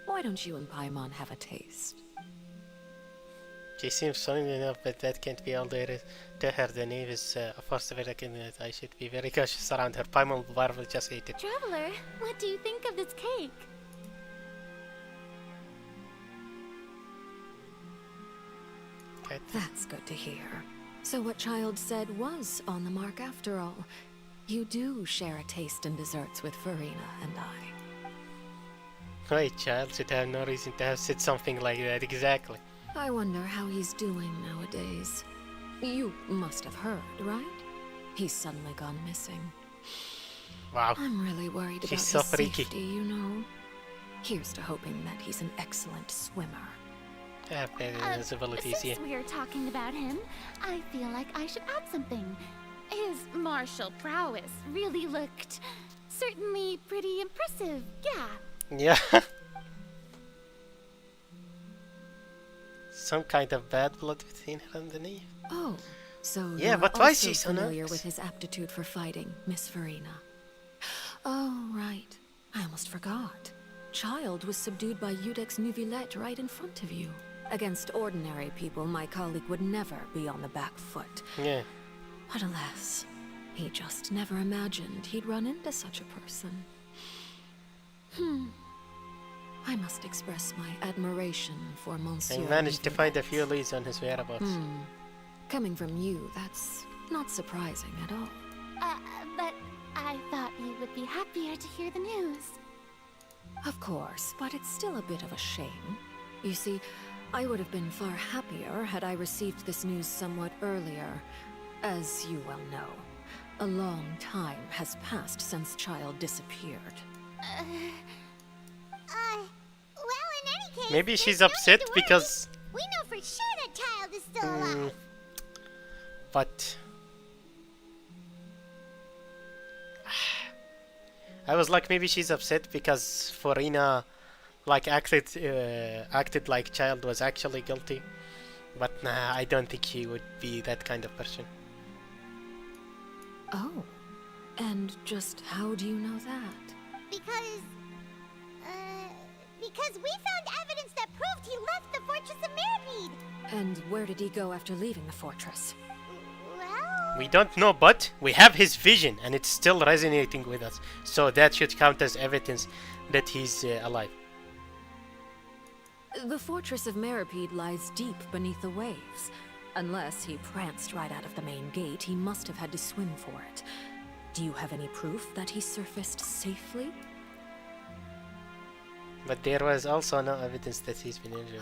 why don't you and Paimon have a taste? She seems strong enough, but that can't be all there is to her. The knave is a force of reckoning that I should be very cautious around her. Paimon will just ate it. Traveler, what do you think of this cake? That's good to hear. So what Child said was on the mark after all. You do share a taste in desserts with Farina and I. Right, Child should have no reason to have said something like that, exactly. I wonder how he's doing nowadays. You must have heard, right? He's suddenly gone missing. Wow. I'm really worried about She's his so freaky. safety, you know. Here's to hoping that he's an excellent swimmer. Yeah, his abilities here. Since we're talking about him, I feel like I should add something. His martial prowess really looked certainly pretty impressive, yeah. Yeah. Some kind of bad blood between her and the knave. Oh, so yeah, you're but why is also she so familiar nervous? with his aptitude for fighting, Miss Farina? Oh, right. I almost forgot. Child was subdued by Udex Neuvillette right in front of you. Against ordinary people, my colleague would never be on the back foot. Yeah. But alas, he just never imagined he'd run into such a person. I must express my admiration for Monsieur. I managed to Neuvillette. find a few leads on his whereabouts. Coming from you, that's not surprising at all. But I thought you would be happier to hear the news. Of course, but it's still a bit of a shame. You see, I would have been far happier had I received this news somewhat earlier. As you well know, a long time has passed since Child disappeared. Well, in any case, Maybe there's she's no need upset to worry. because... We know for sure that Child is still alive. But... I was like, maybe she's upset because Farina like acted like Child was actually guilty. But nah, I don't think she would be that kind of person. Oh, and just how do you know that? Because we found evidence that proved he left the Fortress of Mirapede. And where did he go after leaving the fortress? Well, We don't know, but we have his vision and it's still resonating with us. So that should count as evidence that he's alive. The Fortress of Mirapede lies deep beneath the waves. Unless he pranced right out of the main gate, he must have had to swim for it. Do you have any proof that he surfaced safely? But there was also no evidence that he's been injured.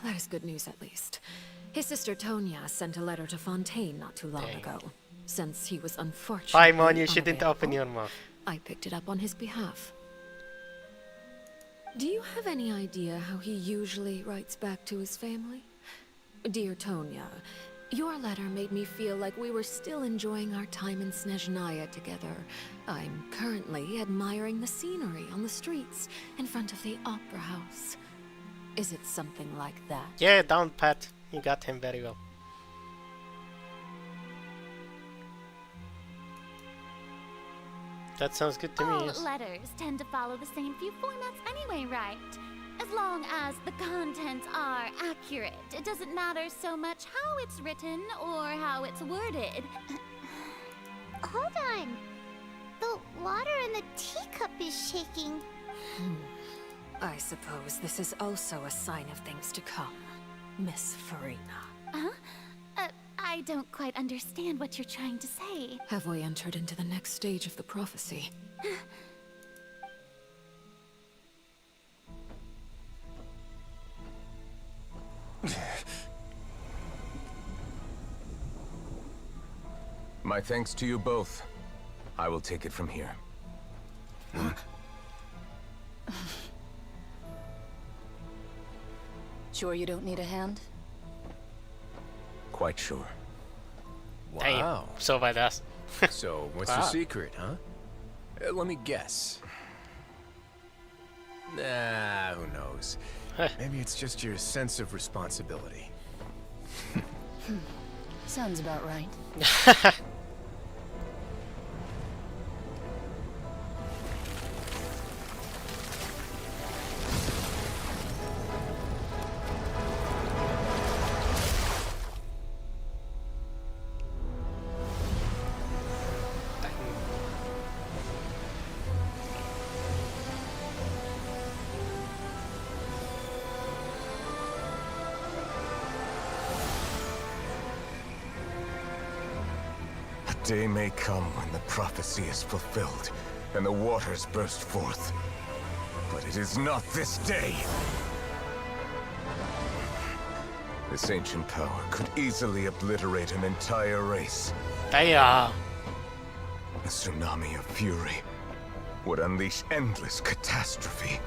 That is good news, at least. His sister Tonya sent a letter to Fontaine not too long ago. Since he was unfortunate. Paimon, you shouldn't open your mouth. I picked it up on his behalf. Do you have any idea how he usually writes back to his family? Dear Tonya, your letter made me feel like we were still enjoying our time in Snezhnaya together. I'm currently admiring the scenery on the streets in front of the opera house. Is it something like that? Yeah, down pat. You got him very well. That sounds good to me, All yes. letters tend to follow the same few formats anyway, right? As long as the contents are accurate, it doesn't matter so much how it's written or how it's worded. Hold on. The water in the teacup is shaking. I suppose this is also a sign of things to come, Miss Farina. Huh? I don't quite understand what you're trying to say. Have we entered into the next stage of the prophecy? My thanks to you both. I will take it from here. Sure you don't need a hand? Quite sure. Wow. Damn, so badass. So, what's Wow. the secret, huh? Let me guess. Nah, who knows? Maybe it's just your sense of responsibility. Sounds about right. A day may come when the prophecy is fulfilled and the waters burst forth. But it is not this day. This ancient power could easily obliterate an entire race. Damn. A tsunami of fury would unleash endless catastrophe.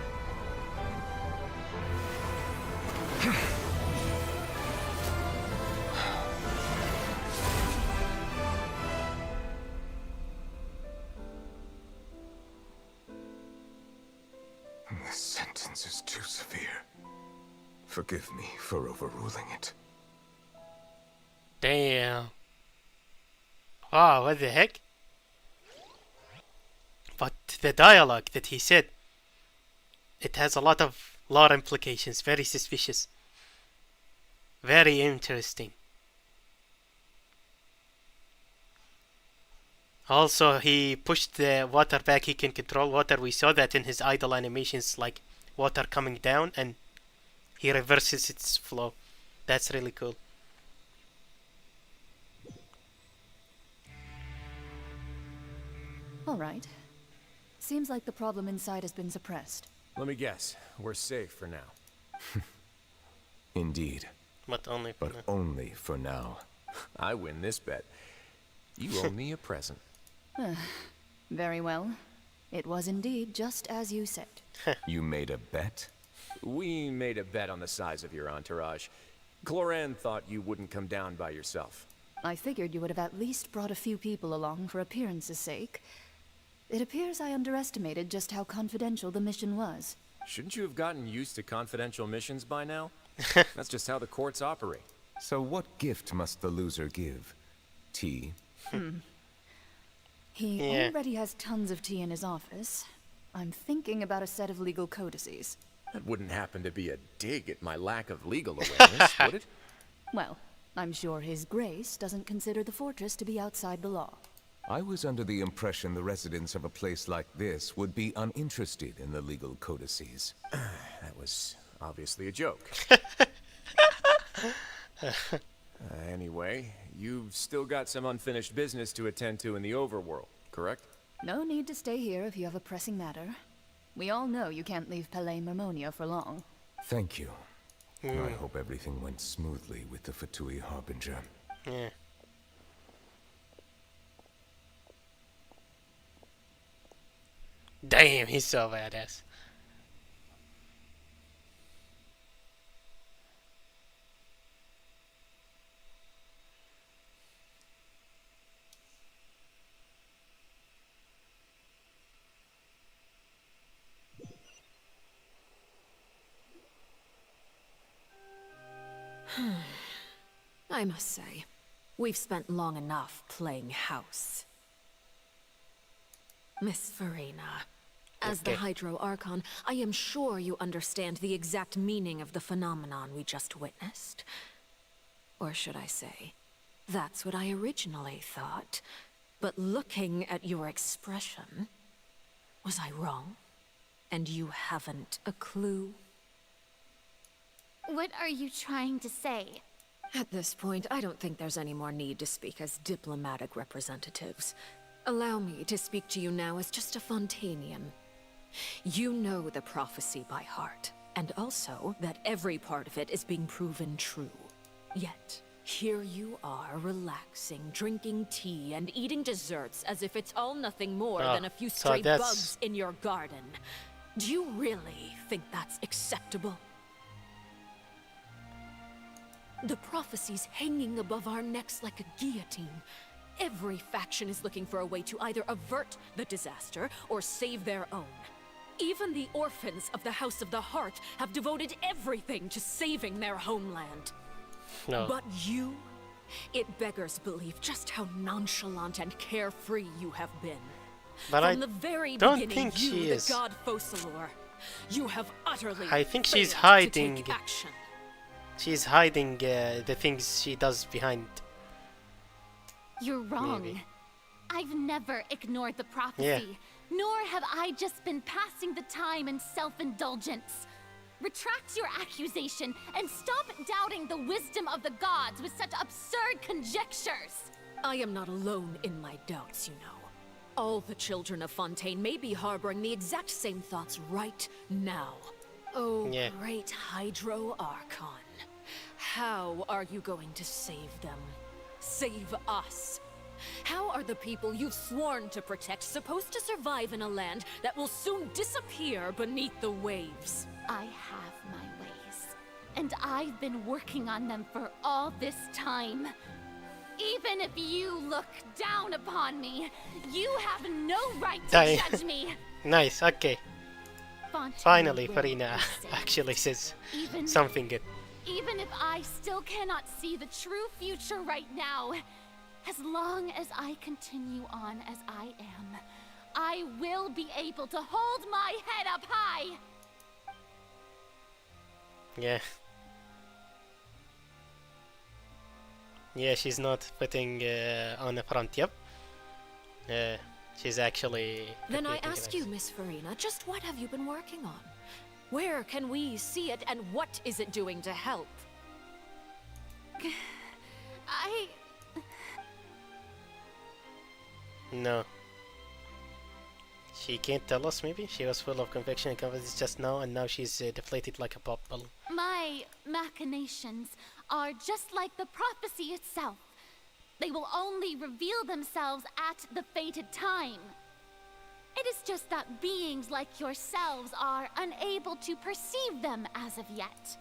This sentence is too severe. Forgive me for overruling it. Damn. Wow, what the heck? But the dialogue that he said, it has a lot of lore implications. Very suspicious. Very interesting. Also, he pushed the water back. He can control water. We saw that in his idle animations, like water coming down, and he reverses its flow. That's really cool. All right. Seems like the problem inside has been suppressed. Let me guess. We're safe for now. Indeed. But only for But only for now. I win this bet. You owe me a present. Very well. It was indeed just as you said. You made a bet? We made a bet on the size of your entourage. Cloran thought you wouldn't come down by yourself. I figured you would have at least brought a few people along for appearance's sake. It appears I underestimated just how confidential the mission was. Shouldn't you have gotten used to confidential missions by now? That's just how the courts operate. So what gift must the loser give? Tea? He Yeah. already has tons of tea in his office. I'm thinking about a set of legal codices. That wouldn't happen to be a dig at my lack of legal awareness, would it? Well, I'm sure His Grace doesn't consider the fortress to be outside the law. I was under the impression the residents of a place like this would be uninterested in the legal codices. That was obviously a joke. Anyway, you've still got some unfinished business to attend to in the overworld, correct? No need to stay here if you have a pressing matter. We all know you can't leave Palais Mermonia for long. Thank you. I hope everything went smoothly with the Fatui Harbinger. Yeah. Damn, he's so badass. I must say, we've spent long enough playing house. Miss Farina, As the Hydro Archon, I am sure you understand the exact meaning of the phenomenon we just witnessed. Or should I say, that's what I originally thought. But looking at your expression, was I wrong? And you haven't a clue? What are you trying to say? At this point, I don't think there's any more need to speak as diplomatic representatives. Allow me to speak to you now as just a Fontanian. You know the prophecy by heart, and also that every part of it is being proven true. Yet, here you are relaxing, drinking tea, and eating desserts as if it's all nothing more than a few stray bugs in your garden. Do you really think that's acceptable? The prophecy's hanging above our necks like a guillotine. Every faction is looking for a way to either avert the disaster or save their own. Even the orphans of the House of the Heart have devoted everything to saving their homeland. No. But you, it beggars belief just how nonchalant and carefree you have been. But From I the very don't beginning, think she you, is. the god Focalor, you have utterly I think she's failed hiding. to take action. She's hiding the things she does behind. You're wrong. Maybe. I've never ignored the prophecy, nor have I just been passing the time in self-indulgence. Retract your accusation and stop doubting the wisdom of the gods with such absurd conjectures. I am not alone in my doubts, you know. All the children of Fontaine may be harboring the exact same thoughts right now. Oh, great Hydro Archon. How are you going to save them? Save us? How are the people you've sworn to protect supposed to survive in a land that will soon disappear beneath the waves? I have my ways, and I've been working on them for all this time. Even if you look down upon me, you have no right to judge me. Nice, okay. Fontaine Finally, will Farina be saved. actually says Even- something good. Even if I still cannot see the true future right now, as long as I continue on as I am, I will be able to hold my head up high. Yeah. Yeah, she's not putting on the front, yep. She's actually... Then I repeating ask it. you, Miss Farina, just what have you been working on? Where can we see it, and what is it doing to help? No. She can't tell us, maybe? She was full of conviction and confidence just now, and now she's deflated like a pop balloon. My machinations are just like the prophecy itself. They will only reveal themselves at the fated time. It is just that beings like yourselves are unable to perceive them as of yet.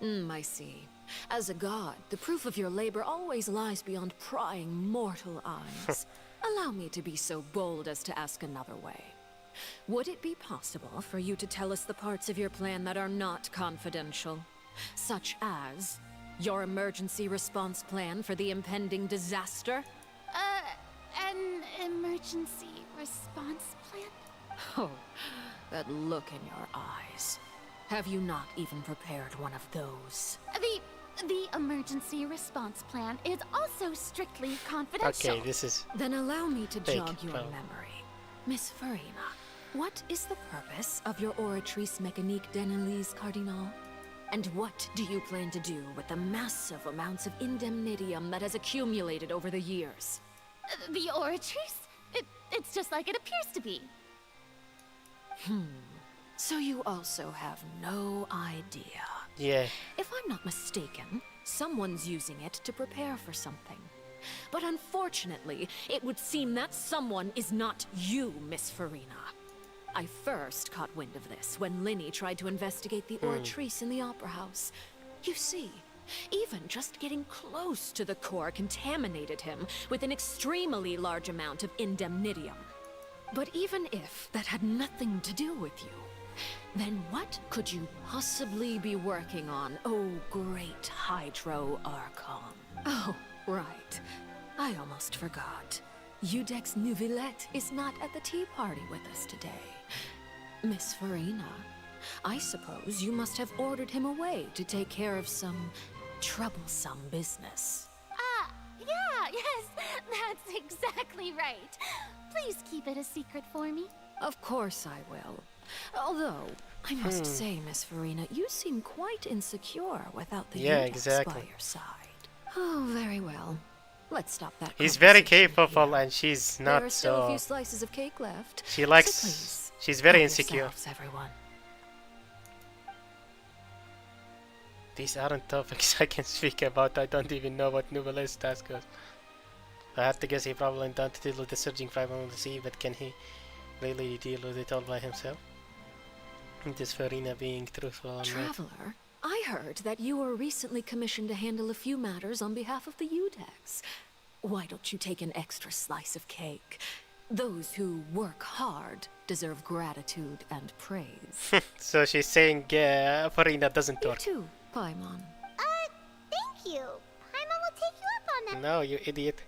I see. As a god, the proof of your labor always lies beyond prying mortal eyes. Allow me to be so bold as to ask another way. Would it be possible for you to tell us the parts of your plan that are not confidential? Such as your emergency response plan for the impending disaster? An emergency response plan? Oh, that look in your eyes. Have you not even prepared one of those? The emergency response plan is also strictly confidential. Okay, this is... Then allow me to fake, jog your well. memory. Miss Farina, what is the purpose of your Oratrice Mécanique d'Analyse Cardinal? And what do you plan to do with the massive amounts of indemnitium that has accumulated over the years? The Oratrice? It's just like it appears to be. So you also have no idea. Yeah. If I'm not mistaken, someone's using it to prepare for something. But unfortunately, it would seem that someone is not you, Miss Farina. I first caught wind of this when Linny tried to investigate the Oratrice in the Opera House. You see, even just getting close to the core contaminated him with an extremely large amount of indemnitium. But even if that had nothing to do with you, then what could you possibly be working on, oh great Hydro Archon? Oh, right. I almost forgot. Udex Neuvillette is not at the tea party with us today. Miss Farina, I suppose you must have ordered him away to take care of some troublesome business. Yeah, yes, that's exactly right. Please keep it a secret for me. Of course I will. Although, I must say, Miss Farina, you seem quite insecure without the Udex by your side. Oh, very well. Let's stop that. He's very capable and she's not There are still a so... few slices of cake left. She likes... So please, she's very help insecure. yourselves, everyone. These aren't topics I can speak about. I don't even know what Neuvillette's task was. I have to guess he probably don't deal with the surging fiber on the sea, but can he really deal with it all by himself? This Farina being truthful or not? Traveler, I heard that you were recently commissioned to handle a few matters on behalf of the Udex. Why don't you take an extra slice of cake? Those who work hard deserve gratitude and praise. So she's saying Farina doesn't work. You too, Paimon. Thank you. Paimon will take you up on that. No, you idiot.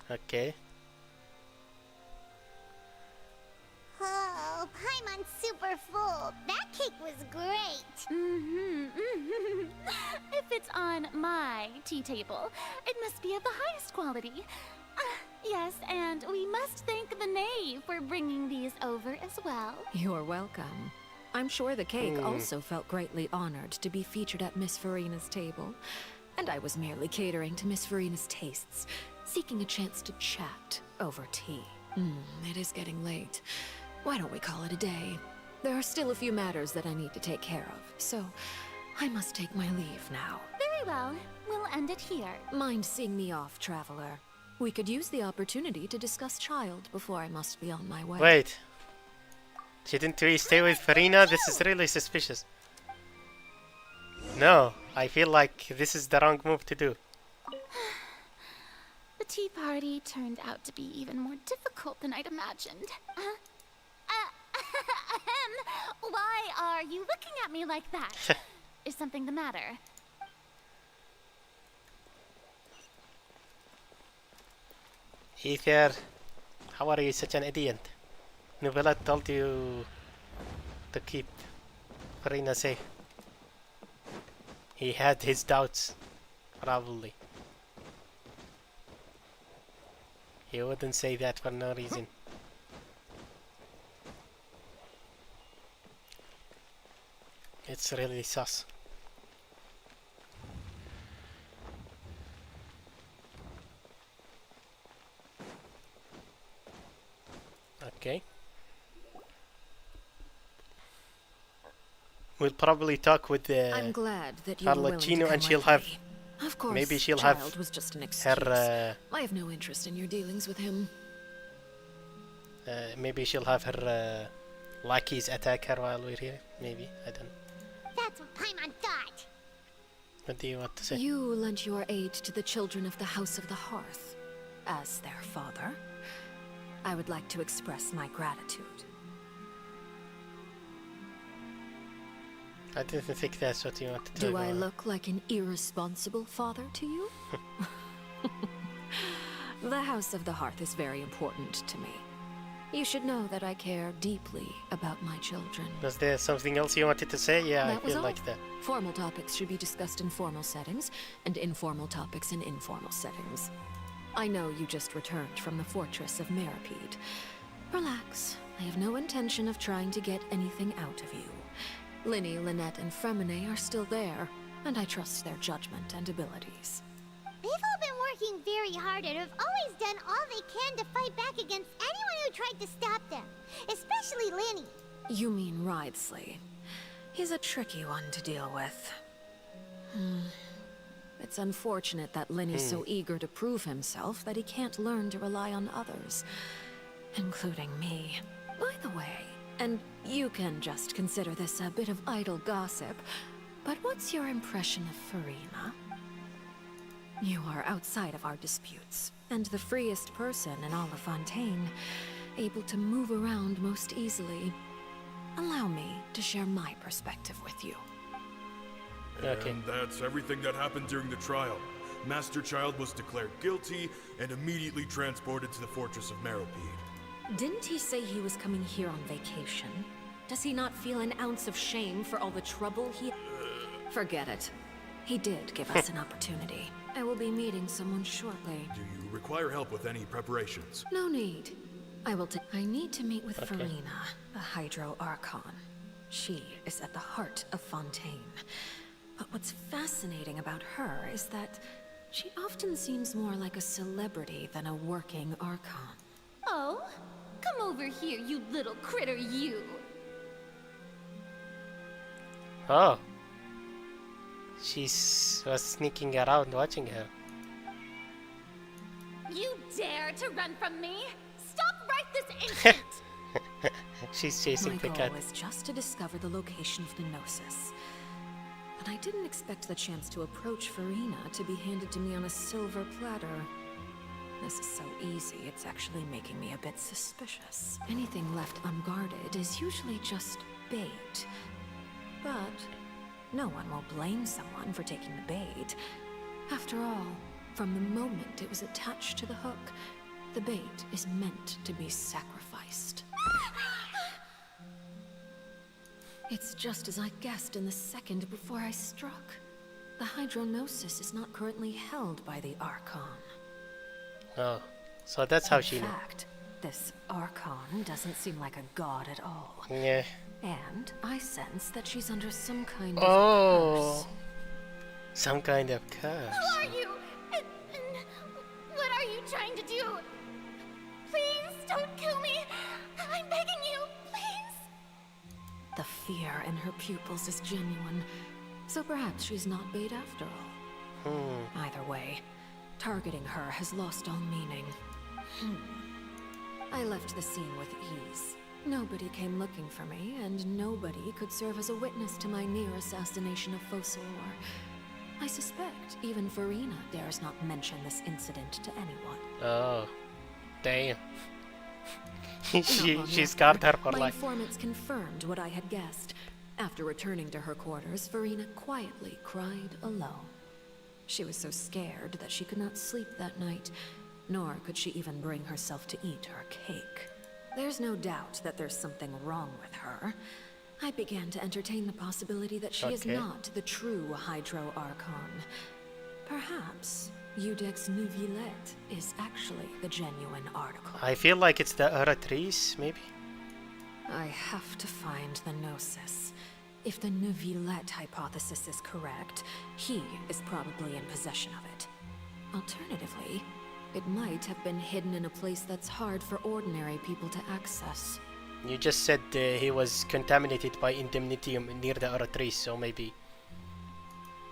Okay. Oh, Paimon's super full. That cake was great. If it's on my tea table, it must be of the highest quality. Yes, and we must thank the knave for bringing these over as well. You're welcome. I'm sure the cake also felt greatly honored to be featured at Miss Farina's table. And I was merely catering to Miss Farina's tastes, seeking a chance to chat over tea. It is getting late. Why don't we call it a day? There are still a few matters that I need to take care of, so I must take my leave now. Very well. We'll end it here. Mind seeing me off, Traveler? We could use the opportunity to discuss Child before I must be on my way. Wait. She didn't really stay with Farina? This is really suspicious. No, I feel like this is the wrong move to do. The tea party turned out to be even more difficult than I'd imagined. Why are you looking at me like that? Is something the matter? Ether, how are you such an idiot? Neuvillette told you to keep Farina safe. He had his doubts, probably. He wouldn't say that for no reason. It's really sus. Okay. We'll probably talk with I'm glad that you were willing to Arlecchino, come and she'll with have me. Of course, maybe she'll Child have was just an excuse. her I have no interest in your dealings with him. maybe she'll have her lackeys attack her while we're here. Maybe, I don't know. That's what Paimon thought. What do you want to say? You lent your aid to the children of the House of the Hearth. As their father, I would like to express my gratitude. I didn't think that's what you wanted to Do I look like an irresponsible father to you? The House of the Hearth is very important to me. You should know that I care deeply about my children. Was there something else you wanted to say? Yeah, That I was feel all. like that. Formal topics should be discussed in formal settings, and informal topics in informal settings. I know you just returned from the fortress of Meripede. Relax. I have no intention of trying to get anything out of you. Linny, Lynette, and Fremine are still there, and I trust their judgment and abilities. They've all been working very hard and have always done all they can to fight back against anyone who tried to stop them. Especially Linny. You mean Wriothesley. He's a tricky one to deal with. It's unfortunate that Linny's so eager to prove himself that he can't learn to rely on others, including me. By the way, and you can just consider this a bit of idle gossip, but what's your impression of Farina? You are outside of our disputes, and the freest person in all of Fontaine, able to move around most easily. Allow me to share my perspective with you. Okay. And that's everything that happened during the trial. Master Child was declared guilty and immediately transported to the Fortress of Meripede. Didn't he say he was coming here on vacation? Does he not feel an ounce of shame for all the trouble he... Forget it. He did give us an opportunity. I will be meeting someone shortly. Do you require help with any preparations? No need. I need to meet with Okay. Farina, the Hydro Archon. She is at the heart of Fontaine. But what's fascinating about her is that she often seems more like a celebrity than a working Archon. Oh, come over here, you little critter, you. Oh. She's was sneaking around watching her. You dare to run from me? Stop right this instant! She's chasing My the goal cat. is just to discover the location of the Gnosis. But I didn't expect the chance to approach Farina to be handed to me on a silver platter. This is so easy, it's actually making me a bit suspicious. Anything left unguarded is usually just bait. But no one will blame someone for taking the bait. After all, from the moment it was attached to the hook, the bait is meant to be sacrificed. It's just as I guessed in the second before I struck. The Hydronosis is not currently held by the Archon. Oh. So that's how she In knew. fact, this Archon doesn't seem like a god at all. Yeah. And I sense that she's under some kind Oh. of curse. Some kind of curse. Who are you? And what are you trying to do? Please don't kill me. I'm begging you, please. The fear in her pupils is genuine, so perhaps she's not bait after all. Either way, targeting her has lost all meaning. I left the scene with ease. Nobody came looking for me, and nobody could serve as a witness to my near assassination of Fosor. I suspect even Farina dares not mention this incident to anyone. Oh. Damn. Not long She's after, got her for my life. informants confirmed what I had guessed. After returning to her quarters, Farina quietly cried alone. She was so scared that she could not sleep that night, nor could she even bring herself to eat her cake. There's no doubt that there's something wrong with her. I began to entertain the possibility that she is Okay. not the true Hydro Archon. Perhaps Eudex Neuvillette is actually the genuine article. I feel like it's the Oratrice, maybe? I have to find the Gnosis. If the Neuvillette hypothesis is correct, he is probably in possession of it. Alternatively, it might have been hidden in a place that's hard for ordinary people to access. You just said he was contaminated by indemnitium near the Oratrice, so maybe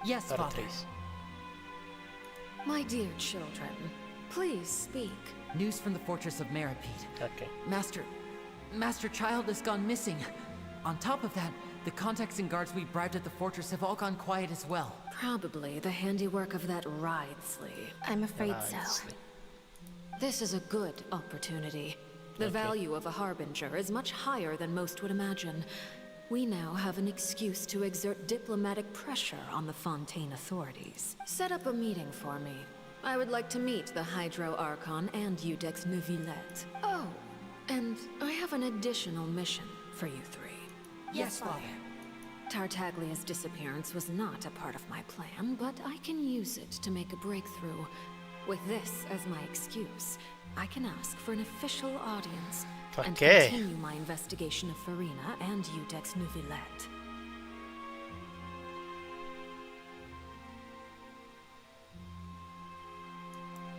Yes, Father. Oratrice. My dear children, please speak. News from the fortress of Meripede. Okay. Master Child has gone missing. On top of that, the contacts and guards we bribed at the fortress have all gone quiet as well. Probably the handiwork of that Ridesley. I'm afraid so. This is a good opportunity. The value of a harbinger is much higher than most would imagine. We now have an excuse to exert diplomatic pressure on the Fontaine authorities. Set up a meeting for me. I would like to meet the Hydro Archon and Eudex Neuvillette. Oh, and I have an additional mission for you three. Yes, Father. Tartaglia's disappearance was not a part of my plan, but I can use it to make a breakthrough. With this as my excuse, I can ask for an official audience and Okay. continue my investigation of Farina and Eudex Neuvillette.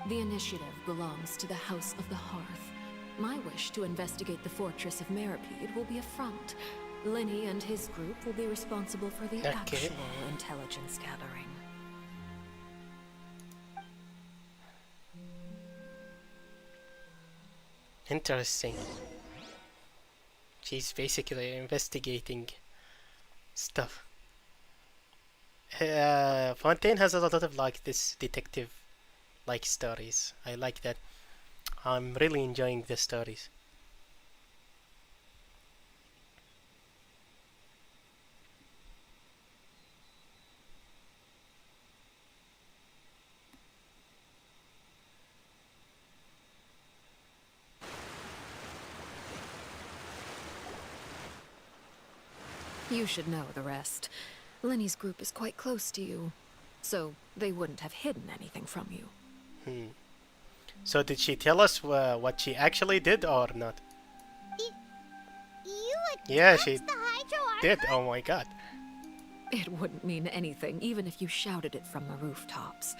The initiative belongs to the House of the Hearth. My wish to investigate the fortress of Meripede will be a front. Lenny and his group will be responsible for the actual intelligence gathering. Interesting. She's basically investigating stuff. Fontaine has a lot of like this detective like stories. I like that. I'm really enjoying the stories. You should know the rest. Lenny's group is quite close to you, so they wouldn't have hidden anything from you. So did she tell us what she actually did or not? You Yeah, she the Hydro did. Oh my god. It wouldn't mean anything, even if you shouted it from the rooftops.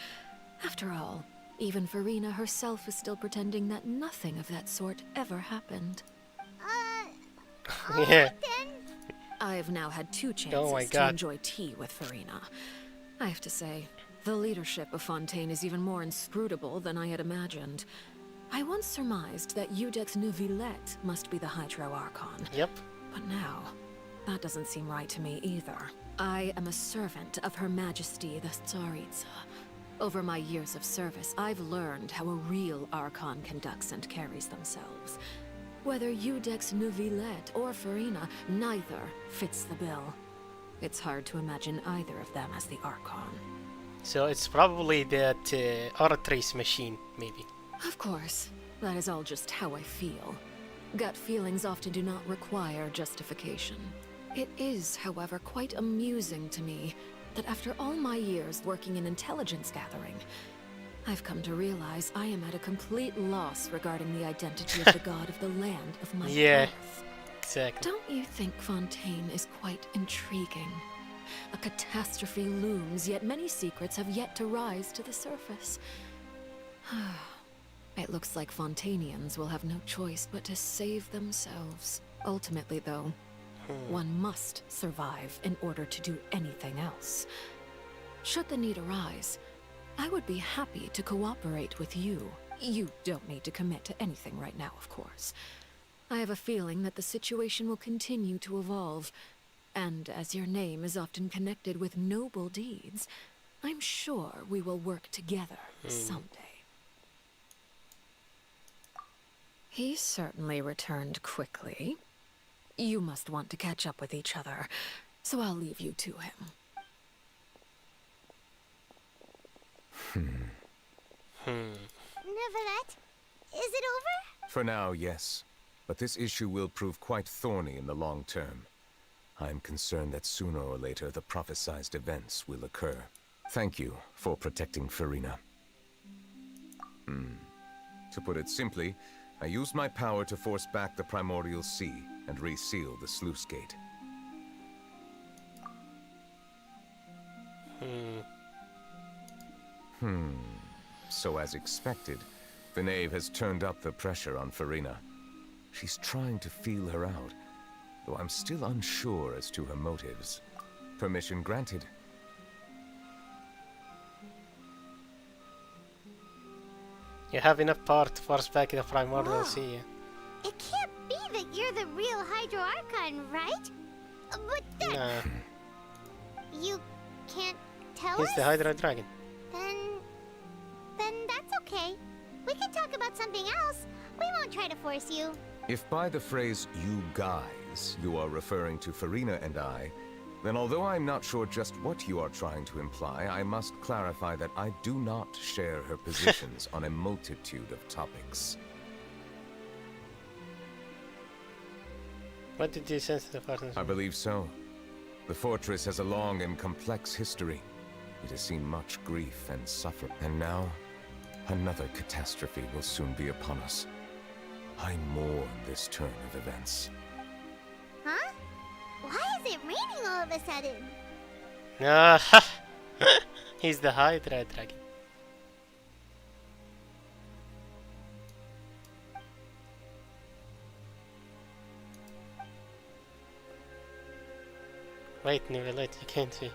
After all, even Farina herself is still pretending that nothing of that sort ever happened. Yeah. I've now had 2 chances Oh my to God. enjoy tea with Farina. I have to say, the leadership of Fontaine is even more inscrutable than I had imagined. I once surmised that Iudex Neuvillette must be the Hydro Archon. Yep. But now, that doesn't seem right to me either. I am a servant of Her Majesty the Tsaritsa. Over my years of service, I've learned how a real Archon conducts and carries themselves. Whether Iudex Neuvillette or Farina, neither fits the bill. It's hard to imagine either of them as the Archon. So it's probably that Artrace machine, maybe. Of course, that is all just how I feel. Gut feelings often do not require justification. It is, however, quite amusing to me that after all my years working in intelligence gathering, I've come to realize I am at a complete loss regarding the identity of the god of the land of my birth. Exactly. Don't you think Fontaine is quite intriguing? A catastrophe looms, yet many secrets have yet to rise to the surface. It looks like Fontainians will have no choice but to save themselves. Ultimately, though, one must survive in order to do anything else. Should the need arise, I would be happy to cooperate with you. You don't need to commit to anything right now, of course. I have a feeling that the situation will continue to evolve, and as your name is often connected with noble deeds, I'm sure we will work together someday. He certainly returned quickly. You must want to catch up with each other, so I'll leave you to him. Neuvillette, is it over? For now, yes. But this issue will prove quite thorny in the long term. I'm concerned that sooner or later the prophesized events will occur. Thank you for protecting Farina. To put it simply, I used my power to force back the Primordial Sea and reseal the sluice gate. So as expected, the Knave has turned up the pressure on Farina. She's trying to feel her out, though I'm still unsure as to her motives. Permission granted. You have enough power to force back the Primordial Sea. It can't be that you're the real Hydro Archon, right? But then... Nah. You can't tell He's us? the Hydra Dragon. Then that's okay. We can talk about something else. We won't try to force you. If by the phrase, you guys, you are referring to Farina and I, then although I'm not sure just what you are trying to imply, I must clarify that I do not share her positions on a multitude of topics. What did you sense the partners? I believe so. The fortress has a long and complex history. It has seen much grief and suffering. And now, another catastrophe will soon be upon us. I mourn this turn of events. Huh? Why is it raining all of a sudden? He's the Hydra Dragon. Wait, Neuvillette, you can't see.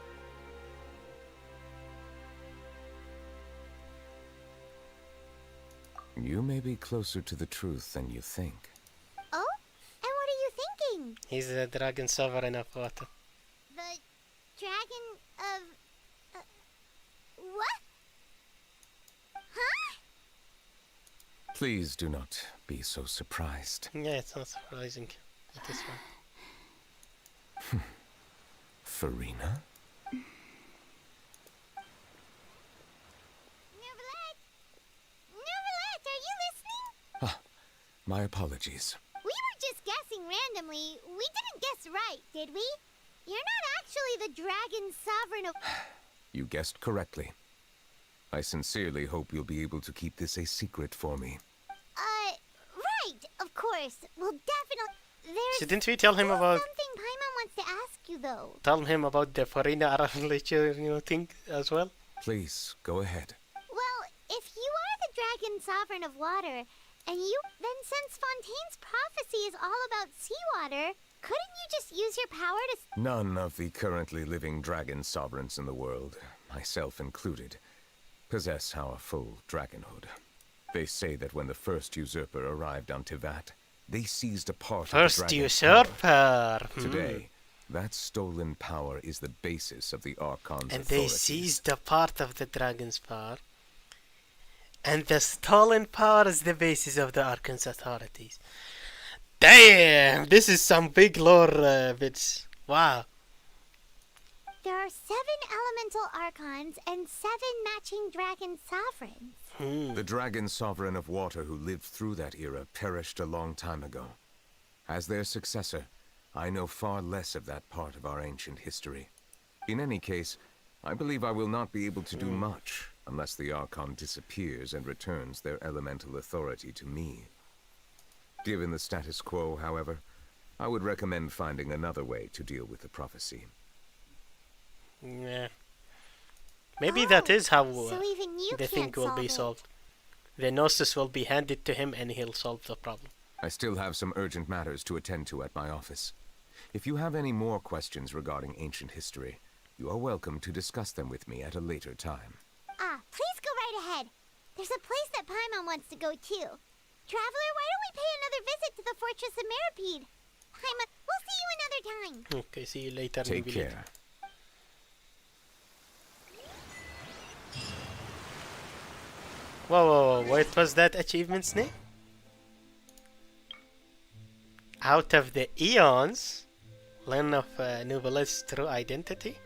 You may be closer to the truth than you think. Oh? And what are you thinking? He's the dragon sovereign of water. The dragon of... what? Huh? Please do not be so surprised. Yeah, it's not surprising at this one. Farina? Neuvillette, are you listening? Ah, my apologies. We were just guessing randomly. We didn't guess right, did we? You're not actually the Dragon Sovereign of... You guessed correctly. I sincerely hope you'll be able to keep this a secret for me. Right, of course. Well, definitely. There's Shouldn't we tell him about... something Paimon wants to ask you, though. Tell him about the Farina Arachlecher, thing as well? Please, go ahead. Well, if you are the Dragon Sovereign of Water, and then since Fontaine's prophecy is all about seawater, couldn't you just use your power to... None of the currently living dragon sovereigns in the world, myself included, possess our full dragonhood. They say that when the first usurper arrived on Teyvat, they seized a part of the First dragon's usurper! power. Today, that stolen power is the basis of the Archon's And authorities. they seized a part of the dragon's power. And the stolen power is the basis of the Archon's authorities. Damn! This is some big lore bits. Wow. There are 7 elemental Archons and 7 matching Dragon Sovereigns. The dragon sovereign of water who lived through that era perished a long time ago. As their successor, I know far less of that part of our ancient history. In any case, I believe I will not be able to do much unless the Archon disappears and returns their elemental authority to me. Given the status quo, however, I would recommend finding another way to deal with the prophecy. Yeah. Maybe that is how So even you the thing can't will be solve solved. The Gnosis will be handed to him and he'll solve the problem. I still have some urgent matters to attend to at my office. If you have any more questions regarding ancient history, you are welcome to discuss them with me at a later time. Please go right ahead. There's a place that Paimon wants to go too. Traveler, why don't we pay another visit to the Fortress of Meripede? Paimon, we'll see you another time. Okay, see you later. Take Neuvillette. care. Whoa, what was that achievement's name? Out of the eons, learn of Neuvillette's true identity.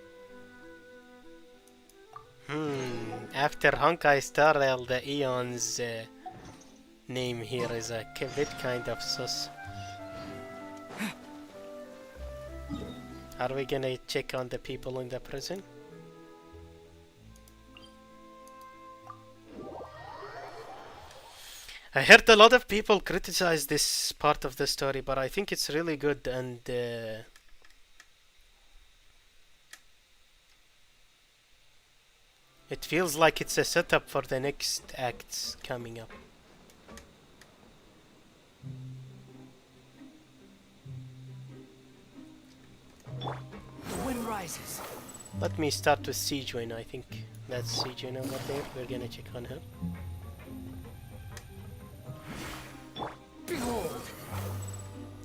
After Honkai Star Rail, the eons name here is a bit kind of sus. Are we gonna check on the people in the prison? I heard a lot of people criticize this part of the story, but I think it's really good, and it feels like it's a setup for the next acts coming up. The wind rises. Let me start with Sijuin. I think that's Sijuin over there. We're gonna check on her. Behold!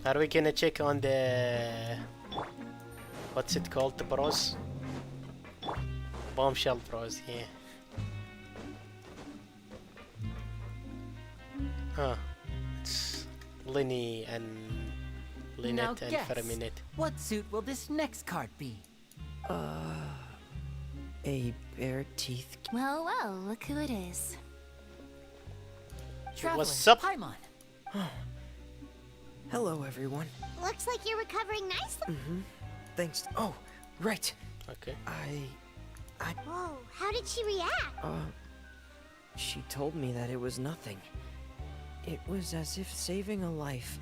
Are we gonna check on the... what's it called? The bros? Bombshell bros, yeah. Huh. It's Linny and Lynette and guess, Ferminette. what suit will this next card be? A bare teeth. Well, well, look who it is. Traveler, What's up? Paimon. Hello, everyone. Looks like you're recovering nicely. Thanks. Oh, right. Okay. Whoa, how did she react? She told me that it was nothing. It was as if saving a life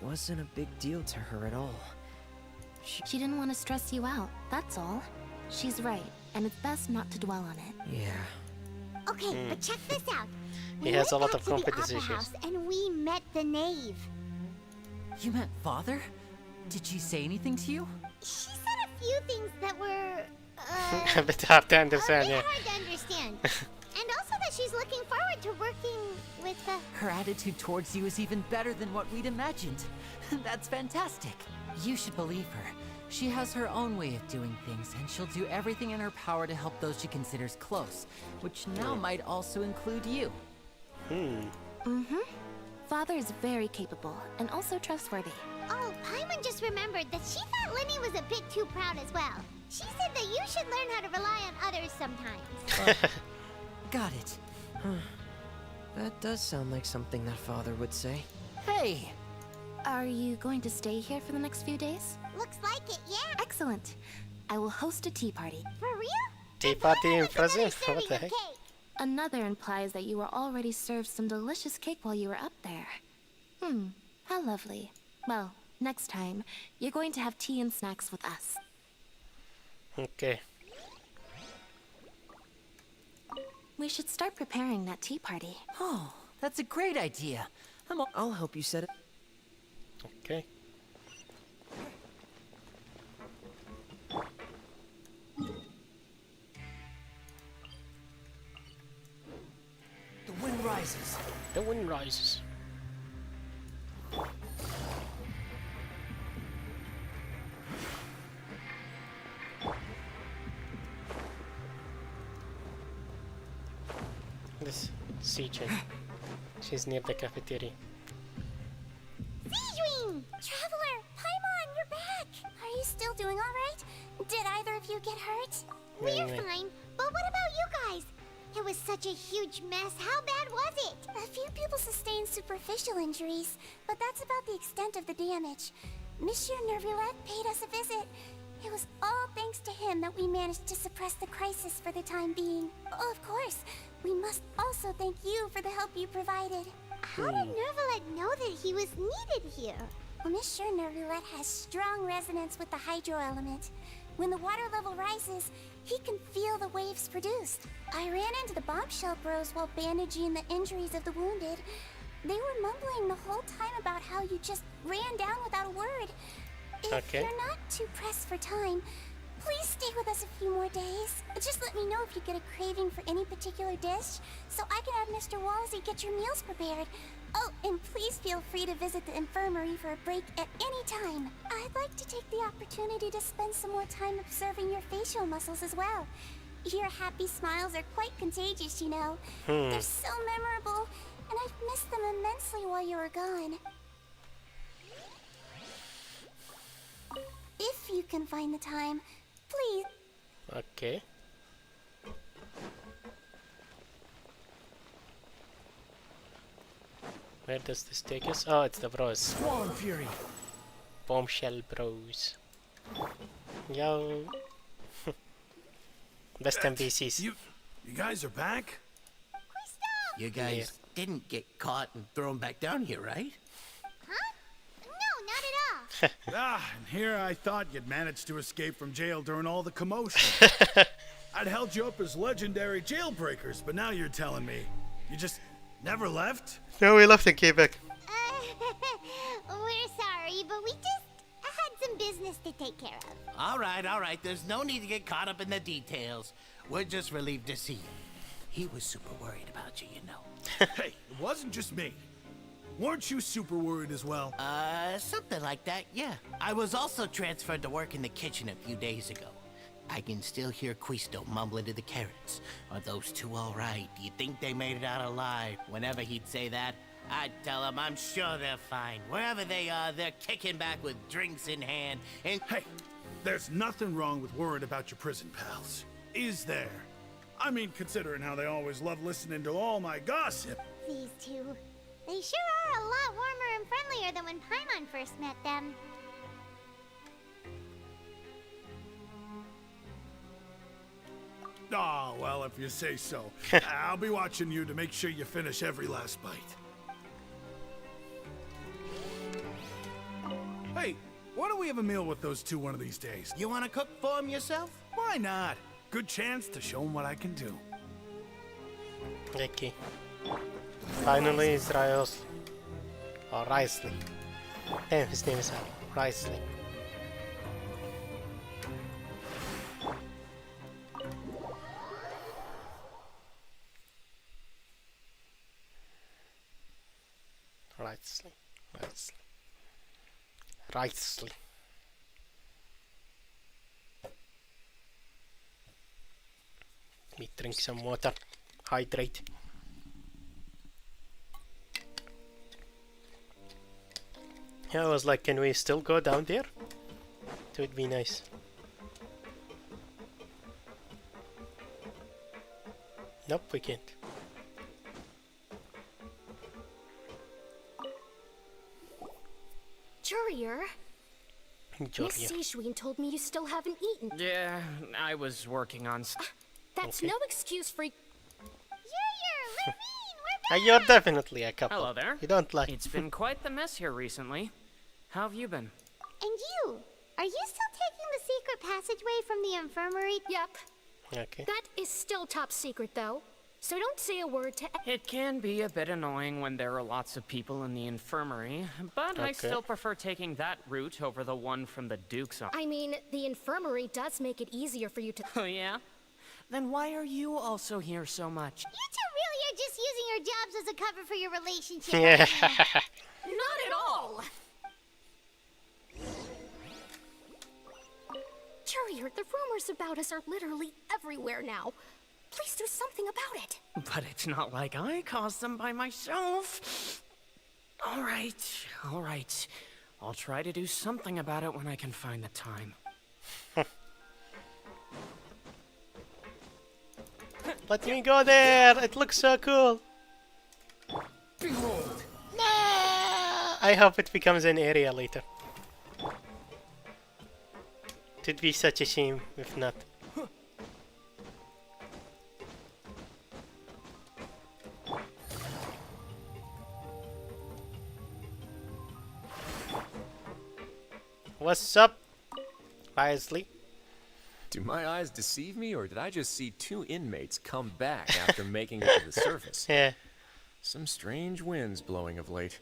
wasn't a big deal to her at all. She didn't want to stress you out, that's all. She's right, and it's best not to dwell on it. Yeah. Okay, but check this out. He We has a went lot back of to the confidence Opera issues. House and we met the knave. You met Father? Did she say anything to you? She said a few things that were, A bit hard to a understand, bit yeah. hard to understand. And also that she's looking forward to working with the... Her attitude towards you is even better than what we'd imagined. That's fantastic. You should believe her. She has her own way of doing things, and she'll do everything in her power to help those she considers close, which now might also include you. Father is very capable, and also trustworthy. Oh, Paimon just remembered that she thought Linny was a bit too proud as well. She said that you should learn how to rely on others sometimes. Got it. That does sound like something that Father would say. Hey! Are you going to stay here for the next few days? Looks like it, yeah. Excellent. I will host a tea party. For real? Tea party in Brazil? What the heck? Another implies that you were already served some delicious cake while you were up there. How lovely. Well, next time, you're going to have tea and snacks with us. Okay. We should start preparing that tea party. Oh, that's a great idea. I'll help you set it. Okay. The wind rises. The wind rises. This Siege. She's near the cafeteria. Sijuin! Traveler! Paimon, you're back! Are you still doing all right? Did either of you get hurt? We're fine, but what about you guys? It was such a huge mess. How bad was it? A few people sustained superficial injuries, but that's about the extent of the damage. Monsieur Neuvillette paid us a visit. It was all thanks to him that we managed to suppress the crisis for the time being. Oh, of course, we must also thank you for the help you provided. How did Neuvillette know that he was needed here? Well, Monsieur Neuvillette has strong resonance with the hydro element. When the water level rises, he can feel the waves produced. I ran into the bombshell bros while bandaging the injuries of the wounded. They were mumbling the whole time about how you just ran down without a word. If you're not too pressed for time, please stay with us a few more days. Just let me know if you get a craving for any particular dish, so I can have Mr. Walsey get your meals prepared. Oh, and please feel free to visit the infirmary for a break at any time. I'd like to take the opportunity to spend some more time observing your facial muscles as well. Your happy smiles are quite contagious, you know. They're so memorable, and I've missed them immensely while you were gone. If you can find the time, please. Okay. Where does this take us? Oh, it's the bros. Swan Fury. Bombshell bros. Yo. Best NPCs. You guys are back? You guys didn't get caught and thrown back down here, right? Huh? No, not at all. And here I thought you'd managed to escape from jail during all the commotion. I'd held you up as legendary jailbreakers, but now you're telling me you just never left? No, we left and came back. We're sorry, but we just had some business to take care of. All right. There's no need to get caught up in the details. We're just relieved to see you. He was super worried about you, you know. Hey, it wasn't just me. Weren't you super worried as well? Something like that, yeah. I was also transferred to work in the kitchen a few days ago. I can still hear Quisto mumbling to the carrots. Are those two all right? Do you think they made it out alive? Whenever he'd say that, I'd tell him I'm sure they're fine. Wherever they are, they're kicking back with drinks in hand and... Hey, there's nothing wrong with worrying about your prison pals. Is there? I mean, considering how they always love listening to all my gossip. These two. They sure are a lot warmer and friendlier than when Paimon first met them. Oh, well, if you say so. I'll be watching you to make sure you finish every last bite. Hey, why don't we have a meal with those two one of these days? You want to cook for them yourself? Why not? Good chance to show them what I can do. Okay. Finally, Israel's. Or Risley. Damn, his name is Risley. Risley. Let me drink some water. Hydrate. Yeah, I was like, can we still go down there? It would be nice. Nope, we can't. Jurier? Miss Sijwin told me you still haven't eaten. Yeah, I was working on. That's no excuse for. You're definitely a couple. Hello there. You don't like. It's been quite the mess here recently. How have you been? And you? Are you still taking the secret passageway from the infirmary? Yep. Okay. That is still top secret, though. So don't say a word to. It can be a bit annoying when there are lots of people in the infirmary, but I still prefer taking that route over the one from the Duke's office. I mean, the infirmary does make it easier for you to. Oh, yeah? Then why are you also here so much? You two really are just using your jobs as a cover for your relationship. Yeah. Not at all! Courier, the rumors about us are literally everywhere now. Please do something about it. But it's not like I caused them by myself. All right. I'll try to do something about it when I can find the time. Let me go there. It looks so cool. Behold. I hope it becomes an area later. It'd be such a shame if not. What's up, Isley? Do my eyes deceive me, or did I just see two inmates come back after making it to the surface? Yeah. Some strange winds blowing of late.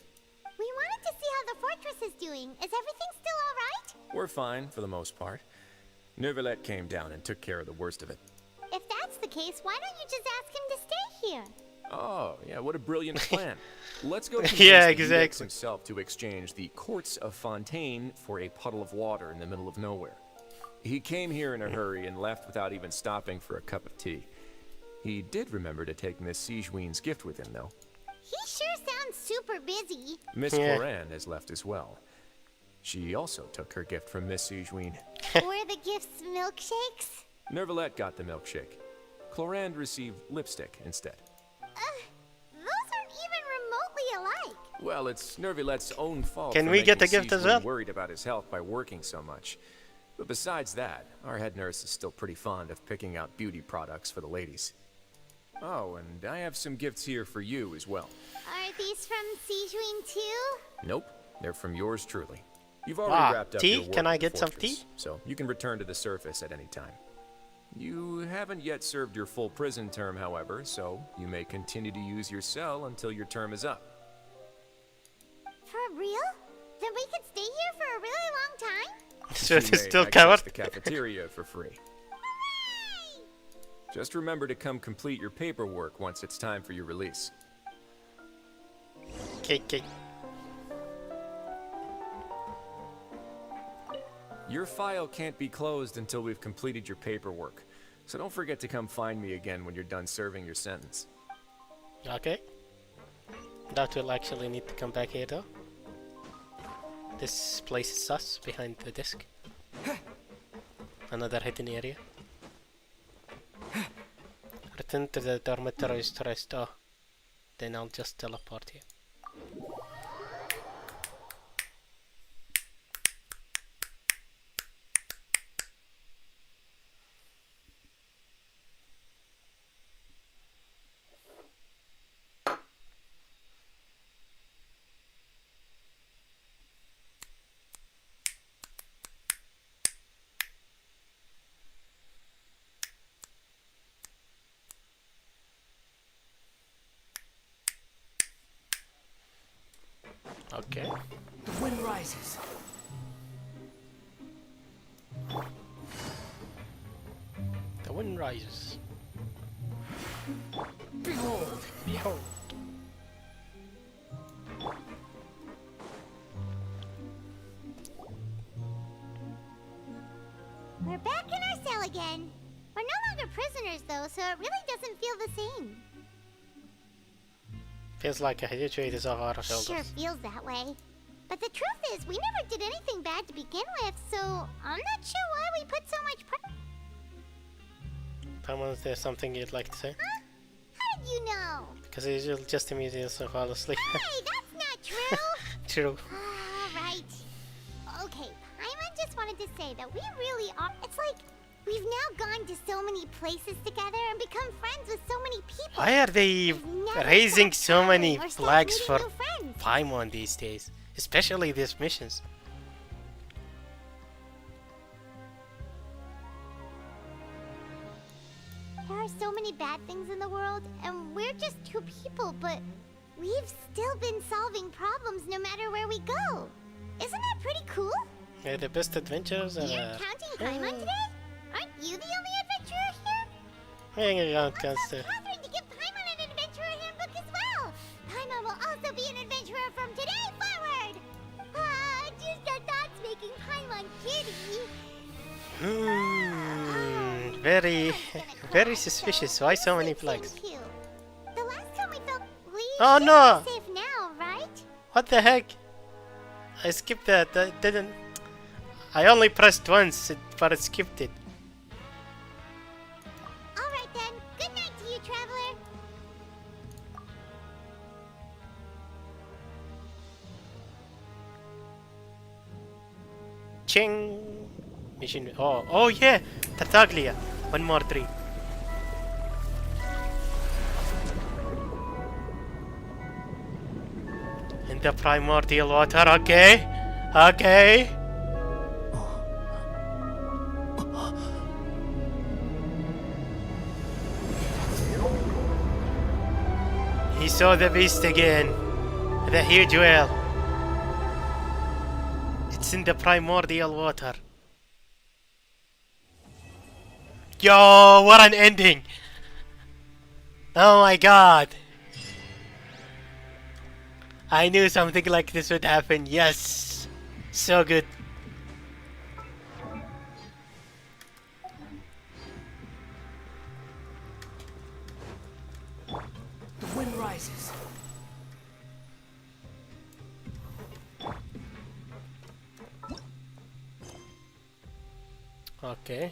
We wanted to see how the fortress is doing. Is everything still alright? We're fine, for the most part. Neuvillette came down and took care of the worst of it. If that's the case, why don't you just ask him to stay here? Oh, yeah, what a brilliant plan. Let's go convince Yeah, the exactly. Index himself to exchange the Courts of Fontaine for a puddle of water in the middle of nowhere. He came here in a hurry and left without even stopping for a cup of tea. He did remember to take Miss Sijwin's gift with him, though. He sure sounds super busy. Miss Cloran has left as well. She also took her gift from Miss Sijwin. Were the gifts milkshakes? Neuvillette got the milkshake. Cloran received lipstick instead. Those aren't even remotely alike. Well, it's Neuvillette's own fault. Can for we get making a gift as Sijwin well? Worried about his health by working so much. But besides that, our head nurse is still pretty fond of picking out beauty products for the ladies. Oh, and I have some gifts here for you as well. Are these from Sijwin too? Nope, they're from yours truly. You've already wrapped up tea? your work Can I in the get some fortress, tea? So you can return to the surface at any time. You haven't yet served your full prison term, however, so you may continue to use your cell until your term is up. For real? Then we could stay here for a really long time? So You it is may still access covered? the cafeteria for free. Just remember to come complete your paperwork once it's time for your release. Okay. Your file can't be closed until we've completed your paperwork, so don't forget to come find me again when you're done serving your sentence. Okay. That will actually need to come back here though. This place is sus behind the desk. Another hidden area. Return to the dormitories to rest. Oh, then I'll just teleport here. Okay. The wind rises. The wind rises. Behold! Behold. We're back in our cell again. We're no longer prisoners though, so it really doesn't feel the same. Feels like a huge weight is off our shoulders. Sure feels that way. But the truth is, we never did anything bad to begin with, so I'm not sure why we put so much Thomas, is there something you'd like to say? Huh? How did you know? Because you'll just immediately fall asleep. Hey, that's not true! True. Alright. Okay, Paimon just say that we really are. It's like we've now gone to so many places together and become friends with so many people. Why are they raising so many flags for Paimon these days? Especially these missions. There are so many bad things in the world, and we're just two people, but we've still been solving problems no matter where we go. Isn't that pretty cool? Yeah, the best adventures are... You're counting Paimon today? Aren't you the only adventurer here? Hang on, Catherine to give Paimon an adventurer handbook as well. Paimon will also be an adventurer from today forward. Just our thoughts making Paimon giddy. Very suspicious. Why so many flags? The last time we felt Oh no! safe now, right? What the heck? I skipped that. I didn't. I only pressed once, but it skipped it. All right then. Good night to you, traveler. Ching! Mission. Oh yeah! Tartaglia! One more tree. In the primordial water, okay? Okay! He saw the beast again. The huge whale. It's in the primordial water. Yo, what an ending! Oh my god! I knew something like this would happen. Yes! So good. The wind rises. Okay.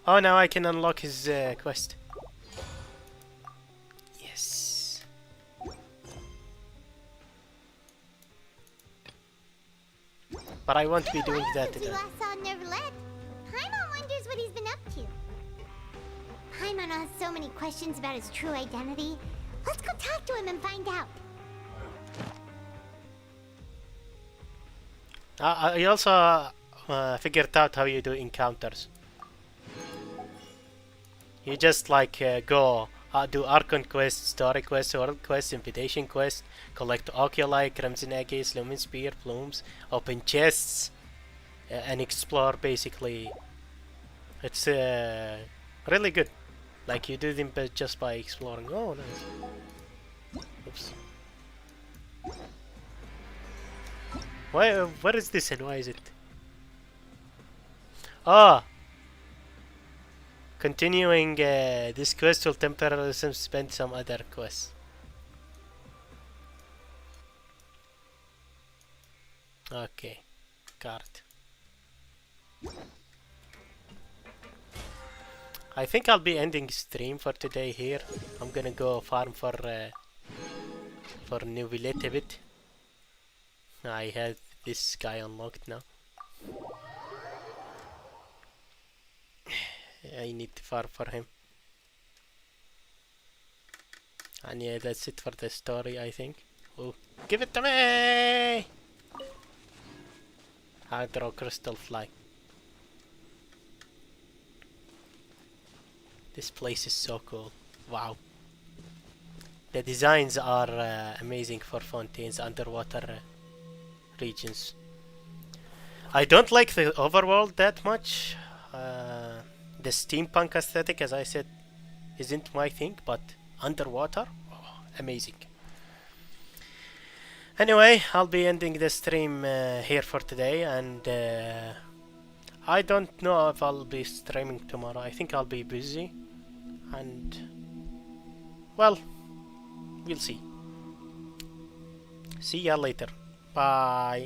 Oh, now I can unlock his quest. Yes. But I won't be doing that Since we today. last saw Neuvillette, Paimon wonders what he's been up to. Paimon has so many questions about his true identity. Let's go talk to him and find out. I also figured out how you do encounters. You just like go do Archon quests, story quests, world quests, invitation quests, collect oculi, crimson eggs, lumen spear, plumes, open chests, and explore basically. It's really good. Like you do them just by exploring. Oh, nice. Oops. What is this and why is it? Ah! Continuing this quest will temporarily suspend some other quests. Okay, got it. I think I'll be ending stream for today here. I'm gonna go farm for Neuvillette a bit. I have this guy unlocked now. I need to farm for him. And yeah, that's it for the story, I think. Oh, give it to me! Hydro crystal fly. This place is so cool. Wow. The designs are amazing for fountains, underwater regions. I don't like the overworld that much. The steampunk aesthetic, as I said, isn't my thing, but underwater, oh, amazing. Anyway, I'll be ending the stream here for today, and I don't know if I'll be streaming tomorrow. I think I'll be busy, and well, we'll see. See ya later. Bye.